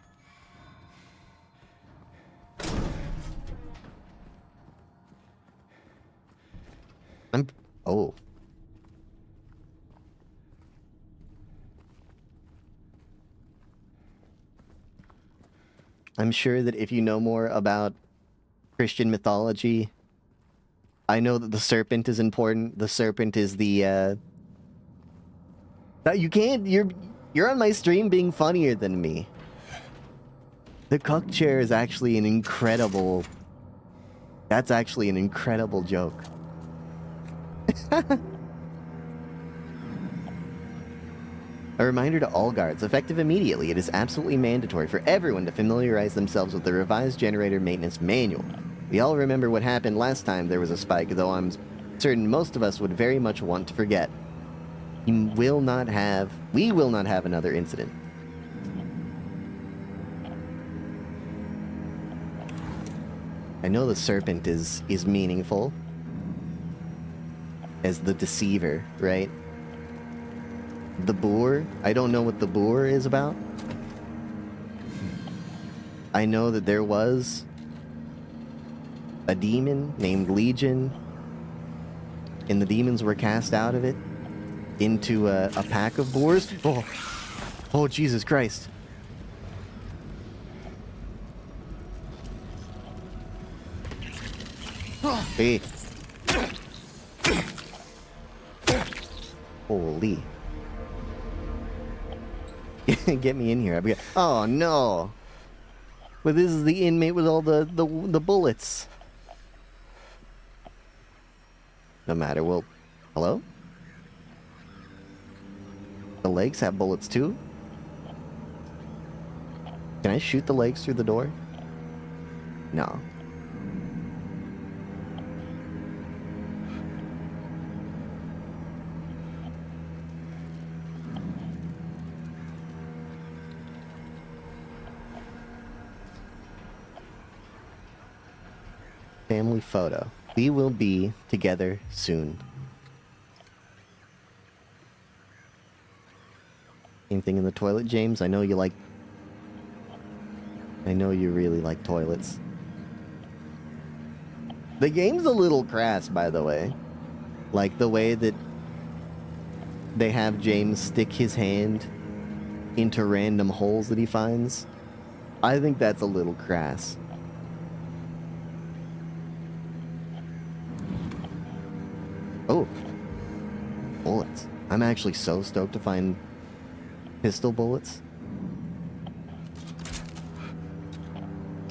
Oh. I'm sure that if you know more about Christian mythology, I know that the serpent is important. The serpent is the, you can't, you're on my stream being funnier than me. The cuck chair is actually an incredible, that's actually an incredible joke. A reminder to all guards, effective immediately, it is absolutely mandatory for everyone to familiarize themselves with the revised generator maintenance manual. We all remember what happened last time there was a spike, though I'm certain most of us would very much want to forget. We will not have another incident. I know the serpent is meaningful as the deceiver, right? The boar, I don't know what the boar is about. I know that there was a demon named Legion, and the demons were cast out of it into a pack of boars. Oh, oh, Jesus Christ. Hey. Holy. Get me in here. Oh, no. But this is the inmate with all the bullets. No matter, well, hello? The legs have bullets too? Can I shoot the legs through the door? No. Family photo. We will be together soon. Anything in the toilet, James? I know you like... I know you really like toilets. The game's a little crass, by the way. Like the way that they have James stick his hand into random holes that he finds. I think that's a little crass. Oh, bullets. I'm actually so stoked to find pistol bullets.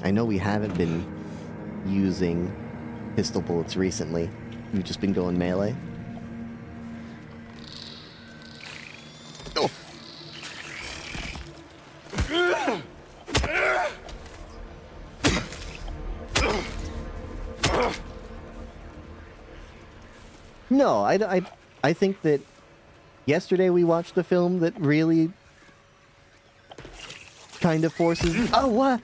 I know we haven't been using pistol bullets recently. We've just been going melee. Oh. No, I think that yesterday we watched a film that really kind of forces... Oh, what?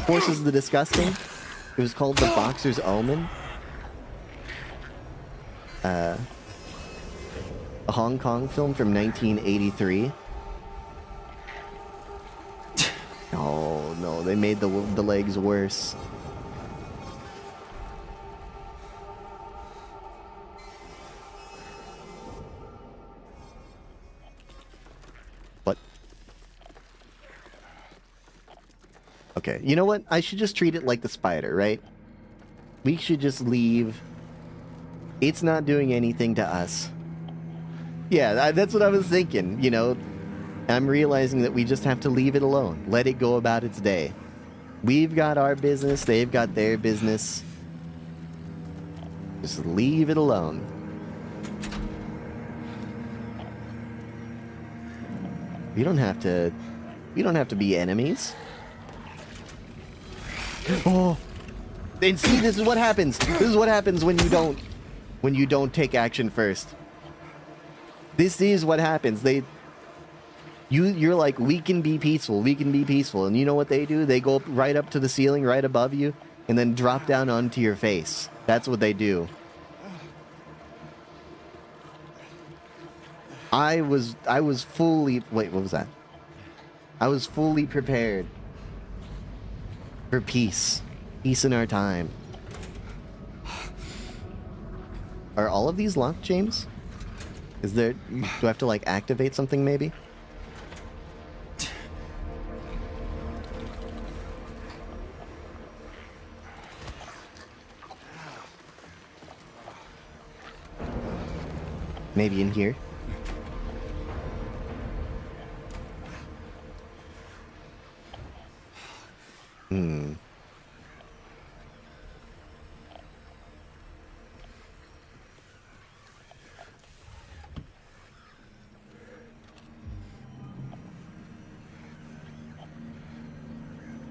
Forces the disgusting. It was called The Boxer's Omen. A Hong Kong film from 1983. Oh, no, they made the legs worse. What? Okay, you know what? I should just treat it like the spider, right? We should just leave. It's not doing anything to us. Yeah, that's what I was thinking, you know. I'm realizing that we just have to leave it alone. Let it go about its day. We've got our business, they've got their business. Just leave it alone. We don't have to be enemies. Oh. And see, this is what happens. This is what happens when you don't take action first. This is what happens. You're like, we can be peaceful, and you know what they do? They go right up to the ceiling, right above you, and then drop down onto your face. That's what they do. I was fully... Wait, what was that? I was fully prepared for peace. Peace in our time. Are all of these locked, James? Is there... Do I have to, like, activate something, maybe? Maybe in here?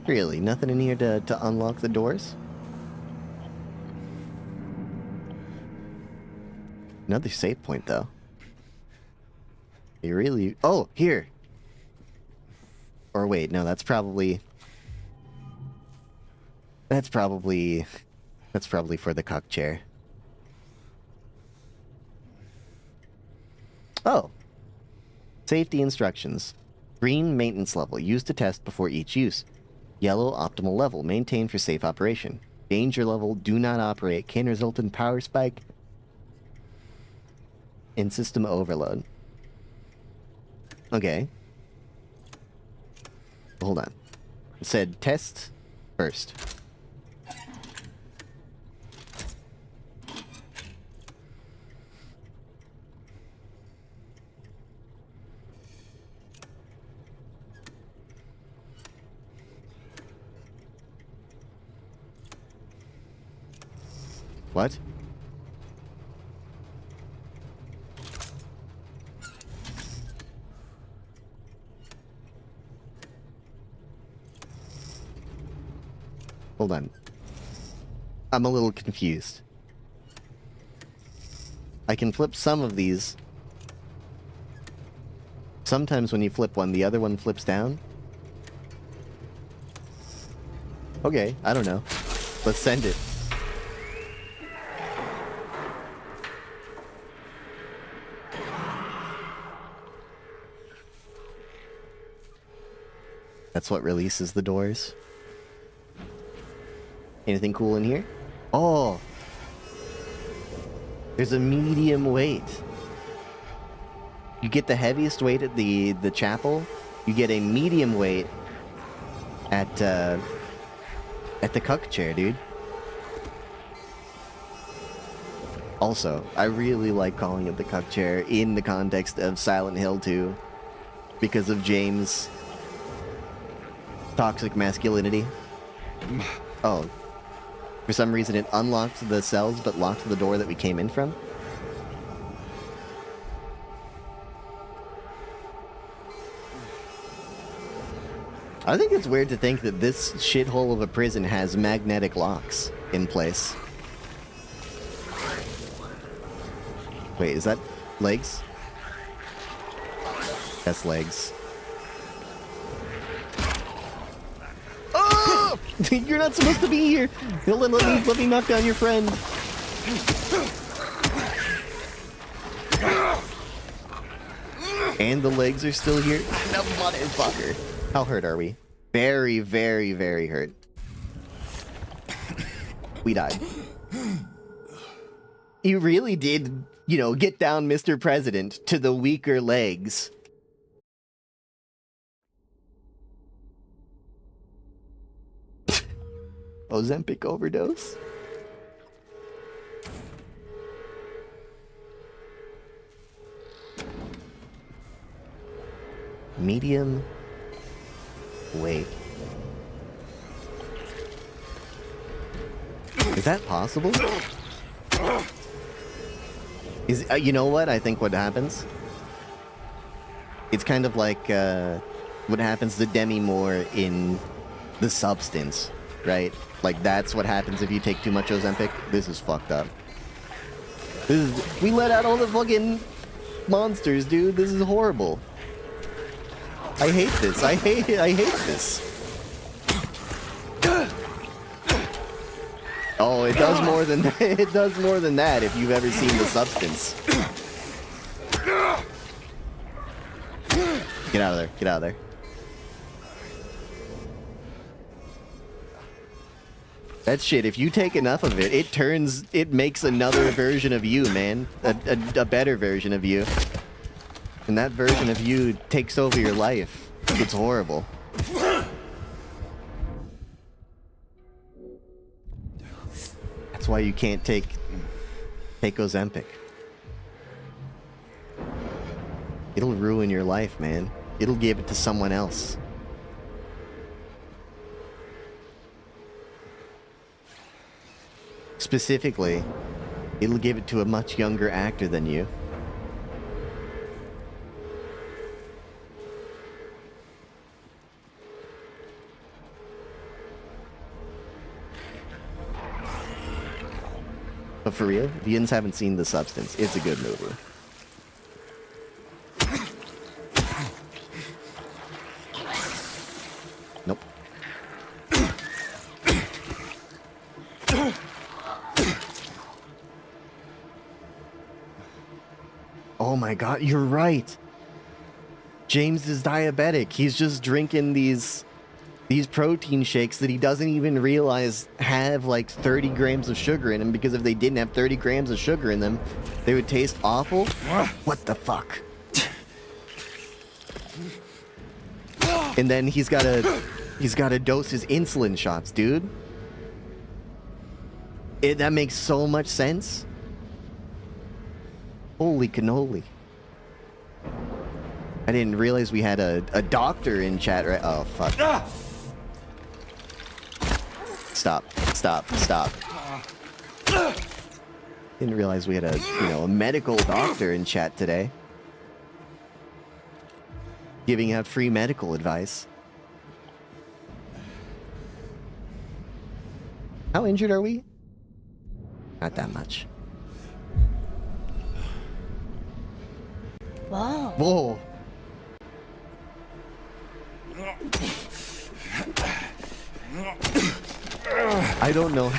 Really? Nothing in here to unlock the doors? Another save point, though. You really... Oh, here! Or wait, no, that's probably... That's probably for the cuck chair. Oh! Safety instructions. Green, maintenance level. Used to test before each use. Yellow, optimal level. Maintained for safe operation. Danger level, do not operate. Can result in power spike and system overload. Okay. Hold on. It said test first. What? Hold on. I'm a little confused. I can flip some of these. Sometimes when you flip one, the other one flips down. Okay, I don't know. Let's send it. That's what releases the doors. Anything cool in here? Oh! There's a medium weight. You get the heaviest weight at the chapel. You get a medium weight at the cuck chair, dude. Also, I really like calling it the cuck chair in the context of Silent Hill 2 because of James' toxic masculinity. Oh. For some reason it unlocked the cells but locked the door that we came in from. I think it's weird to think that this shithole of a prison has magnetic locks in place. Wait, is that legs? That's legs. Oh! You're not supposed to be here! Dylan, let me knock down your friend. And the legs are still here? No, motherfucker. How hurt are we? Very, very, very hurt. We died. You really did, you know, get down, Mr. President, to the weaker legs. Ozempic overdose? Medium weight. Is that possible? Is you know what? I think what happens? It's kind of like what happens to Demi Moore in The Substance, right? Like that's what happens if you take too much Ozempic. This is fucked up. We let out all the fucking monsters, dude. This is horrible. I hate this. I hate this. Oh, it does more than that. It does more than that if you've ever seen The Substance. Get out of there. Get out of there. That shit, if you take enough of it, it makes another version of you, man. A better version of you. And that version of you takes over your life. It's horrible. That's why you can't take Ozempic. It'll ruin your life, man. It'll give it to someone else. Specifically, it'll give it to a much younger actor than you. But for real, if you haven't seen The Substance, it's a good movie. Nope. Oh my god, you're right! James is diabetic. He's just drinking these protein shakes that he doesn't even realize have like 30 grams of sugar in them, because if they didn't have 30 grams of sugar in them, they would taste awful. What the fuck? And then he's gotta dose his insulin shots, dude. That makes so much sense. Holy cannoli. I didn't realize we had a doctor in chat, right? Oh, fuck. Stop. Didn't realize we had a medical doctor in chat today. Giving out free medical advice. How injured are we? Not that much. Wow. Whoa. I don't know.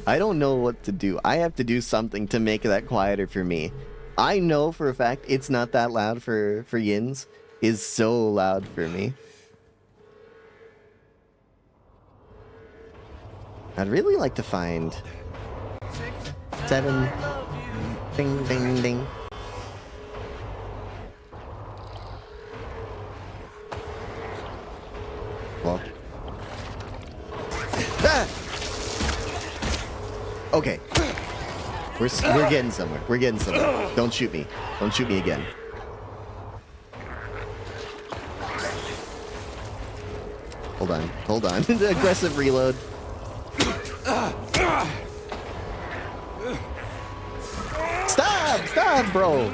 I don't know what to do. I have to do something to make that quieter for me. I know for a fact it's not that loud for Yins. Is so loud for me. I'd really like to find 7. Ding, ding, ding. Well. Ah! Okay. We're getting somewhere. We're getting somewhere. Don't shoot me. Don't shoot me again. Hold on. The aggressive reload. Stop, bro.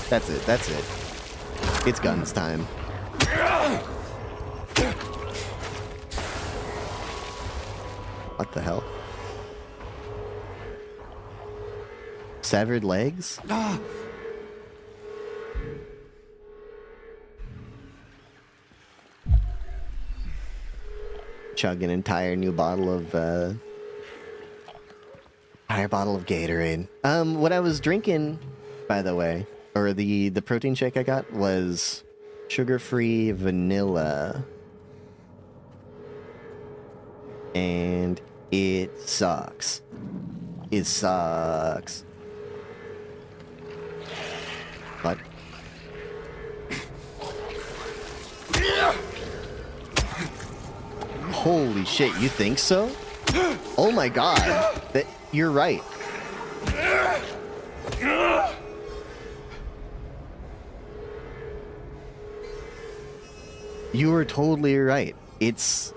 That's it. It's guns time. What the hell? Severed legs? Chug an entire new bottle of Gatorade. What I was drinking, by the way, or the protein shake I got was sugar-free vanilla. And it sucks. It sucks. But holy shit, you think so? Oh my god. You're right. You were totally right. These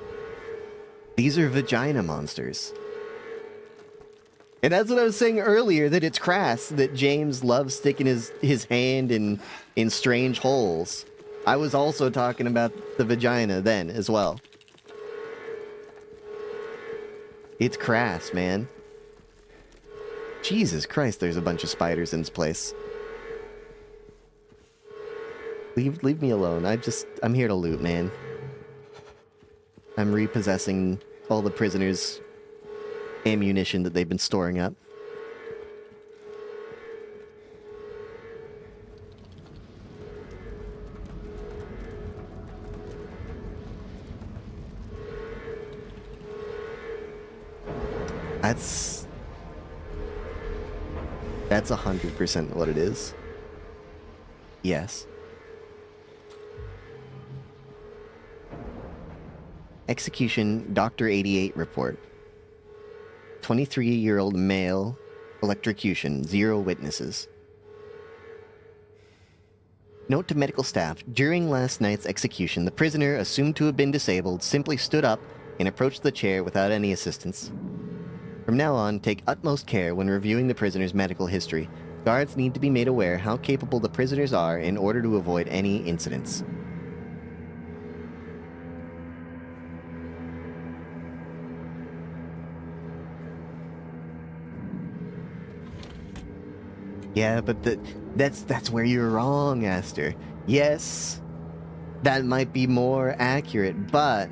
are vagina monsters. And that's what I was saying earlier, that it's crass that James loves sticking his hand in strange holes. I was also talking about the vagina then as well. It's crass, man. Jesus Christ, there's a bunch of spiders in this place. Leave me alone. I'm here to loot, man. I'm repossessing all the prisoners' ammunition that they've been storing up. That's 100% what it is. Yes. Execution Dr. 88 report. 23-year-old male, electrocution, 0 witnesses. Note to medical staff, during last night's execution, the prisoner, assumed to have been disabled, simply stood up and approached the chair without any assistance. From now on, take utmost care when reviewing the prisoner's medical history. Guards need to be made aware how capable the prisoners are in order to avoid any incidents. Yeah, but that's where you're wrong, Aster. Yes, that might be more accurate, but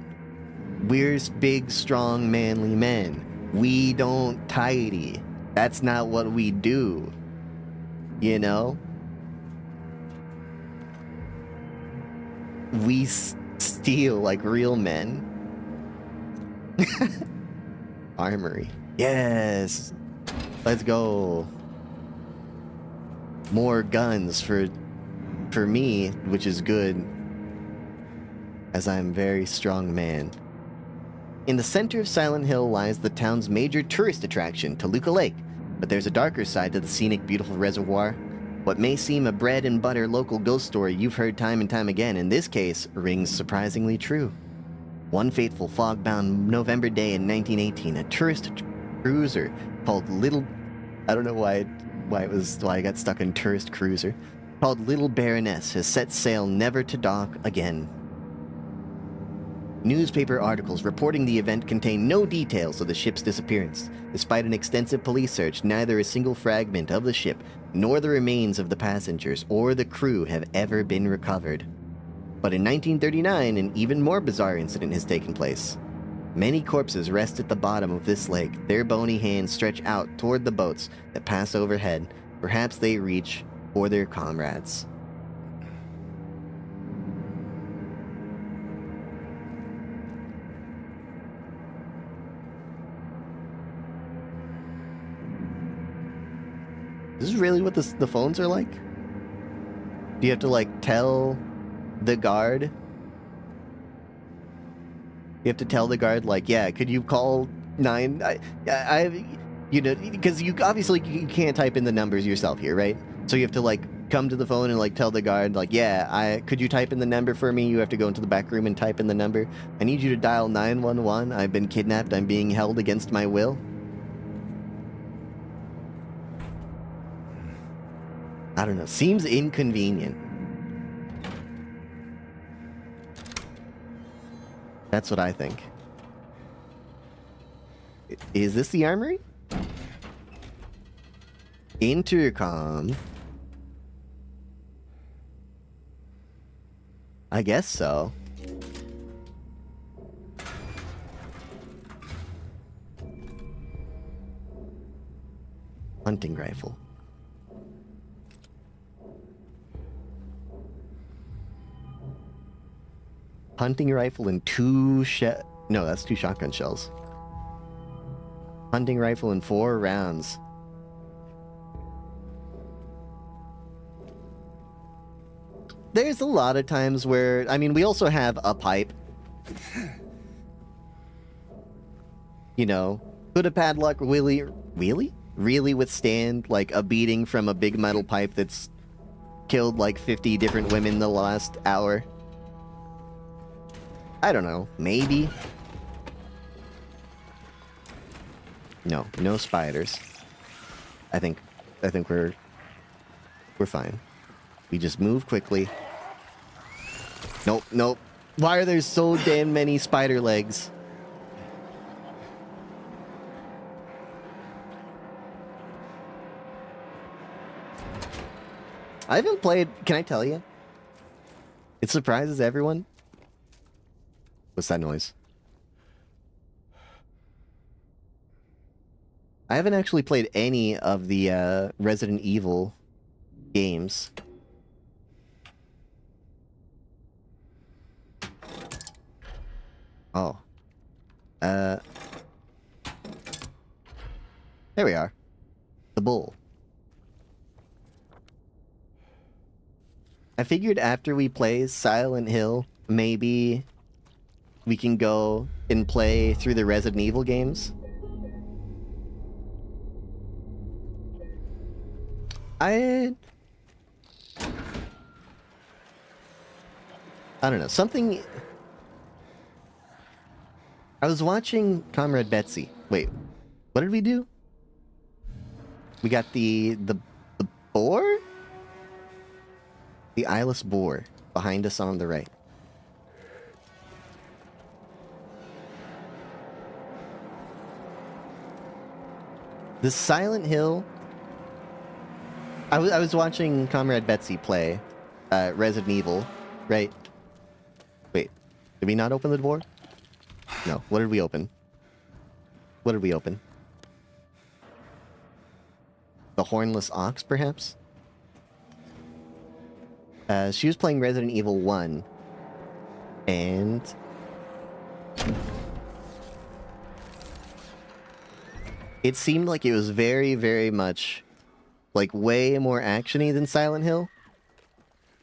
we're big, strong, manly men. We don't tidy. That's not what we do. You know? We steal like real men. Armory. Yes. Let's go. more guns for me, which is good, as I'm a very strong man. In the center of Silent Hill lies the town's major tourist attraction, Toluca Lake, but there's a darker side to the scenic, beautiful reservoir. What may seem a bread and butter local ghost story you've heard time and time again, in this case, rings surprisingly true. One fateful fog-bound November day in 1918, a tourist cruiser called I don't know why I got stuck in tourist cruiser, called Little Baroness has set sail never to dock again. Newspaper articles reporting the event contain no details of the ship's disappearance. Despite an extensive police search, neither a single fragment of the ship, nor the remains of the passengers or the crew have ever been recovered. But in 1939, an even more bizarre incident has taken place. Many corpses rest at the bottom of this lake, their bony hands stretch out toward the boats that pass overhead. Perhaps they reach for their comrades. This is really what the phones are like? Do you have to, like, tell the guard? You have to tell the guard, like, yeah, could you call 9? You know, because you obviously you can't type in the numbers yourself here, right? So you have to, like, come to the phone and, like, tell the guard, like, yeah, could you type in the number for me? You have to go into the back room and type in the number. I need you to dial 911. I've been kidnapped. I'm being held against my will. I don't know. Seems inconvenient. That's what I think. Is this the armory? Intercom. I guess so. Hunting rifle. Hunting rifle and 2 no, that's 2 shotgun shells. Hunting rifle and 4 rounds. There's a lot of times where, I mean, we also have a pipe. You know, could a padlock really withstand, like, a beating from a big metal pipe that's killed, like, 50 different women in the last hour? I don't know. Maybe. No spiders. I think we're fine. We just move quickly. Nope. Why are there so damn many spider legs? I haven't played... Can I tell you? It surprises everyone. What's that noise? I haven't actually played any of the Resident Evil games. Oh. There we are. The bull. I figured after we play Silent Hill, maybe we can go and play through the Resident Evil games. I don't know, something... I was watching Comrade Betsy. Wait, what did we do? We got the boar? The eyeless boar behind us on the right. The Silent Hill... I was watching Comrade Betsy play Resident Evil, right? Wait, did we not open the door? No, what did we open? What did we open? The Hornless Ox, perhaps? She was playing Resident Evil 1. And... it seemed like it was very, very much like way more actiony than Silent Hill.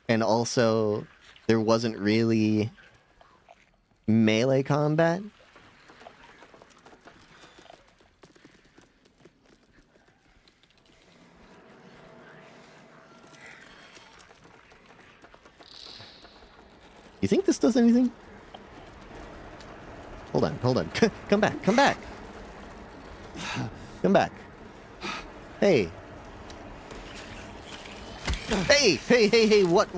And also, there wasn't really melee combat. You think this does anything? Hold on, hold on. Come back, come back. Come back. Hey. Hey, hey, hey, hey, what?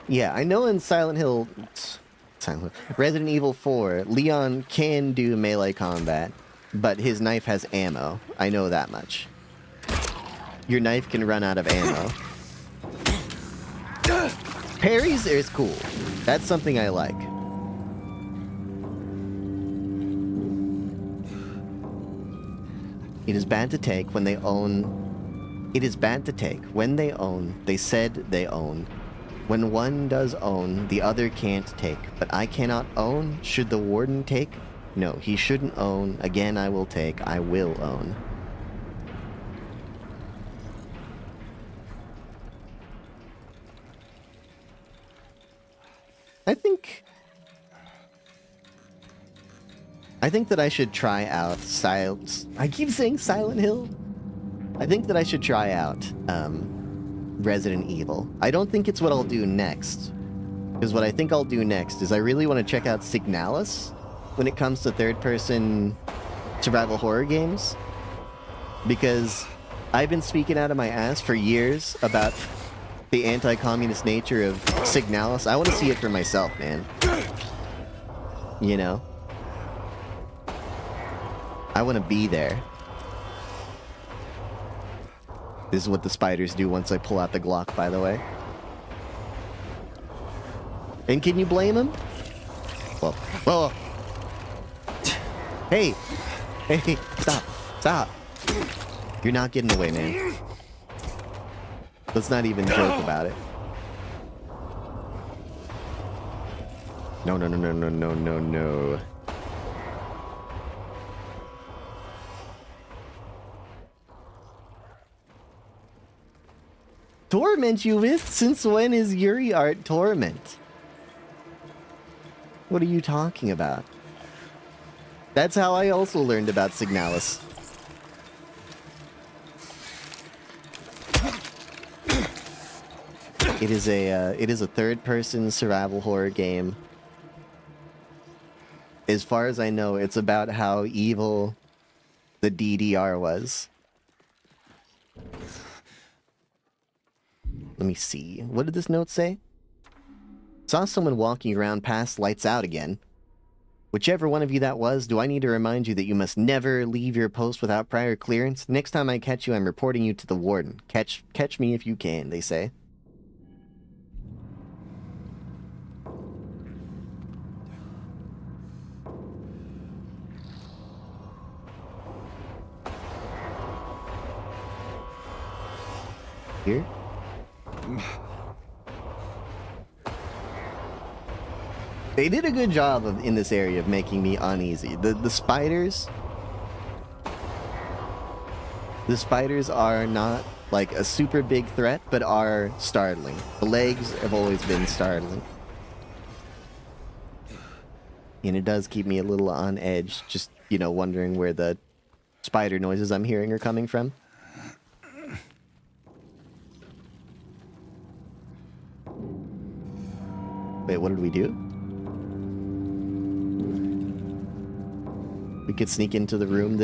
Yeah, I know in Resident Evil 4, Leon can do melee combat, but his knife has ammo. I know that much. Your knife can run out of ammo. Parries is cool. That's something I like. It is bad to take when they own... It is bad to take when they own, they said they own. When one does own, the other can't take. But I cannot own. Should the warden take? No, he shouldn't own. Again, I will take. I will own. I think that I should try out I keep saying Silent Hill. I think that I should try out Resident Evil. I don't think it's what I'll do next. Because what I think I'll do next is I really want to check out Signalis when it comes to third-person survival horror games. Because I've been speaking out of my ass for years about the anti-communist nature of Signalis. I want to see it for myself, man. You know? I want to be there. This is what the spiders do once I pull out the Glock, by the way. And can you blame him? Well, whoa. Hey! Hey, stop. Stop. You're not getting away, man. Let's not even joke about it. No, no, no, no, no, no, no, no. Torment you with? Since when is Yuri art torment? What are you talking about? That's how I also learned about Signalis. It is a third-person survival horror game. As far as I know, it's about how evil the DDR was. Let me see. What did this note say? Saw someone walking around past lights out again. Whichever one of you that was, do I need to remind you that you must never leave your post without prior clearance? Next time I catch you, I'm reporting you to the warden. Catch me if you can, they say. Here? They did a good job in this area of making me uneasy. The spiders are not like a super big threat, but are startling. The legs have always been startling. And it does keep me a little on edge, just, you know, wondering where the spider noises I'm hearing are coming from. Wait, what did we do? We could sneak into the room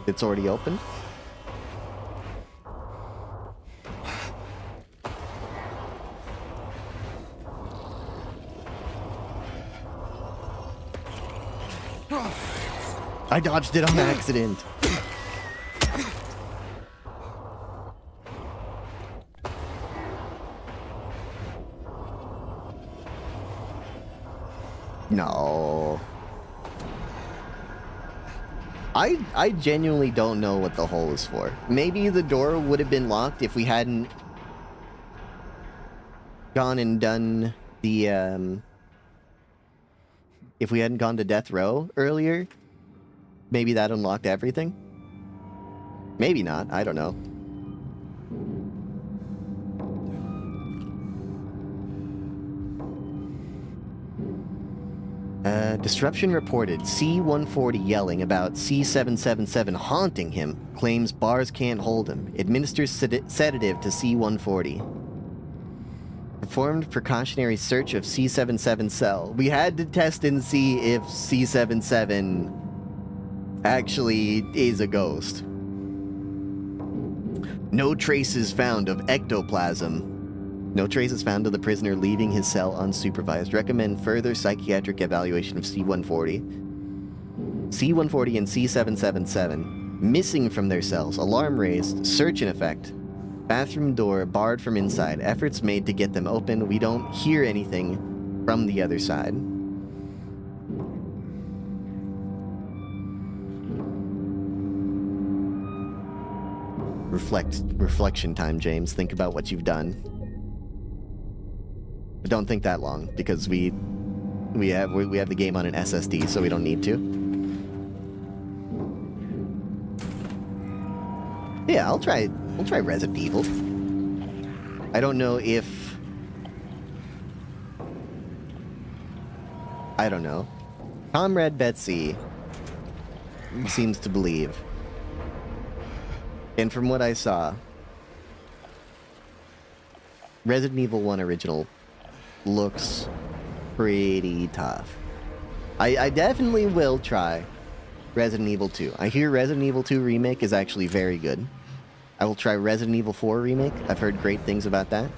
it's already open? I dodged it on accident. No. I genuinely don't know what the hole is for. Maybe the door would have been locked if we hadn't gone and done the, if we hadn't gone to death row earlier, maybe that unlocked everything? Maybe not, I don't know. Disruption reported. C-140 yelling about C-777 haunting him. Claims bars can't hold him. Administers sedative to C-140. Performed precautionary search of C-77 cell. We had to test and see if C-77 actually is a ghost. No traces found of ectoplasm. No traces found of the prisoner leaving his cell unsupervised. Recommend further psychiatric evaluation of C-140. C-140 and C-777. Missing from their cells. Alarm raised. Search in effect. Bathroom door barred from inside. Efforts made to get them open. We don't hear anything from the other side. Reflection time, James. Think about what you've done. But don't think that long, because we have the game on an SSD, so we don't need to. Yeah, I'll try Resident Evil. I don't know if... I don't know. Comrade Betsy seems to believe. And from what I saw, Resident Evil 1 original looks pretty tough. I definitely will try Resident Evil 2. I hear Resident Evil 2 Remake is actually very good. I will try Resident Evil 4 Remake. I've heard great things about that.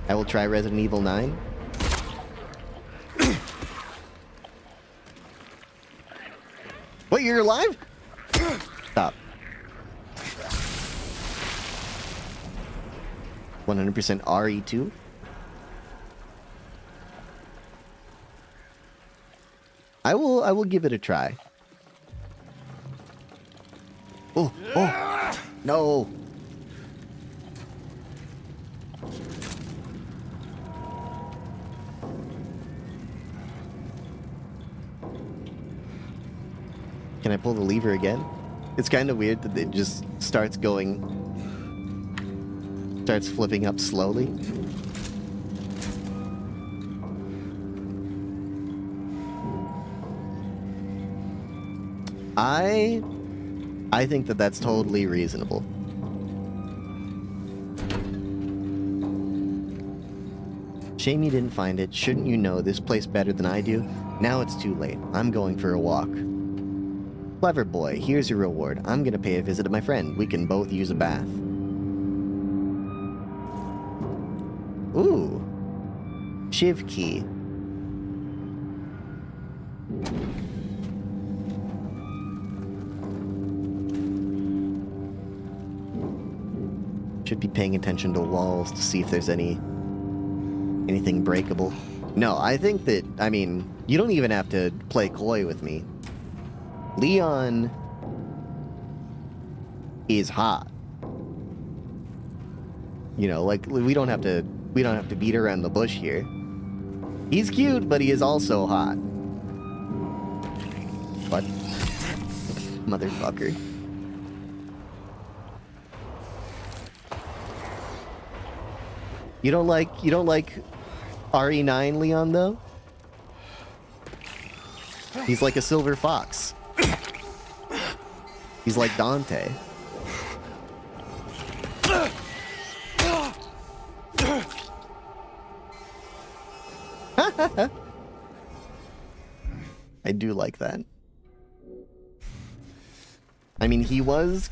I will try Resident Evil 9. What, you're alive? Stop. 100% RE2? I will give it a try. Oh, no. Can I pull the lever again? It's kind of weird that it just starts flipping up slowly. I think that that's totally reasonable. Shame you didn't find it. Shouldn't you know this place better than I do? Now it's too late. I'm going for a walk. Clever boy, here's your reward. I'm gonna pay a visit to my friend. We can both use a bath. Ooh. Shiv key. Should be paying attention to walls to see if there's anything breakable. No, I think that, I mean, you don't even have to play coy with me. Leon is hot. You know, like, we don't have to beat around the bush here. He's cute, but he is also hot. What? Motherfucker. You don't like RE9 Leon though? He's like a silver fox. He's like Dante. I do like that. I mean, he was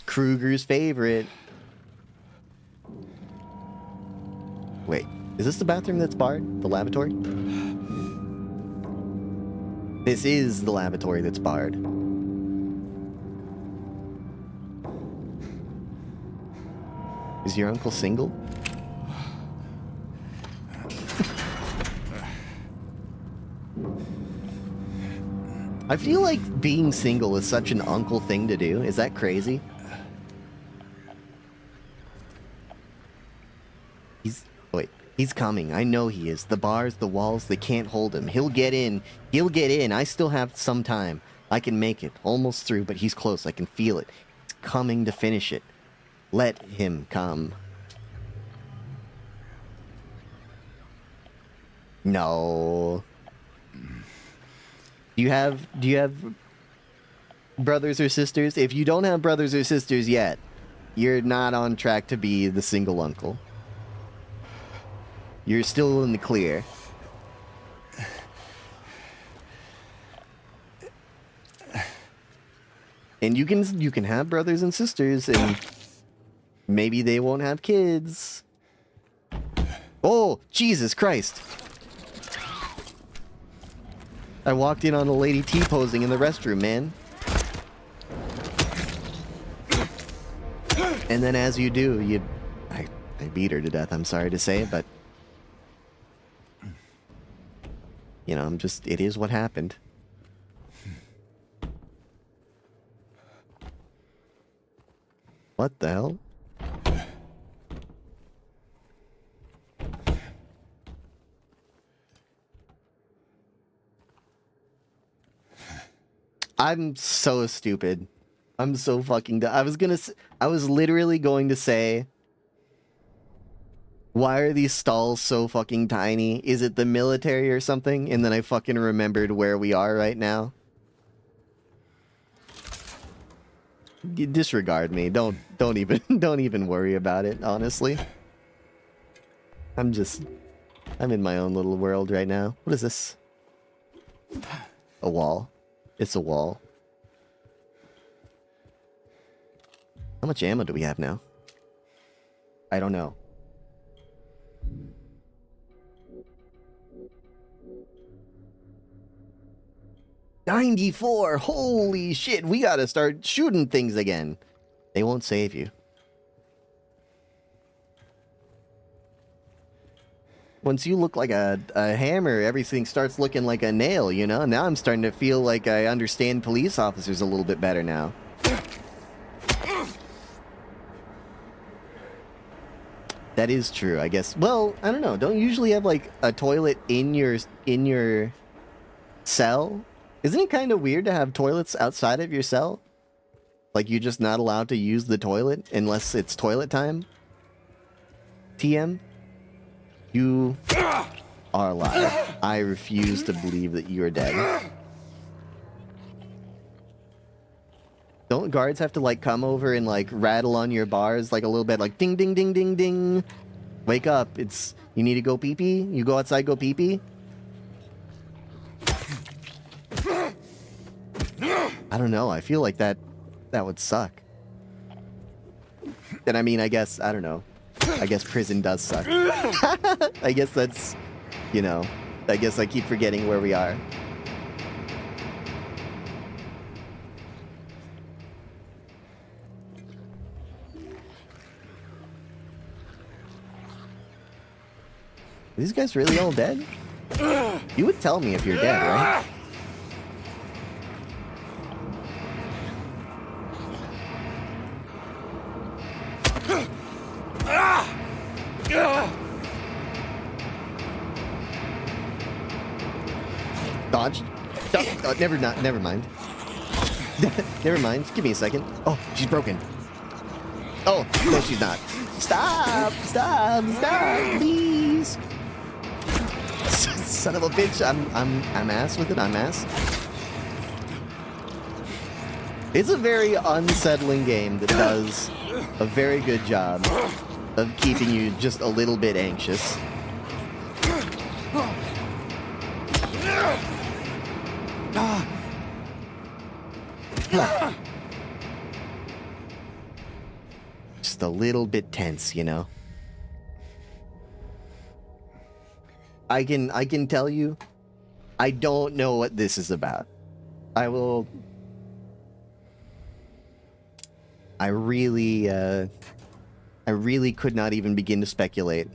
Kruger's favorite. Wait, is this the bathroom that's barred? The lavatory? This is the lavatory that's barred. Is your uncle single? I feel like being single is such an uncle thing to do. Is that crazy? Wait. He's coming. I know he is. The bars, the walls, they can't hold him. He'll get in. He'll get in. I still have some time. I can make it. Almost through, but he's close. I can feel it. He's coming to finish it. Let him come. No. Do you have brothers or sisters? If you don't have brothers or sisters yet, you're not on track to be the single uncle. You're still in the clear. And you can have brothers and sisters, and maybe they won't have kids. Oh, Jesus Christ. I walked in on a lady T-posing in the restroom, man. And then as you do, I beat her to death, I'm sorry to say, but you know, it is what happened. What the hell? I'm so stupid. I'm so fucking dumb. I was literally going to say, why are these stalls so fucking tiny? Is it the military or something? And then I fucking remembered where we are right now. Disregard me. Don't even worry about it, honestly. I'm in my own little world right now. What is this? A wall. It's a wall. How much ammo do we have now? I don't know. $94! Holy shit, we gotta start shooting things again. They won't save you. Once you look like a hammer, everything starts looking like a nail, you know? Now I'm starting to feel like I understand police officers a little bit better now. That is true, I guess. Well, I don't know. Don't you usually have like a toilet in your cell? Isn't it kind of weird to have toilets outside of your cell? Like you're just not allowed to use the toilet unless it's toilet time? TM? You are alive. I refuse to believe that you are dead. Don't guards have to like come over and like rattle on your bars like a little bit, like ding ding ding ding ding? Wake up, you need to go pee pee? You go outside, go pee pee? I don't know, I feel like that would suck. And I mean, I guess, I don't know. I guess prison does suck. I guess that's, you know, I guess I keep forgetting where we are. Are these guys really all dead? You would tell me if you're dead, right? Dodged. Oh, never mind. Never mind. Give me a second. Oh, she's broken. Oh, no, she's not. Stop! Stop! Stop! Please! Son of a bitch! I'm ass with it. I'm ass. It's a very unsettling game that does a very good job of keeping you just a little bit anxious. Just a little bit tense, you know. I can tell you, I don't know what this is about. I really could not even begin to speculate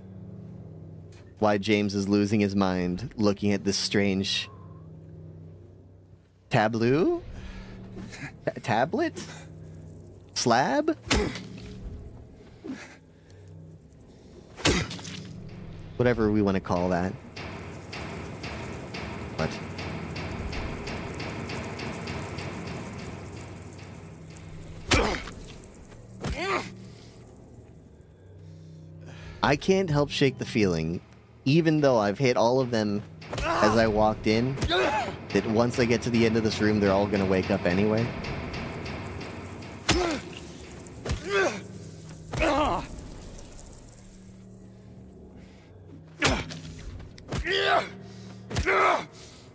why James is losing his mind looking at this strange tableau? Tablet? Slab? Whatever we want to call that. What? I can't help shake the feeling, even though I've hit all of them as I walked in, that once I get to the end of this room, they're all gonna wake up anyway.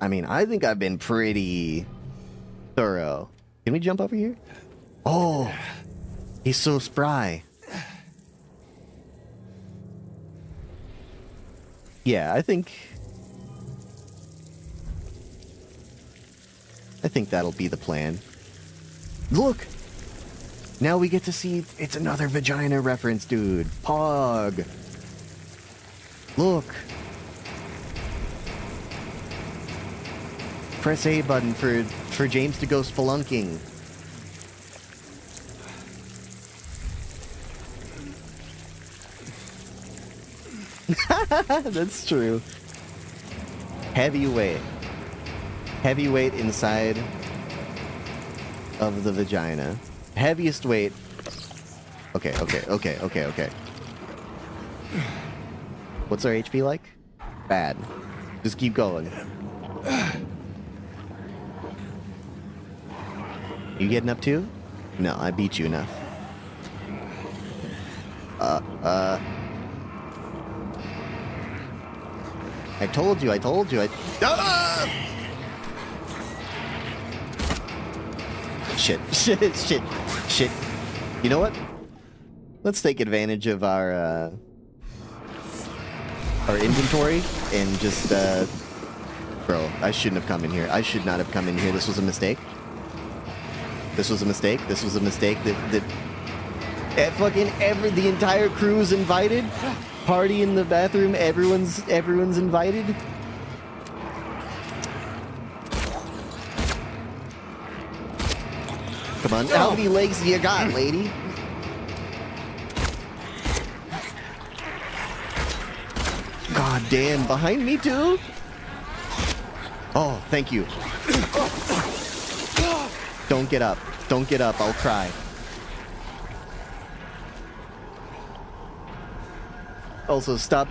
I mean, I think I've been pretty thorough. Can we jump over here? Oh, he's so spry. Yeah, I think that'll be the plan. Look! Now we get to see it's another vagina reference, dude. Pog. Look. Press A button for James to go spelunking. That's true. Heavyweight. Heavyweight inside of the vagina. Heaviest weight. Okay. What's our HP like? Bad. Just keep going. You getting up too? No, I beat you enough. I told you. Ah! Shit. You know what? Let's take advantage of our inventory and just, bro, I shouldn't have come in here. I should not have come in here. This was a mistake. That the entire crew's invited. Party in the bathroom, everyone's invited. Come on, how many legs do you got, lady? God damn, behind me too? Oh, thank you. Don't get up, I'll cry. Also, stop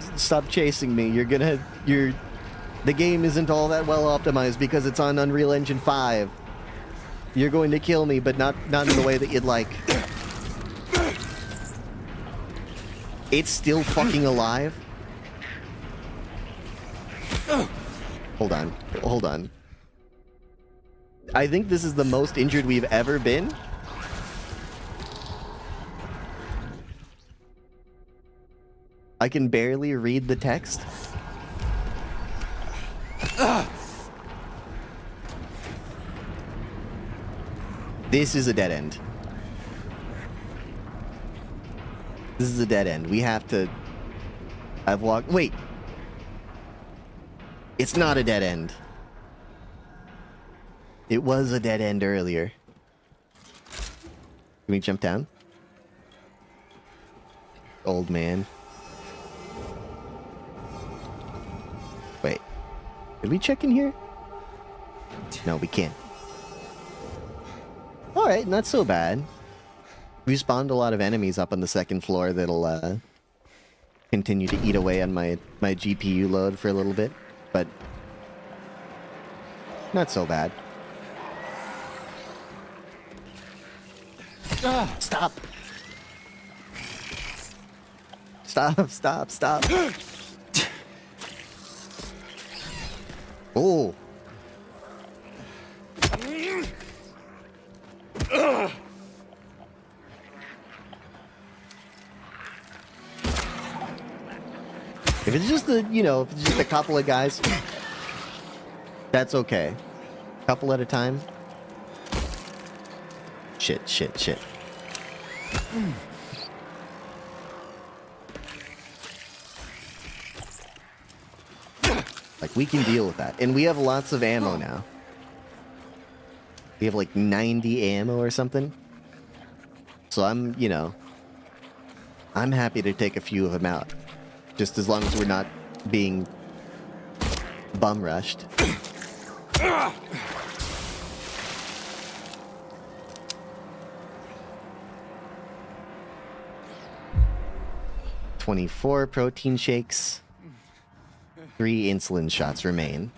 chasing me. The game isn't all that well optimized because it's on Unreal Engine 5. You're going to kill me, but not in the way that you'd like. It's still fucking alive. Hold on. I think this is the most injured we've ever been. I can barely read the text. This is a dead end. We have to... Wait. It's not a dead end. It was a dead end earlier. Can we jump down? Old man. Wait. Did we check in here? No, we can't. Alright, not so bad. We spawned a lot of enemies up on the second floor that'll continue to eat away on my GPU load for a little bit, but not so bad. Stop! Stop! Oh! If it's just if it's just a couple of guys, that's okay. Couple at a time. Shit. Like, we can deal with that. And we have lots of ammo now. We have like 90 ammo or something. So I'm happy to take a few of them out. Just as long as we're not being bum rushed. "24 protein shakes. 3 insulin shots remain."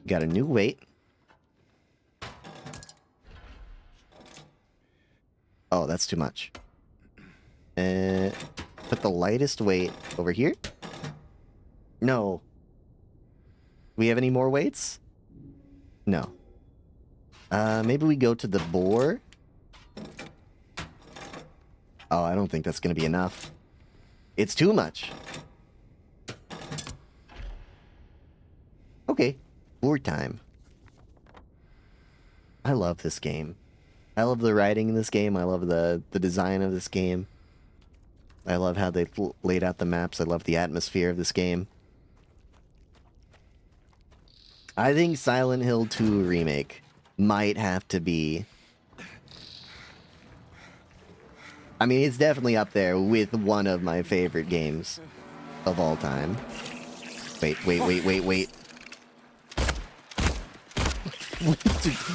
Got a new weight. Oh, that's too much. Put the lightest weight over here. No. We have any more weights? No. Maybe we go to the boar. Oh, I don't think that's gonna be enough. It's too much. Okay. Boar time. I love this game. I love the writing in this game. I love the design of this game. I love how they've laid out the maps. I love the atmosphere of this game. I think Silent Hill 2 Remake might have to be... I mean, it's definitely up there with one of my favorite games of all time. Wait.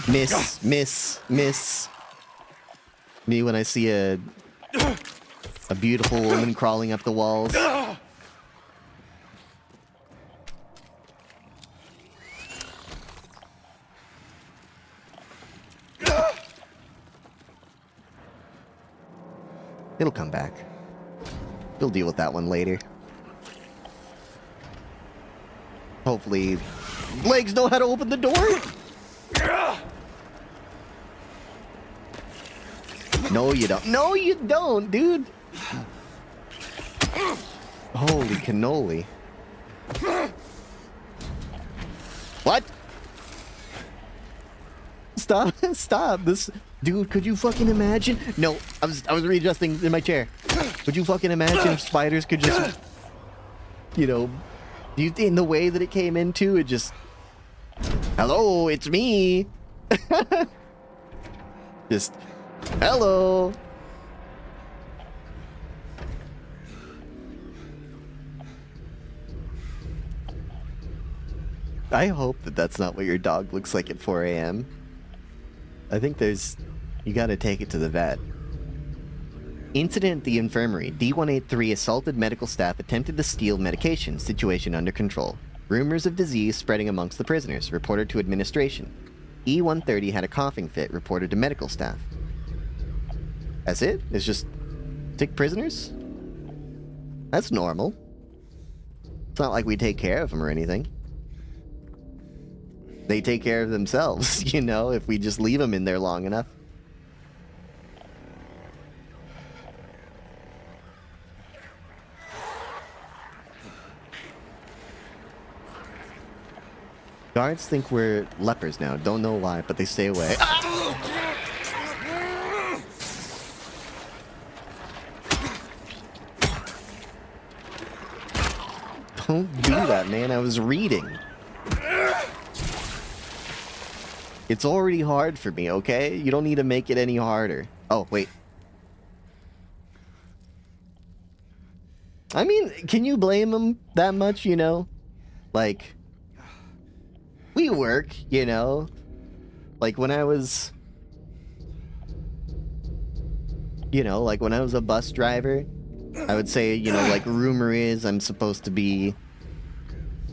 Miss. Me when I see a beautiful woman crawling up the walls. It'll come back. We'll deal with that one later. Hopefully, legs know how to open the door. No, you don't. No, you don't, dude. Holy cannoli. What? Stop. This dude, could you fucking imagine? No, I was readjusting in my chair. Would you fucking imagine if spiders could just, you know, in the way that it came into, it just, hello, it's me. Just, hello. I hope that that's not what your dog looks like at 4 a.m. I think you gotta take it to the vet. Incident at the infirmary. D-183 assaulted medical staff, attempted to steal medication. Situation under control. Rumors of disease spreading amongst the prisoners. Reported to administration. E-130 had a coughing fit. Reported to medical staff. That's it? It's just sick prisoners? That's normal. It's not like we take care of them or anything. They take care of themselves, you know, if we just leave them in there long enough. Guards think we're lepers now. Don't know why, but they stay away. Don't do that, man. I was reading. It's already hard for me, okay? You don't need to make it any harder. Oh, wait. I mean, can you blame them that much, you know? Like, we work, you know? Like, when I was... You know, like, when I was a bus driver, I would say, you know, like, rumor is I'm supposed to be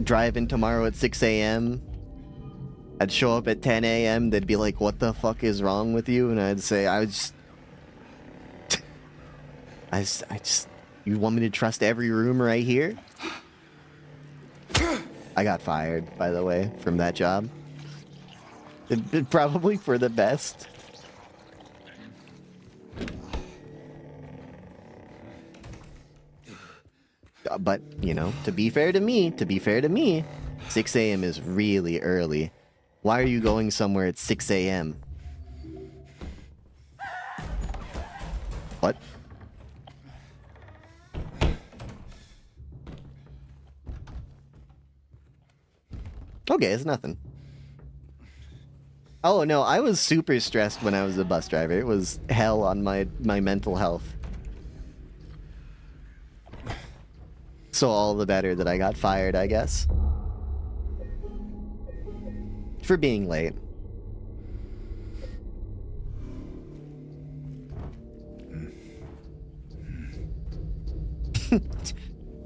driving tomorrow at 6 a.m., I'd show up at 10 a.m. They'd be like, "What the fuck is wrong with you?" And I'd say, I just, you want me to trust every rumor I hear? I got fired, by the way, from that job. It probably for the best. But, you know, to be fair to me, 6 a.m. is really early. Why are you going somewhere at 6 a.m.? What? Okay, it's nothing. Oh, no, I was super stressed when I was a bus driver. It was hell on my mental health. So all the better that I got fired, I guess. For being late.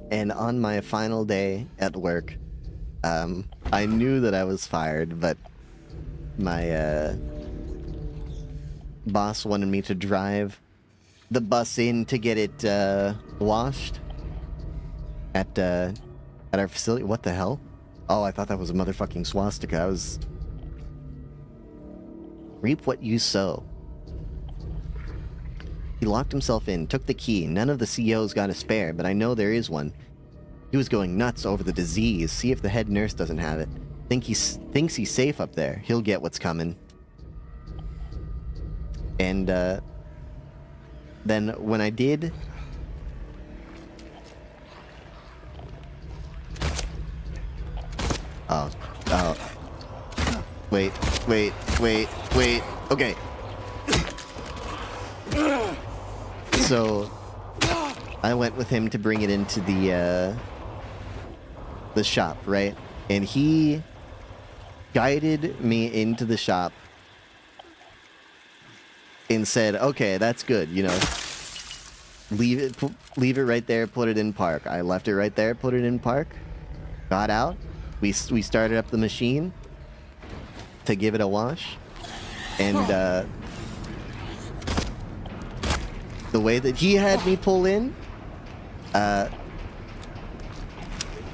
And on my final day at work, I knew that I was fired, but my boss wanted me to drive the bus in to get it washed at our facility. What the hell? Oh, I thought that was a motherfucking swastika. I was... Reap what you sow. He locked himself in, took the key. None of the COs got a spare, but I know there is one. He was going nuts over the disease. See if the head nurse doesn't have it. Thinks he's safe up there. He'll get what's coming. And, then when I did... Oh. Wait. Okay. So, I went with him to bring it into the shop, right? And he guided me into the shop and said, okay, that's good, you know. Leave it right there, put it in park. I left it right there, put it in park. Got out. We started up the machine to give it a wash. And, the way that he had me pull in,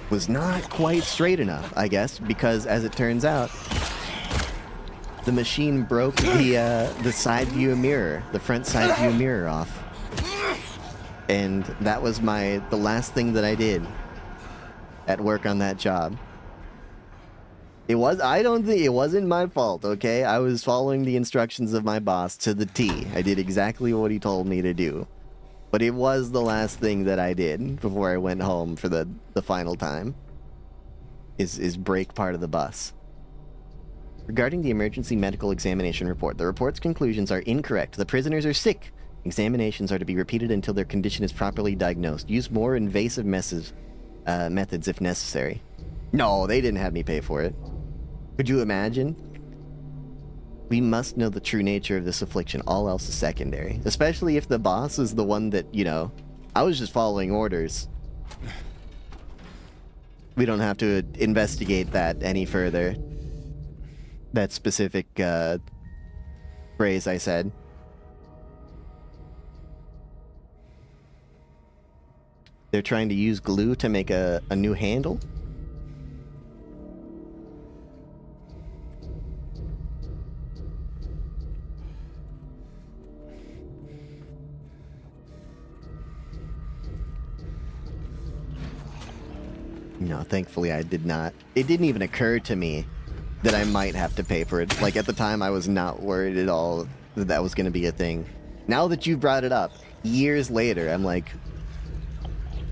was not quite straight enough, I guess, because as it turns out, the machine broke the side view mirror, the front side view mirror off. And that was the last thing that I did at work on that job. I don't think it wasn't my fault, okay? I was following the instructions of my boss to the T. I did exactly what he told me to do. But it was the last thing that I did before I went home for the final time. Is break part of the bus. Regarding the emergency medical examination report, the report's conclusions are incorrect. The prisoners are sick. Examinations are to be repeated until their condition is properly diagnosed. Use more invasive methods if necessary. No, they didn't have me pay for it. Could you imagine? We must know the true nature of this affliction. All else is secondary. Especially if the boss is the one that, you know, I was just following orders. We don't have to investigate that any further. That specific phrase I said. They're trying to use glue to make a new handle. No, thankfully I did not. It didn't even occur to me that I might have to pay for it. Like, at the time, I was not worried at all that that was going to be a thing. Now that you brought it up, years later, I'm like,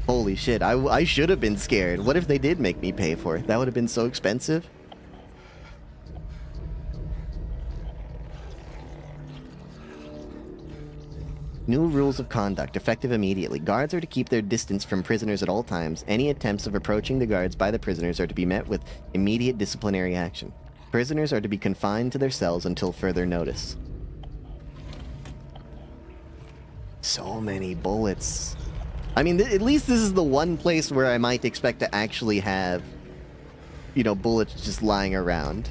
holy shit, I should have been scared. What if they did make me pay for it? That would have been so expensive. New rules of conduct, effective immediately. Guards are to keep their distance from prisoners at all times. Any attempts of approaching the guards by the prisoners are to be met with immediate disciplinary action. Prisoners are to be confined to their cells until further notice. So many bullets. I mean, at least this is the one place where I might expect to actually have, you know, bullets just lying around.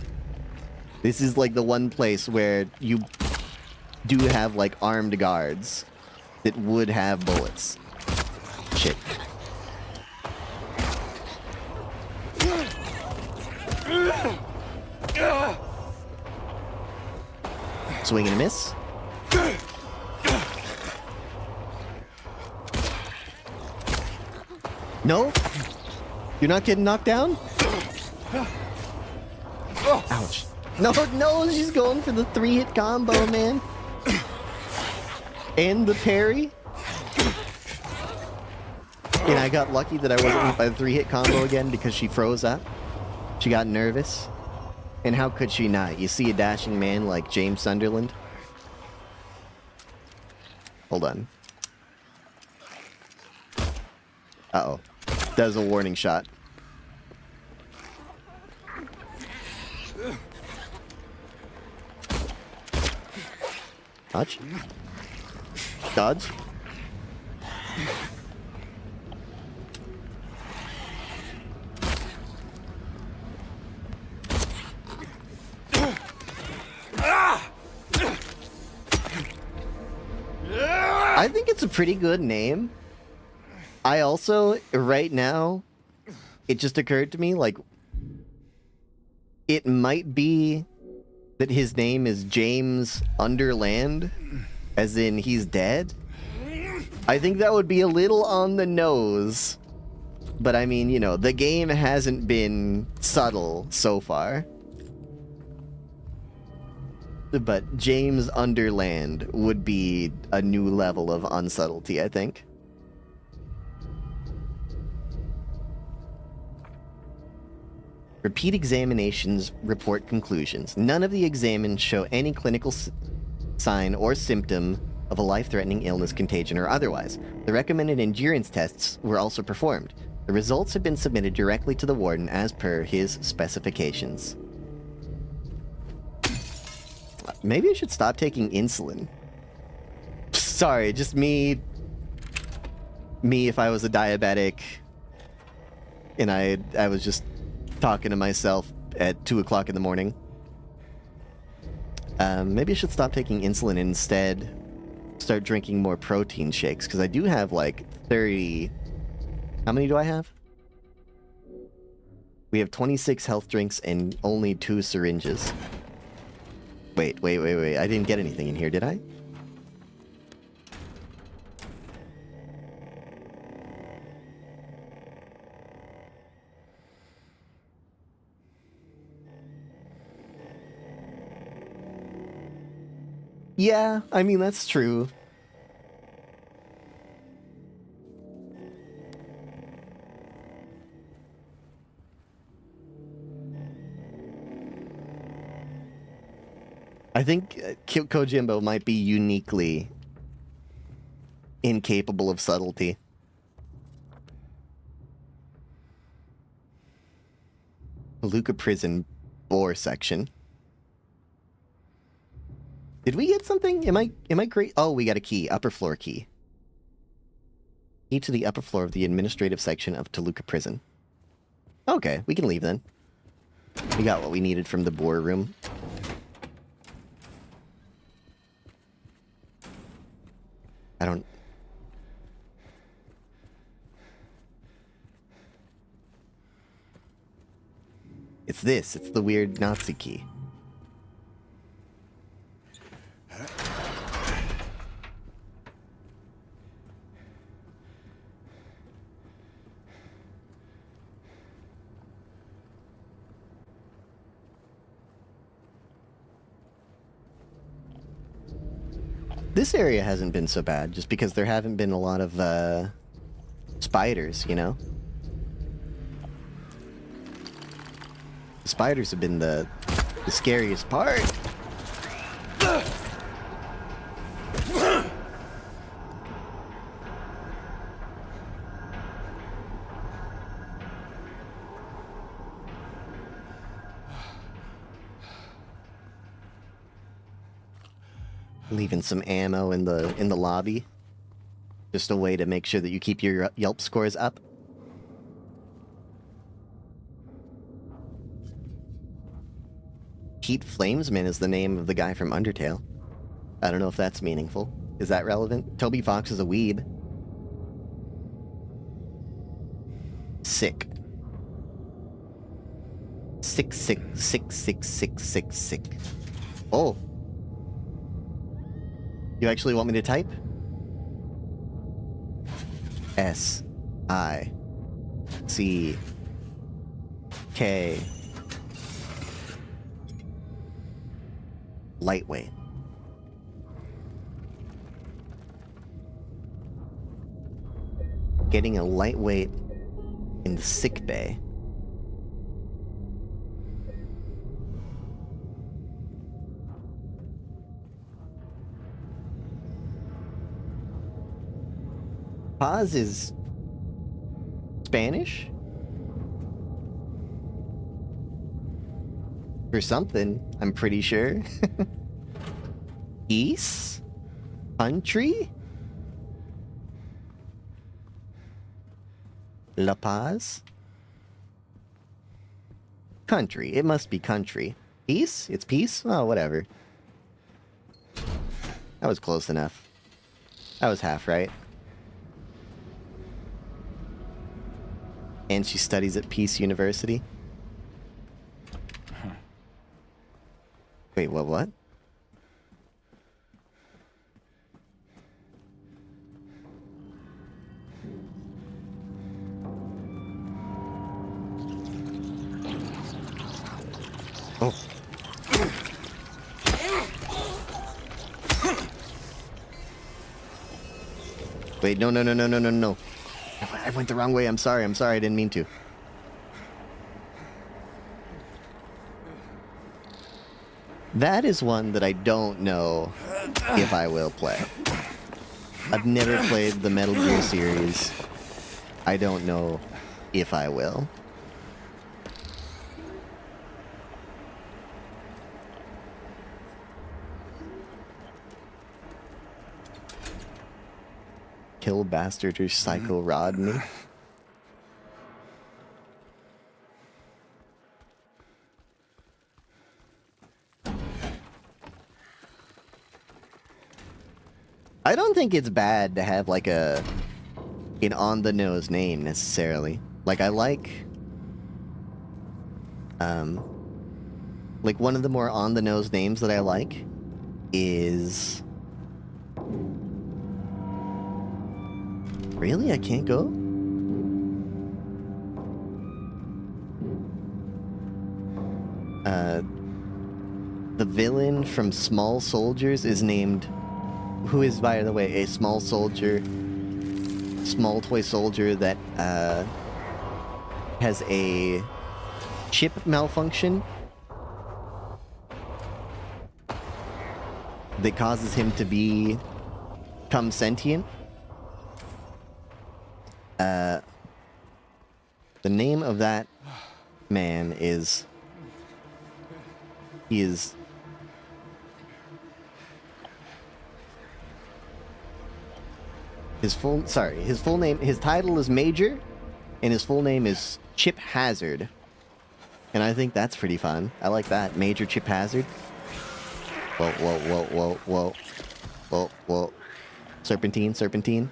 This is like the one place where you do have like armed guards that would have bullets. Shit. Swing and a miss. No? You're not getting knocked down? Ouch. No, she's going for the 3-hit combo, man. And the parry. And I got lucky that I wasn't hit by the 3-hit combo again because she froze up. She got nervous. And how could she not? You see a dashing man like James Sunderland? Hold on. Uh-oh. That was a warning shot. Dodge. Dodge. I think it's a pretty good name. I also, right now, it just occurred to me, like, it might be that his name is James Underland, as in he's dead. I think that would be a little on the nose. But I mean, you know, the game hasn't been subtle so far. But James Underland would be a new level of unsubtlety, I think. Repeat examinations report conclusions. None of the examined show any clinical sign or symptom of a life-threatening illness, contagion, or otherwise. The recommended endurance tests were also performed. The results have been submitted directly to the warden as per his specifications. Maybe I should stop taking insulin. Sorry, just me if I was a diabetic and I was just talking to myself at 2 o'clock in the morning. Maybe I should stop taking insulin and instead start drinking more protein shakes, because I do have like 30... How many do I have? We have 26 health drinks and only 2 syringes. Wait. I didn't get anything in here, did I? Yeah, I mean, that's true. I think Kojimbo might be uniquely incapable of subtlety. Luca Prison Bore section. Did we get something? Am I great? Oh, we got a key. Upper floor key. Key to the upper floor of the administrative section of Toluca Prison. Okay, we can leave then. We got what we needed from the Boar room. I don't... It's this. It's the weird Nazi key. This area hasn't been so bad, just because there haven't been a lot of, spiders, you know? The spiders have been the scariest part. Leaving some ammo in the lobby. Just a way to make sure that you keep your Yelp scores up. Heat Flamesman is the name of the guy from Undertale. I don't know if that's meaningful. Is that relevant? Toby Fox is a weeb. Sick. Sick. Oh. You actually want me to type? S-I-C-K. Lightweight. Getting a lightweight in the sick bay. Paz is Spanish? For something, I'm pretty sure. East? Country? La Paz? Country. It must be country. Peace? It's peace? Oh, whatever. That was close enough. That was half right. And she studies at Peace University. Wait, what? Oh. Wait, no. I went the wrong way. I'm sorry, I didn't mean to. That is one that I don't know if I will play. I've never played the Metal Gear series. I don't know if I will. Kill bastard or psycho Rodney. I don't think it's bad to have like an on-the-nose name necessarily. Like I like one of the more on-the-nose names that I like is... Really? I can't go? The villain from Small Soldiers is named... Who is, by the way, a small soldier... Small toy soldier that, has a chip malfunction that causes him to become sentient. The name of that man is... He is... His full name, his title is Major, and his full name is Chip Hazard. And I think that's pretty fun. I like that. Major Chip Hazard. Whoa. Serpentine.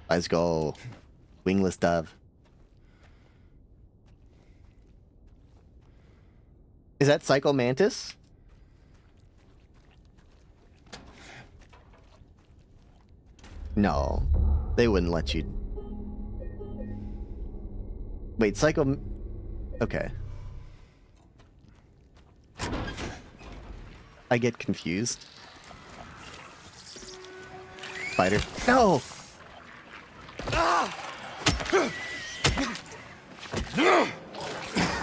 Let's go. Wingless dove. Is that Psycho Mantis? No. They wouldn't let you. Wait, Psycho... Okay. I get confused. Spider. No!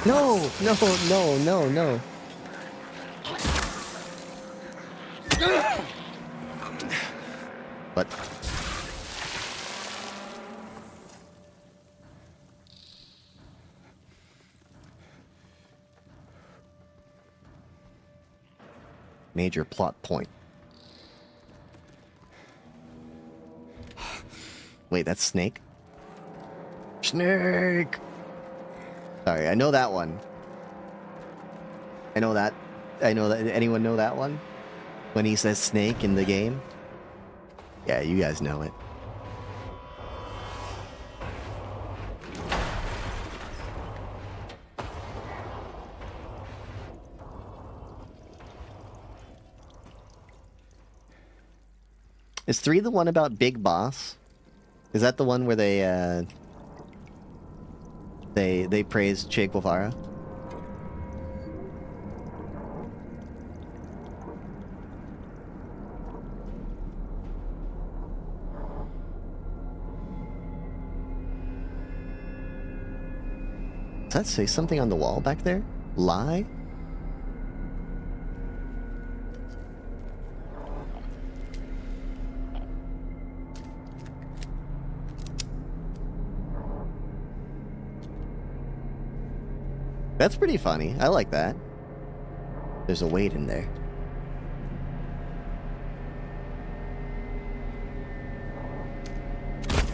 No. What? Major plot point. Wait, that's Snake? Snake! Sorry, I know that one. I know that. Anyone know that one? When he says Snake in the game? Yeah, you guys know it. Is 3 the one about Big Boss? Is that the one where they praise Che Guevara? that say something on the wall back there? Lie? That's pretty funny. I like that. There's a weight in there.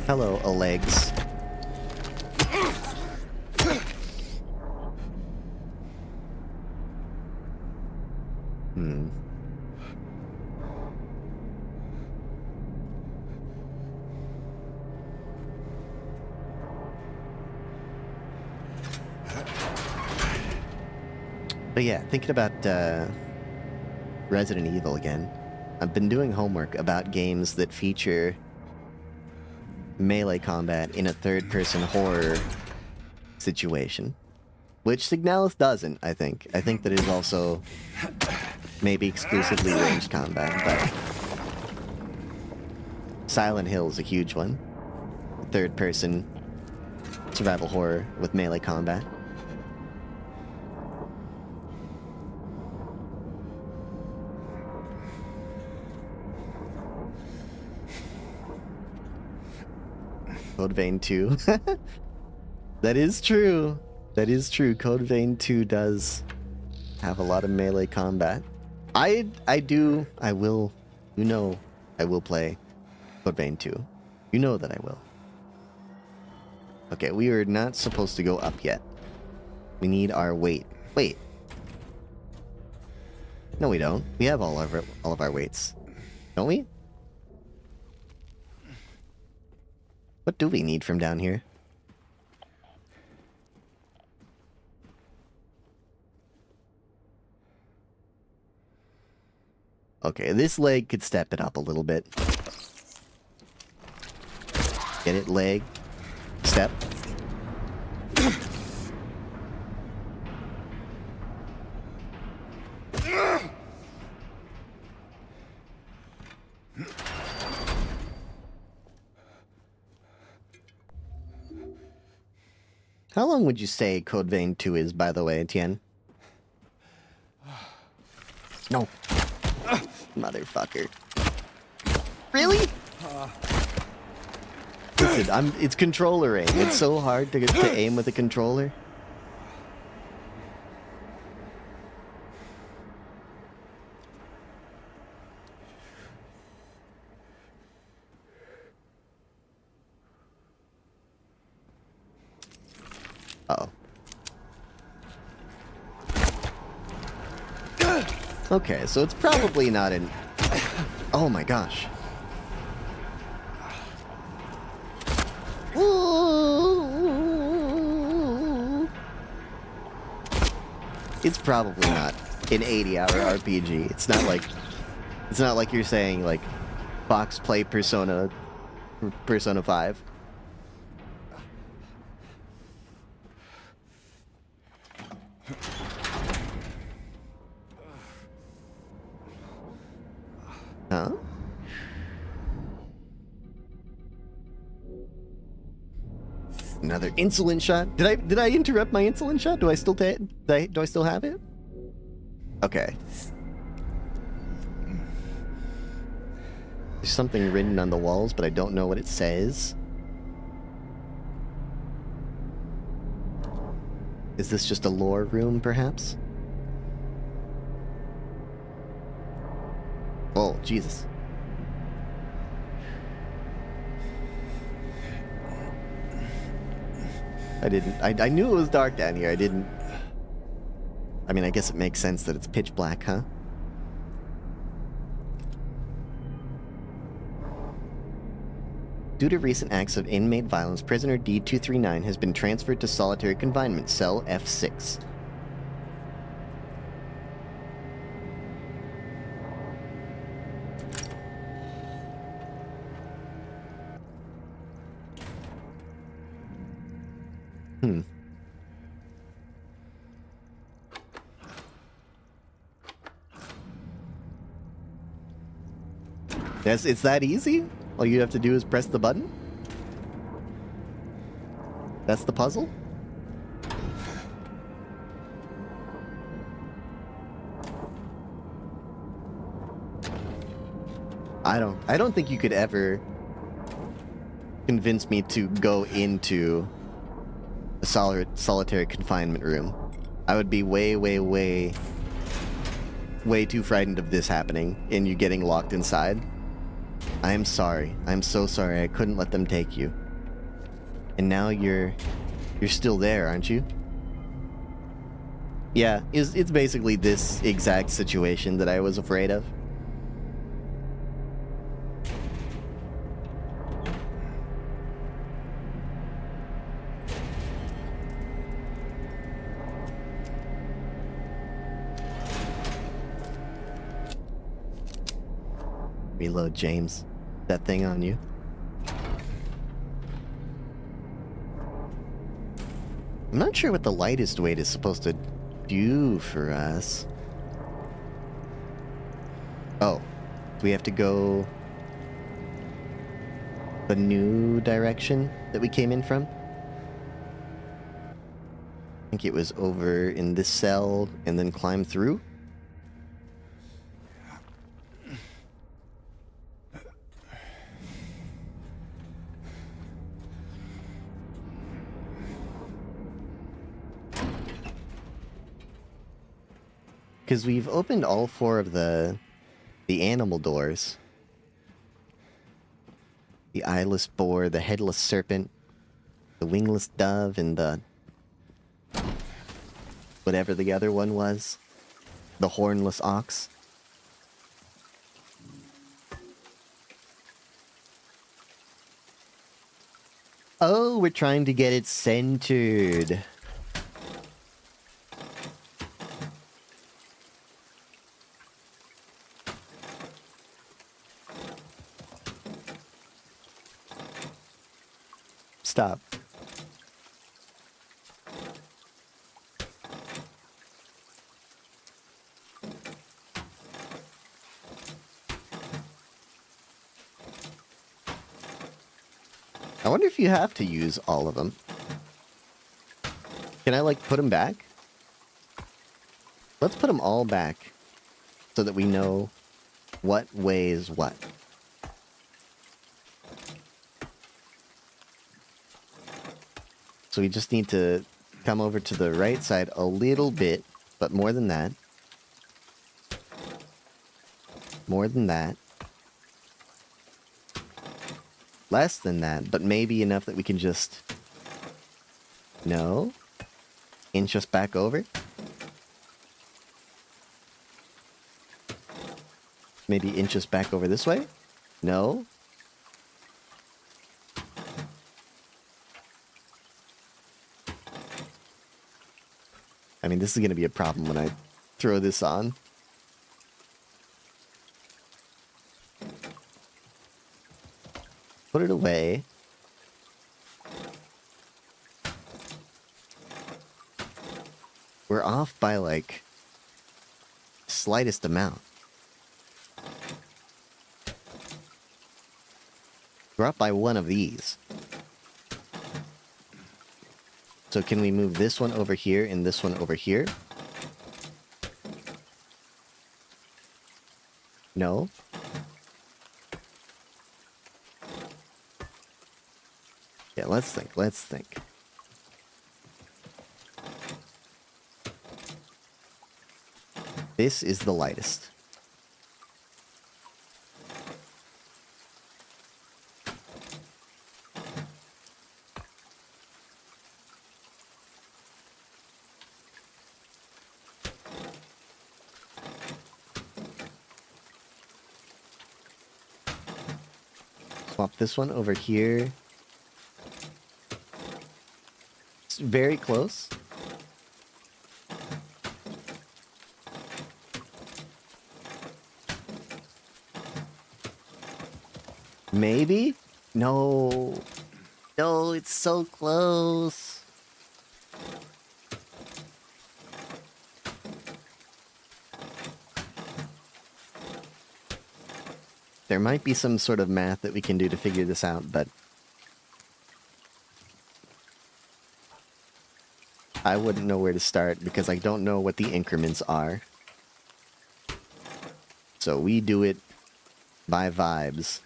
Hello, legs. But yeah, thinking about Resident Evil again. I've been doing homework about games that feature melee combat in a third-person horror situation. Which Signalis doesn't, I think. I think that it is also maybe exclusively ranged combat, but Silent Hill is a huge one. Third-person survival horror with melee combat. Code Vein 2. That is true. That is true. Code Vein 2 does have a lot of melee combat. I will, you know, I will play Code Vein 2. You know that I will. Okay, we are not supposed to go up yet. We need our weight. Wait. No, we don't. We have all of our weights. Don't we? What do we need from down here? Okay, this leg could step it up a little bit. Get it, leg. Step. How long would you say Code Vein 2 is, by the way, Tien? No. Motherfucker. Really? Listen, it's controller aim. It's so hard to aim with a controller. Uh-oh. Okay, so it's probably not an... Oh my gosh. It's probably not an 80-hour RPG. It's not like you're saying like Fox play Persona 5. Huh? Another insulin shot. Did I interrupt my insulin shot? Do I still do I still have it? Okay. There's something written on the walls, but I don't know what it says. Is this just a lore room, perhaps? Oh, Jesus. I knew it was dark down here. I mean, I guess it makes sense that it's pitch black, huh? Due to recent acts of inmate violence, prisoner D-239 has been transferred to solitary confinement, cell F6. It's that easy? All you have to do is press the button? That's the puzzle? I don't think you could ever convince me to go into a solitary confinement room. I would be way too frightened of this happening and you getting locked inside. I am sorry. I'm so sorry. I couldn't let them take you. And now you're still there, aren't you? Yeah, it's basically this exact situation that I was afraid of. Reload, James. That thing on you. I'm not sure what the lightest weight is supposed to do for us. Oh, do we have to go the new direction that we came in from? I think it was over in this cell and then climb through. Because we've opened all 4 of the animal doors. The eyeless boar, the headless serpent, the wingless dove, and the... whatever the other one was. The hornless ox. Oh, we're trying to get it centered. Stop. I wonder if you have to use all of them. Can I, like, put them back? Let's put them all back so that we know what weighs what. So we just need to come over to the right side a little bit, but more than that. More than that. Less than that, but maybe enough that we can just... No? Inch us back over? Maybe inch us back over this way? No? I mean, this is going to be a problem when I throw this on. Put it away. We're off by, like, slightest amount. We're up by one of these. So can we move this one over here and this one over here? No? Yeah, let's think. This is the lightest. Swap this one over here. It's very close. Maybe? No. No, it's so close. There might be some sort of math that we can do to figure this out, but I wouldn't know where to start because I don't know what the increments are. So we do it by vibes.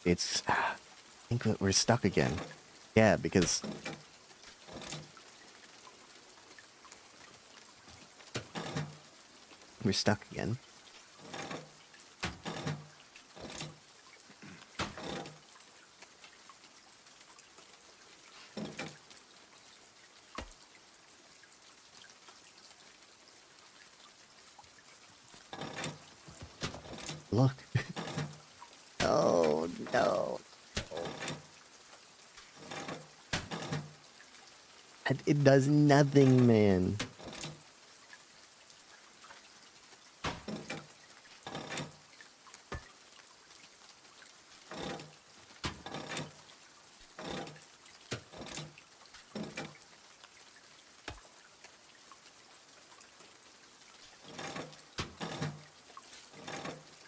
It's... I think that we're stuck again. Yeah, because... we're stuck again. Look. Oh, no. It does nothing, man.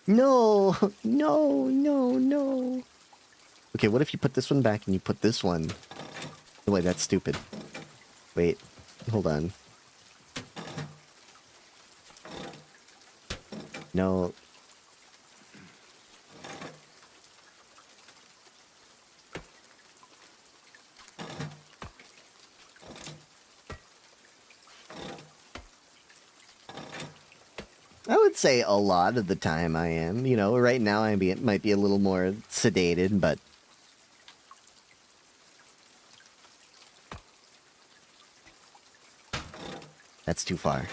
No, no, no, no. Okay, what if you put this one back and you put this one? Oh, wait, that's stupid. Wait, hold on. No. I would say a lot of the time I am. You know, right now it might be a little more sedated, but... that's too far.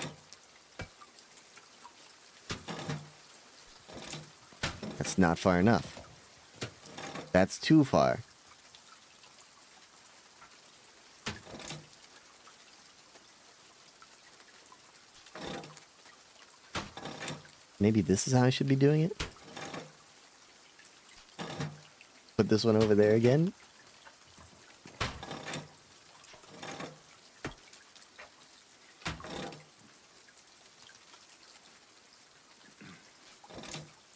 That's not far enough. That's too far. Maybe this is how I should be doing it? Put this one over there again?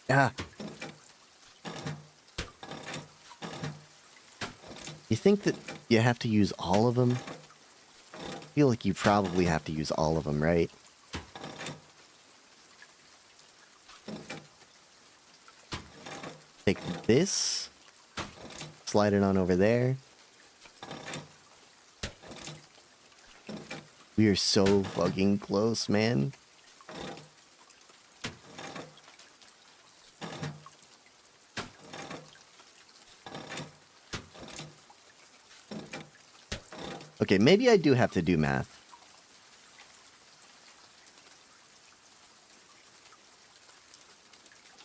Ah! You think that you have to use all of them? I feel like you probably have to use all of them, right? Take this, slide it on over there. We are so fucking close, man. Okay, maybe I do have to do math.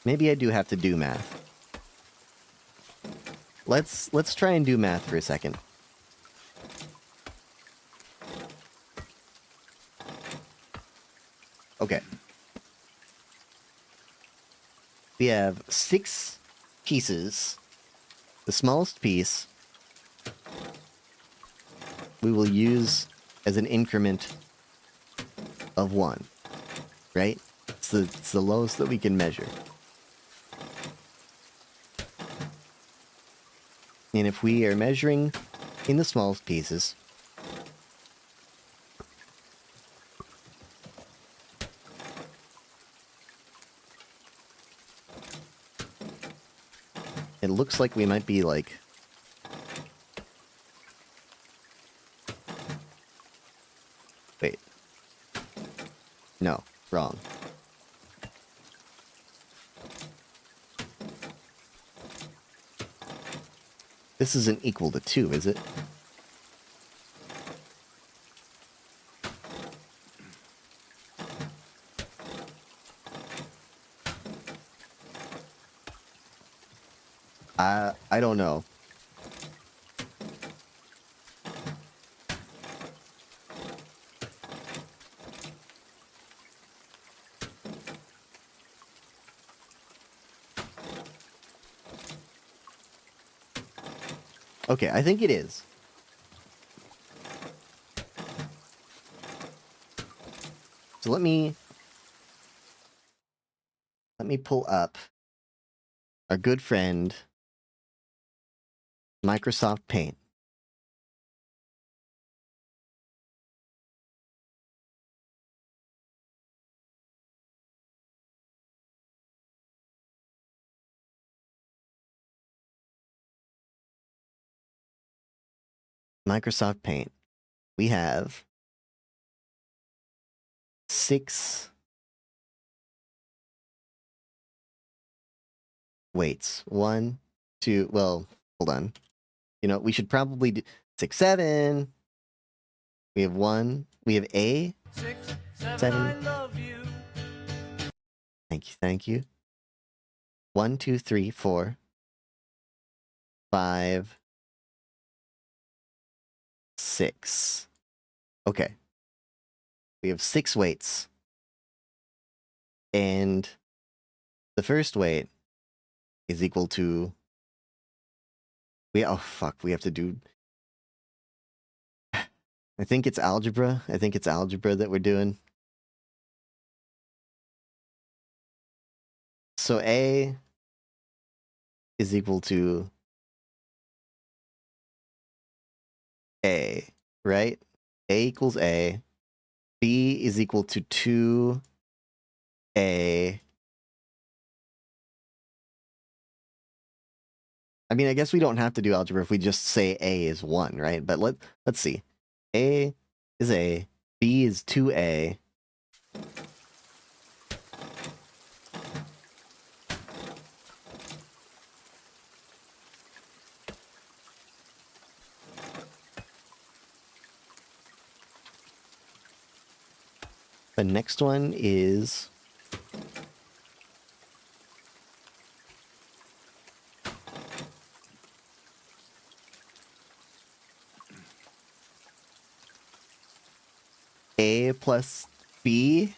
Maybe I do have to do math. Let's try and do math for a second. Okay. We have 6 pieces. The smallest piece we will use as an increment of 1, right? It's the lowest that we can measure. And if we are measuring in the smallest pieces, it looks like we might be like... wait. No, wrong. This isn't equal to 2, is it? I don't know. Okay, I think it is. So let me pull up our good friend, Microsoft Paint. Microsoft Paint. We have 6 weights. 1, 2, well, hold on. You know, we should probably do 6, 7. We have 1. We have A. 6, 7, 7. I love you. Thank you. 1, 2, 3, 4, 5, 6. Okay. We have 6 weights. And the first weight is equal to... oh, fuck. We have to do... I think it's algebra. I think it's algebra that we're doing. So A is equal to A, right? A equals A. B is equal to 2A. I mean, I guess we don't have to do algebra if we just say A is 1, right? But let's see. A is A. B is 2A. The next one is... A plus B.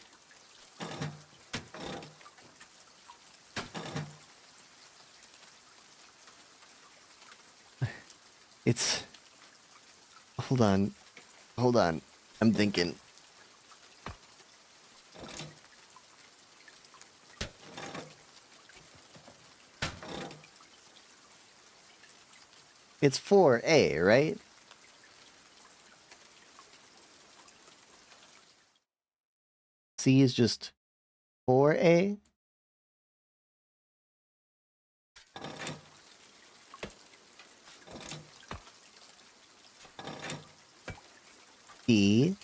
It's... Hold on. Hold on. I'm thinking. It's 4A, right? C is just 4A? E.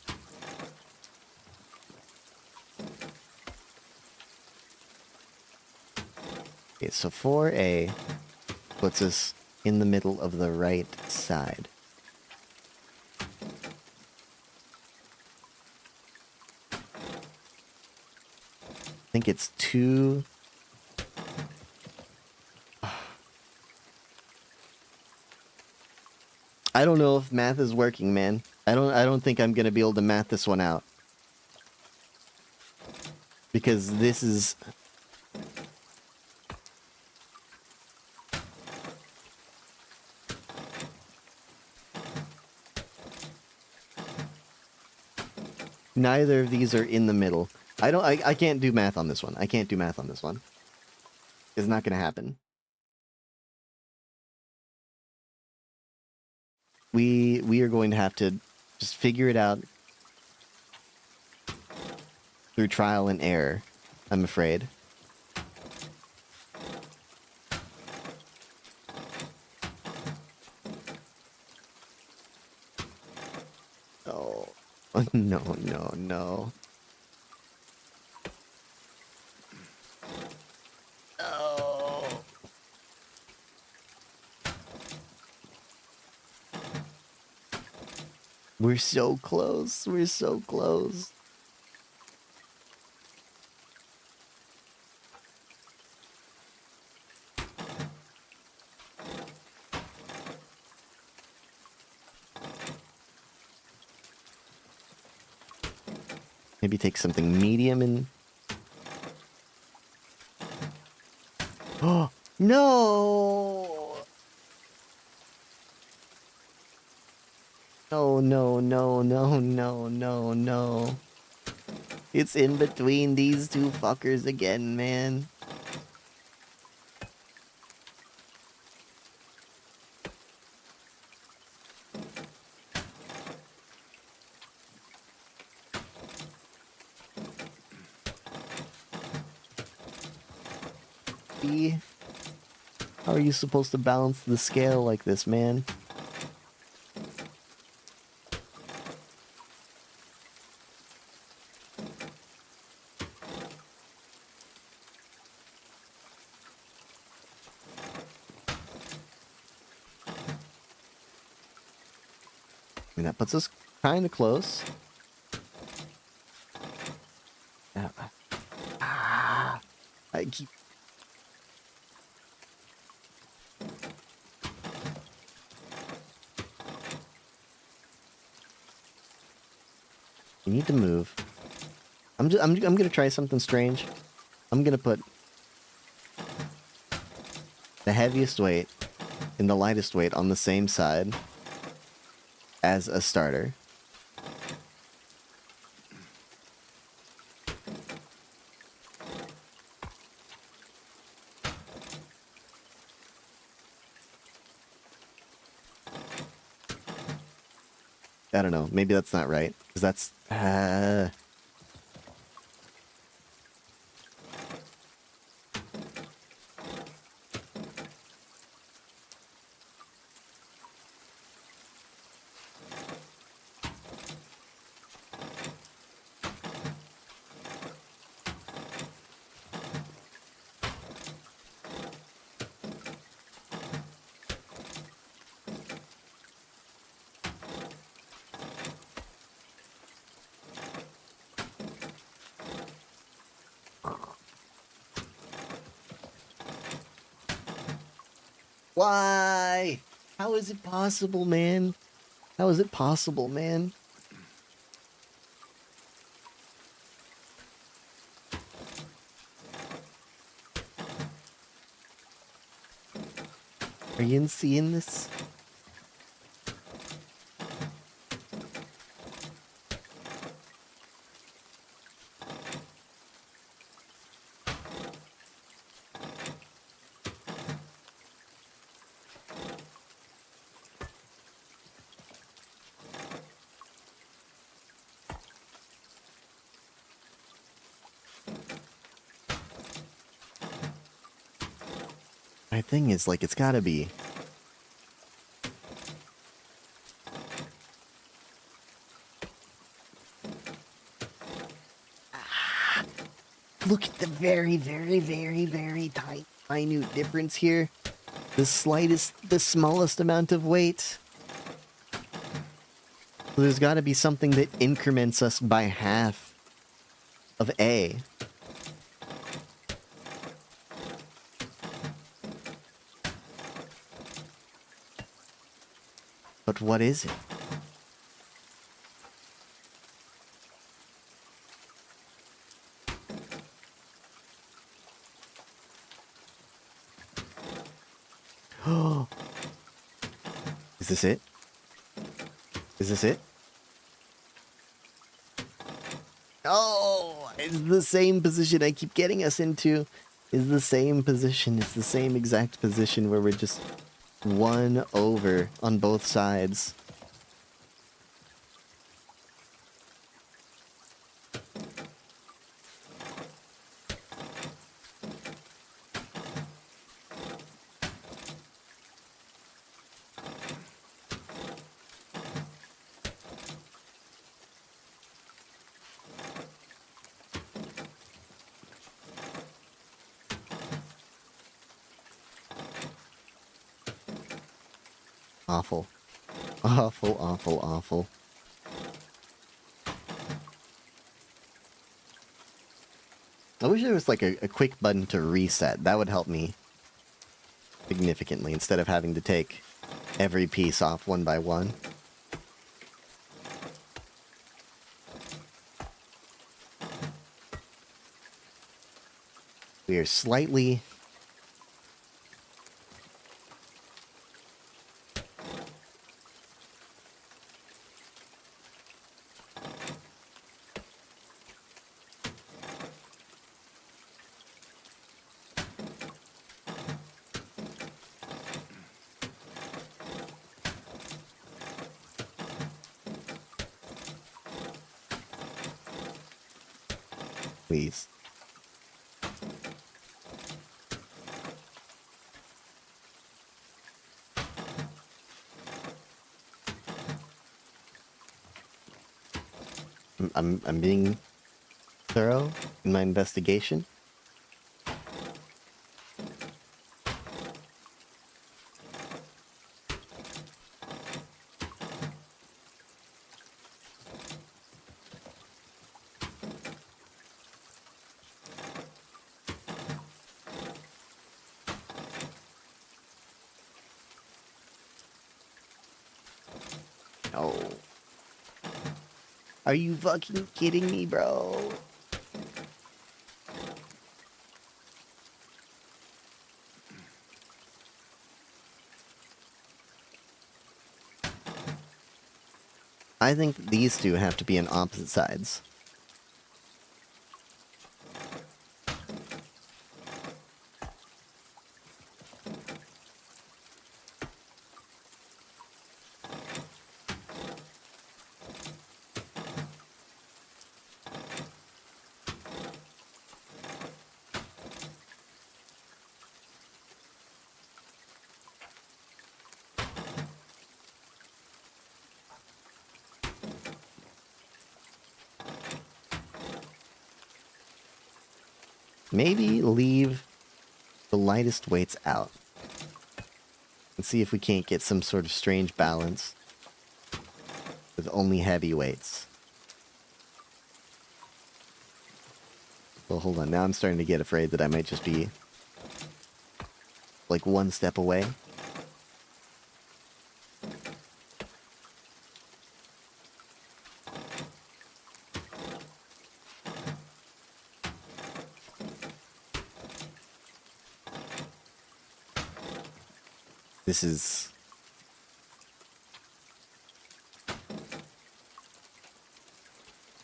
Okay, so 4A puts us in the middle of the right side. I think it's 2. I don't know if math is working, man. I don't think I'm gonna be able to math this one out. Because this is... Neither of these are in the middle. I can't do math on this one. I can't do math on this one. It's not gonna happen. We are going to have to just figure it out through trial and error, I'm afraid. Oh, no, no, no. Oh. We're so close. We're so close. Maybe take something medium and... Oh, no! No, no, no, no, no, no, no. It's in between these two fuckers again, man. Yippee. How are you supposed to balance the scale like this, man? I mean, that puts us kind of close. I keep... You need to move. I'm gonna try something strange. I'm gonna put the heaviest weight and the lightest weight on the same side as a starter. I don't know. Maybe that's not right. Because that's... Why? How is it possible, man? How is it possible, man? Are you seeing this? My thing is, like, it's gotta be. Look at the very, very, very, very tiny, minute difference here. The slightest, the smallest amount of weight. So there's gotta be something that increments us by half of A. But what is it? Oh, is this it? Is this it? Oh, it's the same position I keep getting us into. Is the same position. It's the same exact position where we're just one over on both sides. Awful. Awful, awful, awful. I wish there was like a quick button to reset. That would help me significantly instead of having to take every piece off one by one. We are slightly... Please. I'm being thorough in my investigation. Oh. Are you fucking kidding me, bro? I think these two have to be on opposite sides. Maybe leave the lightest weights out. And see if we can't get some sort of strange balance with only heavy weights. Well, hold on. Now I'm starting to get afraid that I might just be like one step away. This is...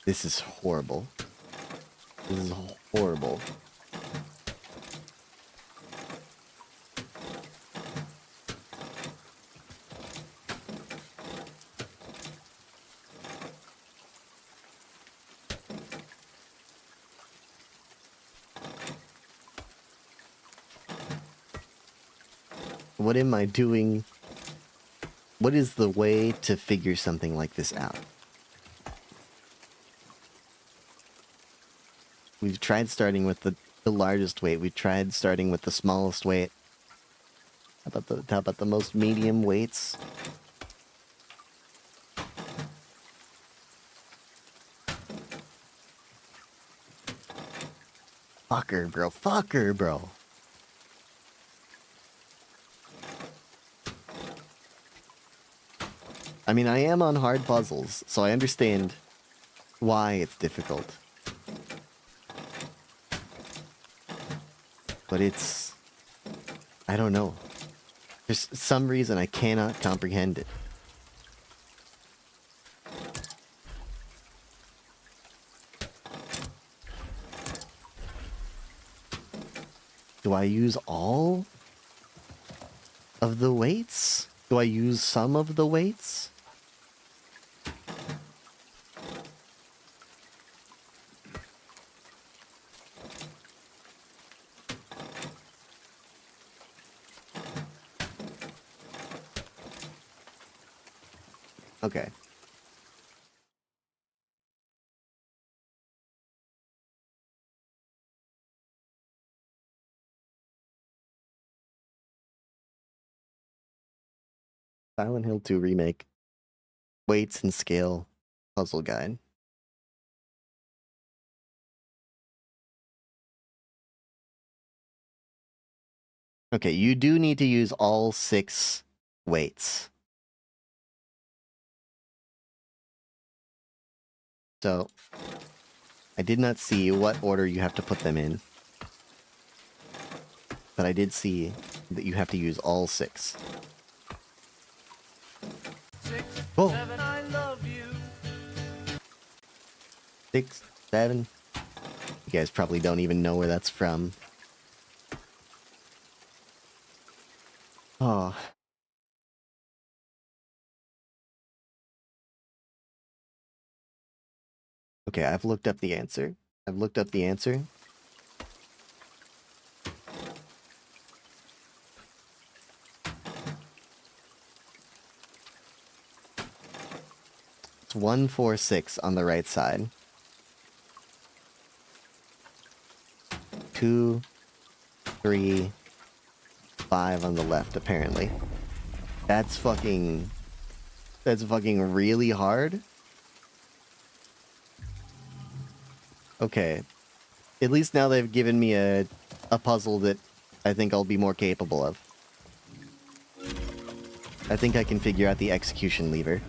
This is horrible. This is horrible. What am I doing? What is the way to figure something like this out? We've tried starting with the largest weight. We've tried starting with the smallest weight. How about the most medium weights? Fucker, bro. Fucker, bro. I mean, I am on hard puzzles, so I understand why it's difficult. But it's... I don't know. There's some reason I cannot comprehend it. Do I use all of the weights? Do I use some of the weights? Okay. Silent Hill 2 Remake. Weights and scale puzzle guide. Okay, you do need to use all 6 weights. So, I did not see what order you have to put them in. But I did see that you have to use all 6. 6, Oh. 7, I love you. 6, 7. You guys probably don't even know where that's from. Oh. Okay, I've looked up the answer. I've looked up the answer. That's 1, 4, 6 on the right side. 2, 3, 5 on the left, apparently. That's fucking really hard. Okay. At least now they've given me a puzzle that I think I'll be more capable of. I think I can figure out the execution lever.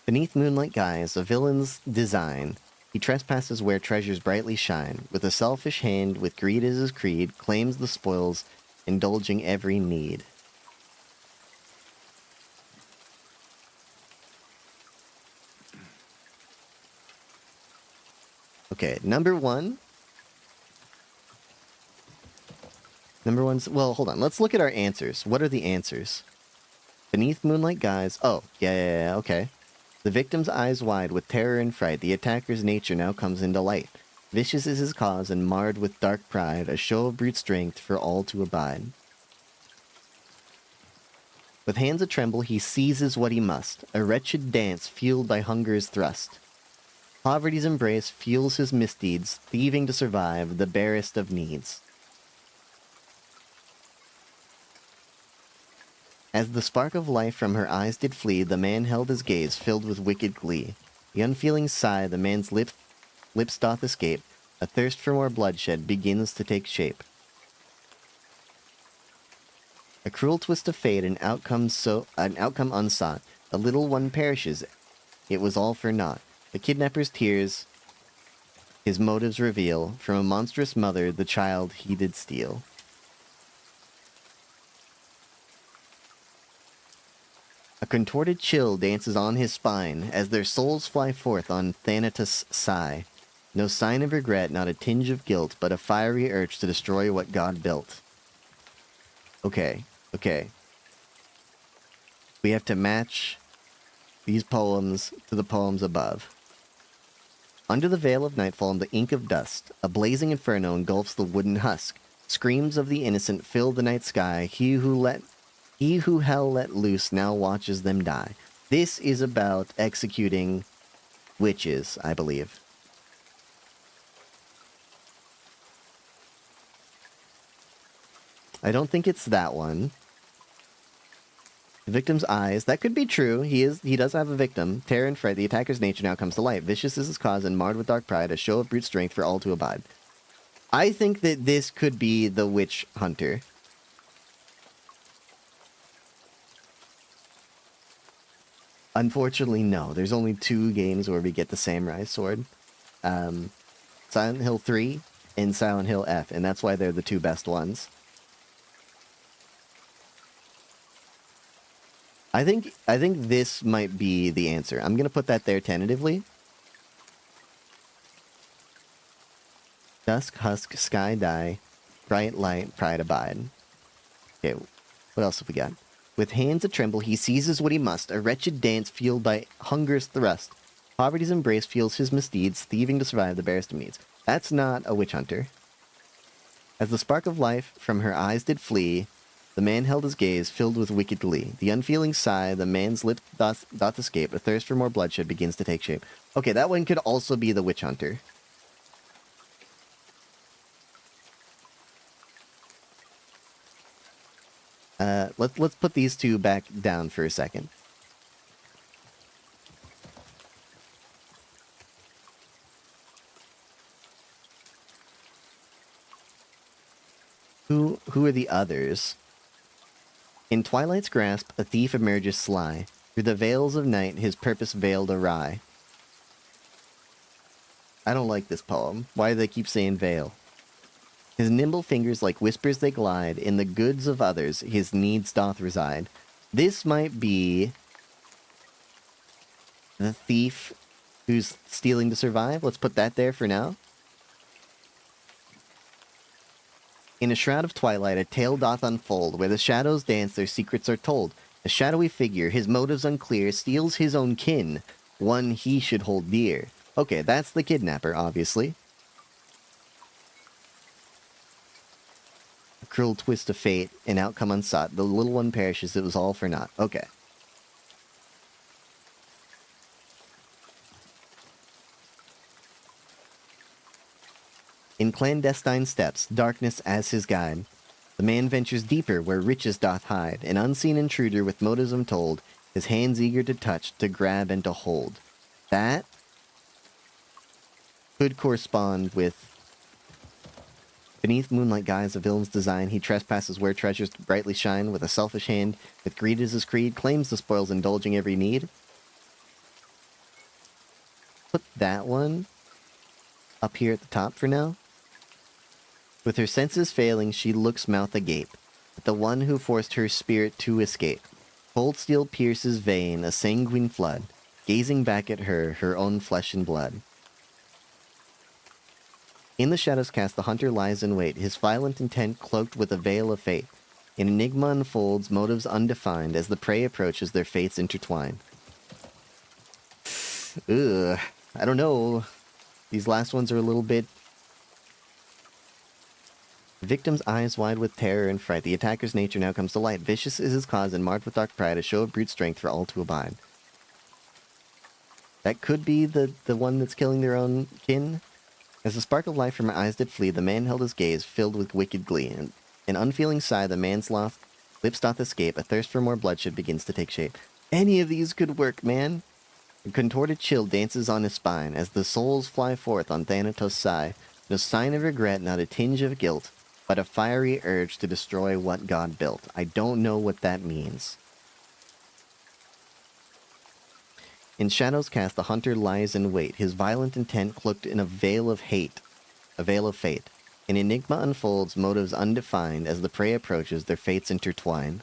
Beneath moonlight guise, a villain's design, he trespasses where treasures brightly shine. With a selfish hand, with greed as his creed, claims the spoils, indulging every need. Okay, number one. Number one's... Well, hold on. Let's look at our answers. What are the answers? Beneath moonlight guise... Oh, yeah, okay. The victim's eyes wide with terror and fright. The attacker's nature now comes into light. Vicious is his cause and marred with dark pride. A show of brute strength for all to abide. With hands a-tremble, he seizes what he must. A wretched dance fueled by hunger's thrust. Poverty's embrace fuels his misdeeds, thieving to survive the barest of needs. As the spark of life from her eyes did flee, the man held his gaze, filled with wicked glee. The unfeeling sigh the man's lips doth escape, a thirst for more bloodshed begins to take shape. A cruel twist of fate, an outcome unsought. A little one perishes, it was all for naught. The kidnapper's tears, his motives reveal. From a monstrous mother, the child he did steal. A contorted chill dances on his spine as their souls fly forth on Thanatos' sigh. No sign of regret, not a tinge of guilt, but a fiery urge to destroy what God built. Okay. We have to match these poems to the poems above. Under the veil of nightfall and the ink of dust, a blazing inferno engulfs the wooden husk. Screams of the innocent fill the night sky. He who hell let loose now watches them die. This is about executing witches, I believe. I don't think it's that one. The victim's eyes. That could be true. He does have a victim. Terror and fright. The attacker's nature now comes to light. Vicious is his cause and marred with dark pride. A show of brute strength for all to abide. I think that this could be the witch hunter. Unfortunately, no. There's only 2 games where we get the samurai sword. Silent Hill 3 and Silent Hill F, and that's why they're the 2 best ones. I think this might be the answer. I'm gonna put that there tentatively. Dusk, husk, sky, die, bright light, pride abide. Okay, what else have we got? With hands a-tremble, he seizes what he must. A wretched dance fueled by hunger's thrust. Poverty's embrace fuels his misdeeds, thieving to survive the barest of needs. That's not a witch hunter. As the spark of life from her eyes did flee, the man held his gaze, filled with wicked glee. The unfeeling sigh, the man's lip doth escape. A thirst for more bloodshed begins to take shape. Okay, that one could also be the witch hunter. Let's put these 2 back down for a second. Who are the others? In twilight's grasp, a thief emerges sly. Through the veils of night, his purpose veiled awry. I don't like this poem. Why do they keep saying veil? His nimble fingers like whispers they glide. In the goods of others, his needs doth reside. This might be the thief who's stealing to survive. Let's put that there for now. In a shroud of twilight, a tale doth unfold. Where the shadows dance, their secrets are told. A shadowy figure, his motives unclear, steals his own kin, one he should hold dear. Okay, that's the kidnapper, obviously. A cruel twist of fate, an outcome unsought. The little one perishes, it was all for naught. Okay. In clandestine steps, darkness as his guide, the man ventures deeper where riches doth hide, an unseen intruder with motives untold, his hands eager to touch, to grab, and to hold. That could correspond with beneath moonlight guise, a villain's design, he trespasses where treasures brightly shine, with a selfish hand, with greed as his creed, claims the spoils, indulging every need. Put that one up here at the top for now. With her senses failing, she looks mouth agape at the one who forced her spirit to escape. Cold steel pierces vein, a sanguine flood, gazing back at her, her own flesh and blood. In the shadows cast, the hunter lies in wait, his violent intent cloaked with a veil of fate. An enigma unfolds, motives undefined, as the prey approaches, their fates intertwine. Ugh, I don't know. These last ones are a little bit... The victim's eyes wide with terror and fright. The attacker's nature now comes to light. Vicious is his cause and marked with dark pride, a show of brute strength for all to abide. That could be the one that's killing their own kin. As the spark of life from her eyes did flee, the man held his gaze, filled with wicked glee. And an unfeeling sigh, the man's lost lips doth escape. A thirst for more bloodshed begins to take shape. Any of these could work, man. A contorted chill dances on his spine as the souls fly forth on Thanatos' sigh. No sign of regret, not a tinge of guilt, but a fiery urge to destroy what God built. I don't know what that means. In shadows cast, the hunter lies in wait, his violent intent cloaked in a veil of hate, a veil of fate. An enigma unfolds, motives undefined, as the prey approaches, their fates intertwine.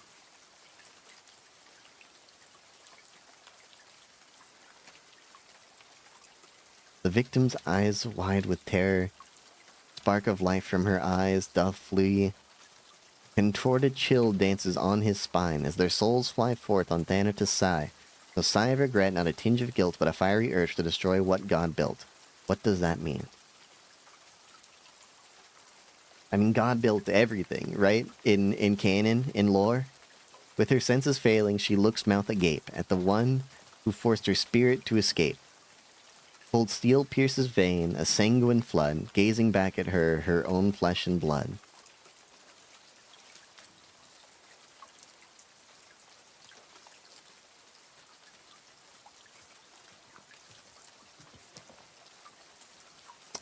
The victim's eyes wide with terror, spark of life from her eyes doth flee. Contorted chill dances on his spine as their souls fly forth on Thanatos' sigh. No sigh of regret, not a tinge of guilt, but a fiery urge to destroy what God built. What does that mean? I mean, God built everything, right? In canon, in lore. With her senses failing, she looks mouth agape at the one who forced her spirit to escape. Cold steel pierces vein, a sanguine flood, gazing back at her, her own flesh and blood.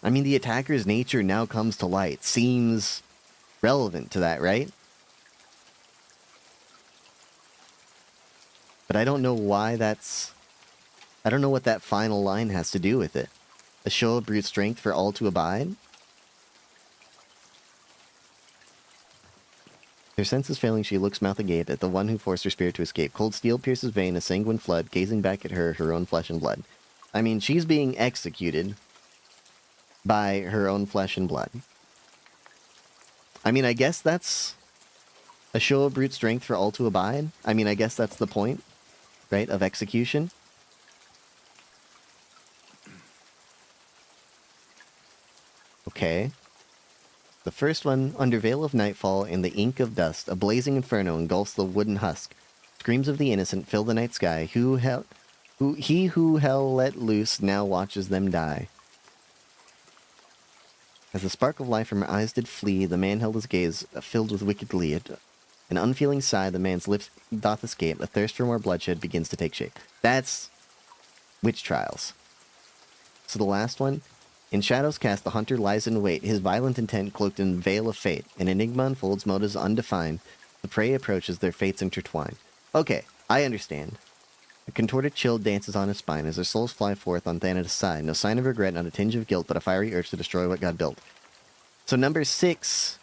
I mean, the attacker's nature now comes to light. Seems relevant to that, right? But I don't know why that's... I don't know what that final line has to do with it. A show of brute strength for all to abide? Her senses failing, she looks mouth agape at the one who forced her spirit to escape. Cold steel pierces vein, a sanguine flood, gazing back at her, her own flesh and blood. I mean, she's being executed by her own flesh and blood. I mean, I guess that's a show of brute strength for all to abide. I mean, I guess that's the point, right, of execution. Okay. The first one, under veil of nightfall in the ink of dust, a blazing inferno engulfs the wooden husk. Screams of the innocent fill the night sky. He who hell let loose now watches them die. As the spark of life from her eyes did flee, the man held his gaze, filled with wicked glee. An unfeeling sigh, the man's lips doth escape. A thirst for more bloodshed begins to take shape. That's witch trials. So the last one. In shadows cast, the hunter lies in wait, his violent intent cloaked in veil of fate. An enigma unfolds, motives undefined. The prey approaches, their fates intertwine. Okay, I understand. A contorted chill dances on his spine as their souls fly forth on Thanatos' side. No sign of regret, not a tinge of guilt, but a fiery urge to destroy what God built. So number 6.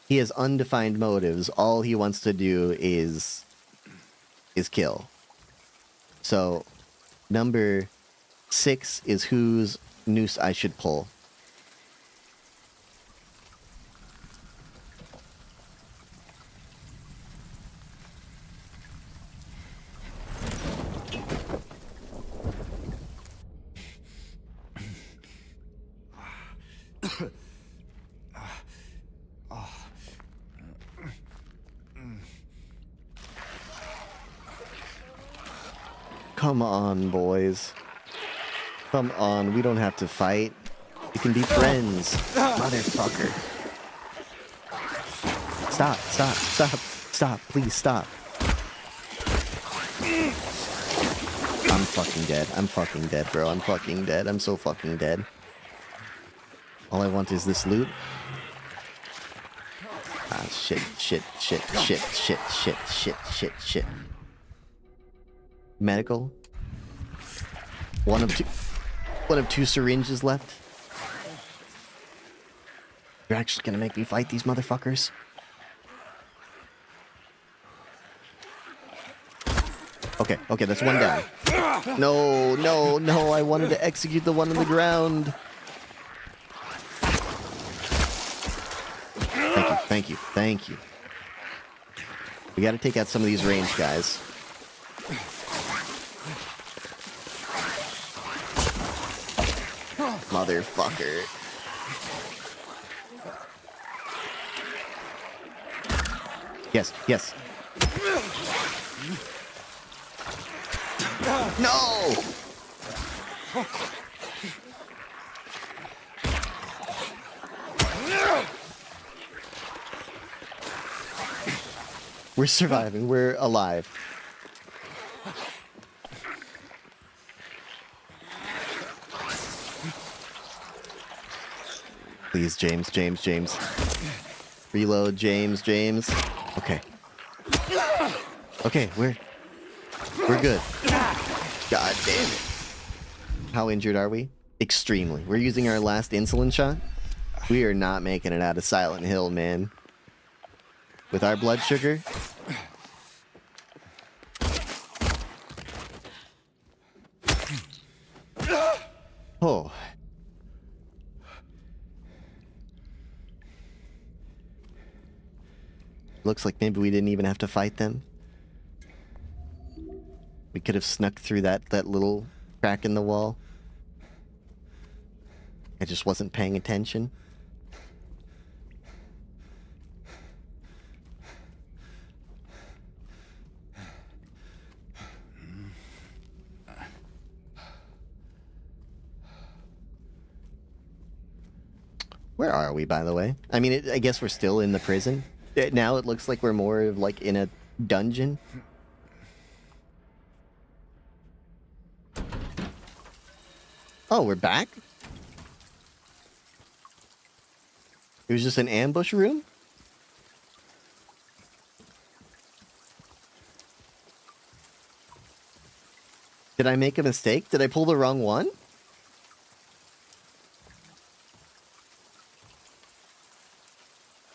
He has undefined motives. All he wants to do is kill. So number 6 is whose noose I should pull. Come on, boys. Come on, we don't have to fight. We can be friends. Motherfucker. Stop, stop, stop, stop, please stop. I'm fucking dead. I'm fucking dead, bro. I'm fucking dead. I'm so fucking dead. All I want is this loot. Ah, shit, shit, shit, shit, shit, shit, shit, shit, shit. Medical. One of two syringes left. You're actually gonna make me fight these motherfuckers? Okay, okay, that's one down. No, no, no, I wanted to execute the one on the ground. Thank you, thank you. We gotta take out some of these ranged guys. Motherfucker. Yes, yes. No! We're surviving. We're alive. Please, James, James, James. Reload, James, James. Okay. Okay, we're good. God damn it. How injured are we? Extremely. We're using our last insulin shot. We are not making it out of Silent Hill, man. With our blood sugar. Oh. Looks like maybe we didn't even have to fight them. We could have snuck through that little crack in the wall. I just wasn't paying attention. Where are we, by the way? I mean, I guess we're still in the prison. Now it looks like we're more of like in a dungeon. Oh, we're back? It was just an ambush room? Did I make a mistake? Did I pull the wrong one?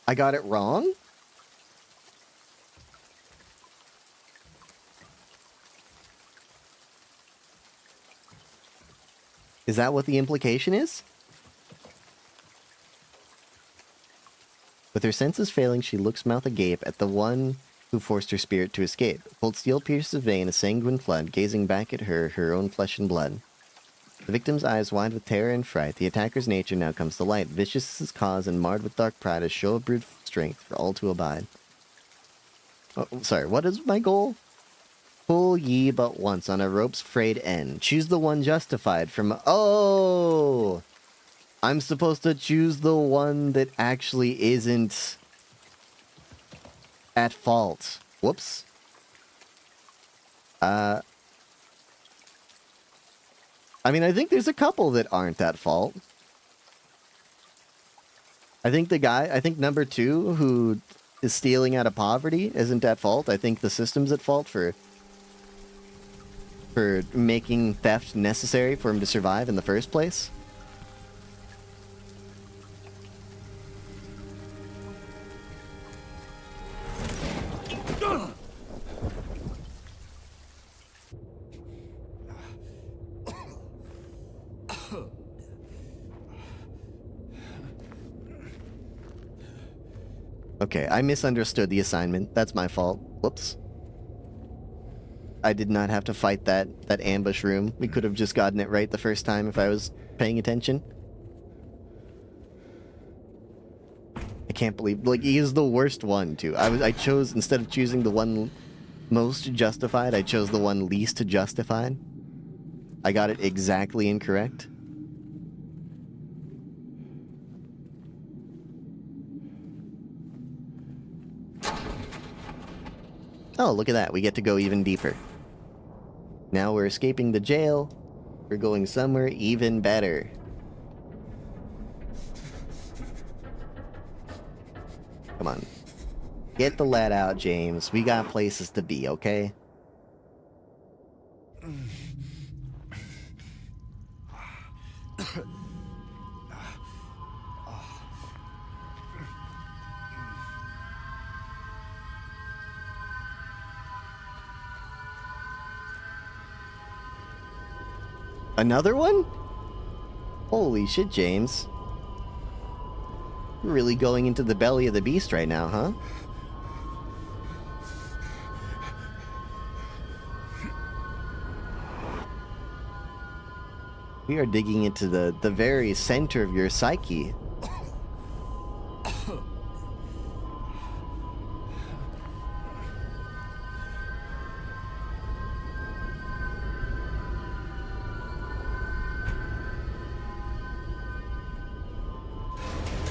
I got it wrong? Is that what the implication is? With her senses failing, she looks mouth agape at the one who forced her spirit to escape. Cold steel pierces vein, a sanguine flood, gazing back at her, her own flesh and blood. The victim's eyes wide with terror and fright. The attacker's nature now comes to light. Vicious is his cause and marred with dark pride, a show of brute strength for all to abide. Oh, sorry, what is my goal? Pull ye but once on a rope's frayed end. Choose the one justified from... Oh! I'm supposed to choose the one that actually isn't at fault. Whoops. I mean, I think there's a couple that aren't at fault. I think number 2, who is stealing out of poverty, isn't at fault. I think the system's at fault for making theft necessary for him to survive in the first place. Okay, I misunderstood the assignment. That's my fault. Whoops. I did not have to fight that ambush room. We could have just gotten it right the first time if I was paying attention. I can't believe, like, he is the worst one, too. I chose, instead of choosing the one most justified, I chose the one least justified. I got it exactly incorrect. Oh, look at that. We get to go even deeper. Now we're escaping the jail. We're going somewhere even better. Come on. Get the lead out, James. We got places to be, okay? Another one? Holy shit, James. We're really going into the belly of the beast right now, huh? We are digging into the very center of your psyche.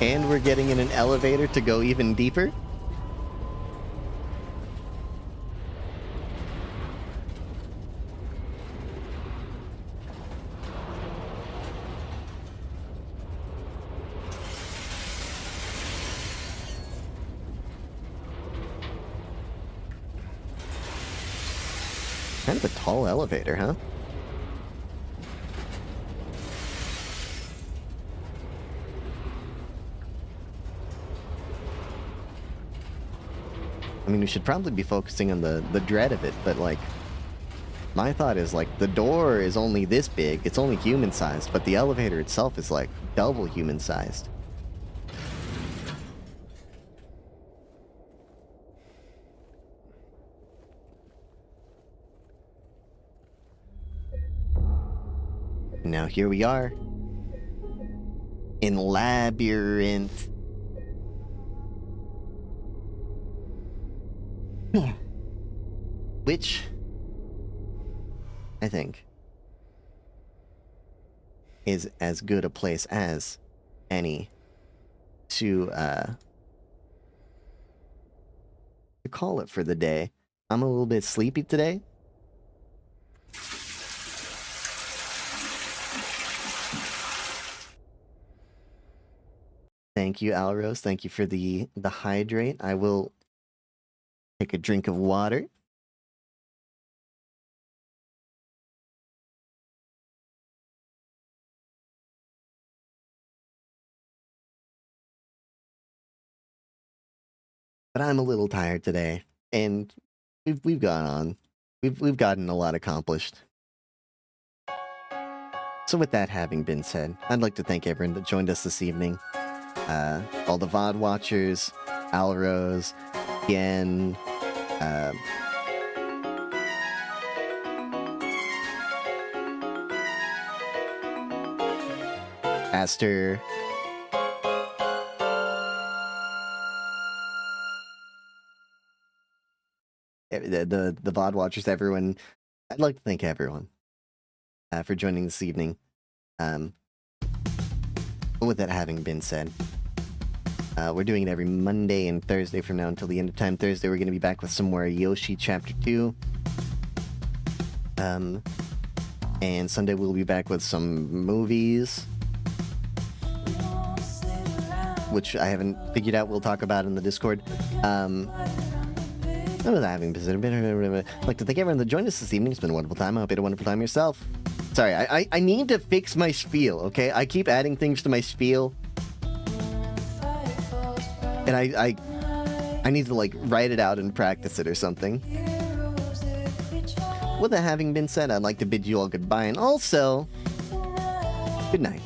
And we're getting in an elevator to go even deeper? Kind of a tall elevator, huh? I mean, we should probably be focusing on the dread of it, but, like, my thought is, like, the door is only this big, it's only human-sized, but the elevator itself is, like, double human-sized. Now here we are. In Labyrinth. Which, I think, is as good a place as any to call it for the day. I'm a little bit sleepy today. Thank you, Alrose. Thank you for the hydrate. I will take a drink of water. But I'm a little tired today, and we've gone on. We've gotten a lot accomplished. So with that having been said, I'd like to thank everyone that joined us this evening. All the VOD watchers, Alrose, Yen, Aster, the VOD watchers, everyone. I'd like to thank everyone for joining this evening. But with that having been said, we're doing it every Monday and Thursday from now until the end of time. Thursday, we're going to be back with some more Yoshi Chapter 2. And Sunday, we'll be back with some movies, which I haven't figured out. We'll talk about in the Discord. With that having been said, I'd like to thank everyone that joined us this evening. It's been a wonderful time. I hope you had a wonderful time yourself. Sorry, I need to fix my spiel, okay? I keep adding things to my spiel. And I need to, like, write it out and practice it or something. With that having been said, I'd like to bid you all goodbye, and also, good night.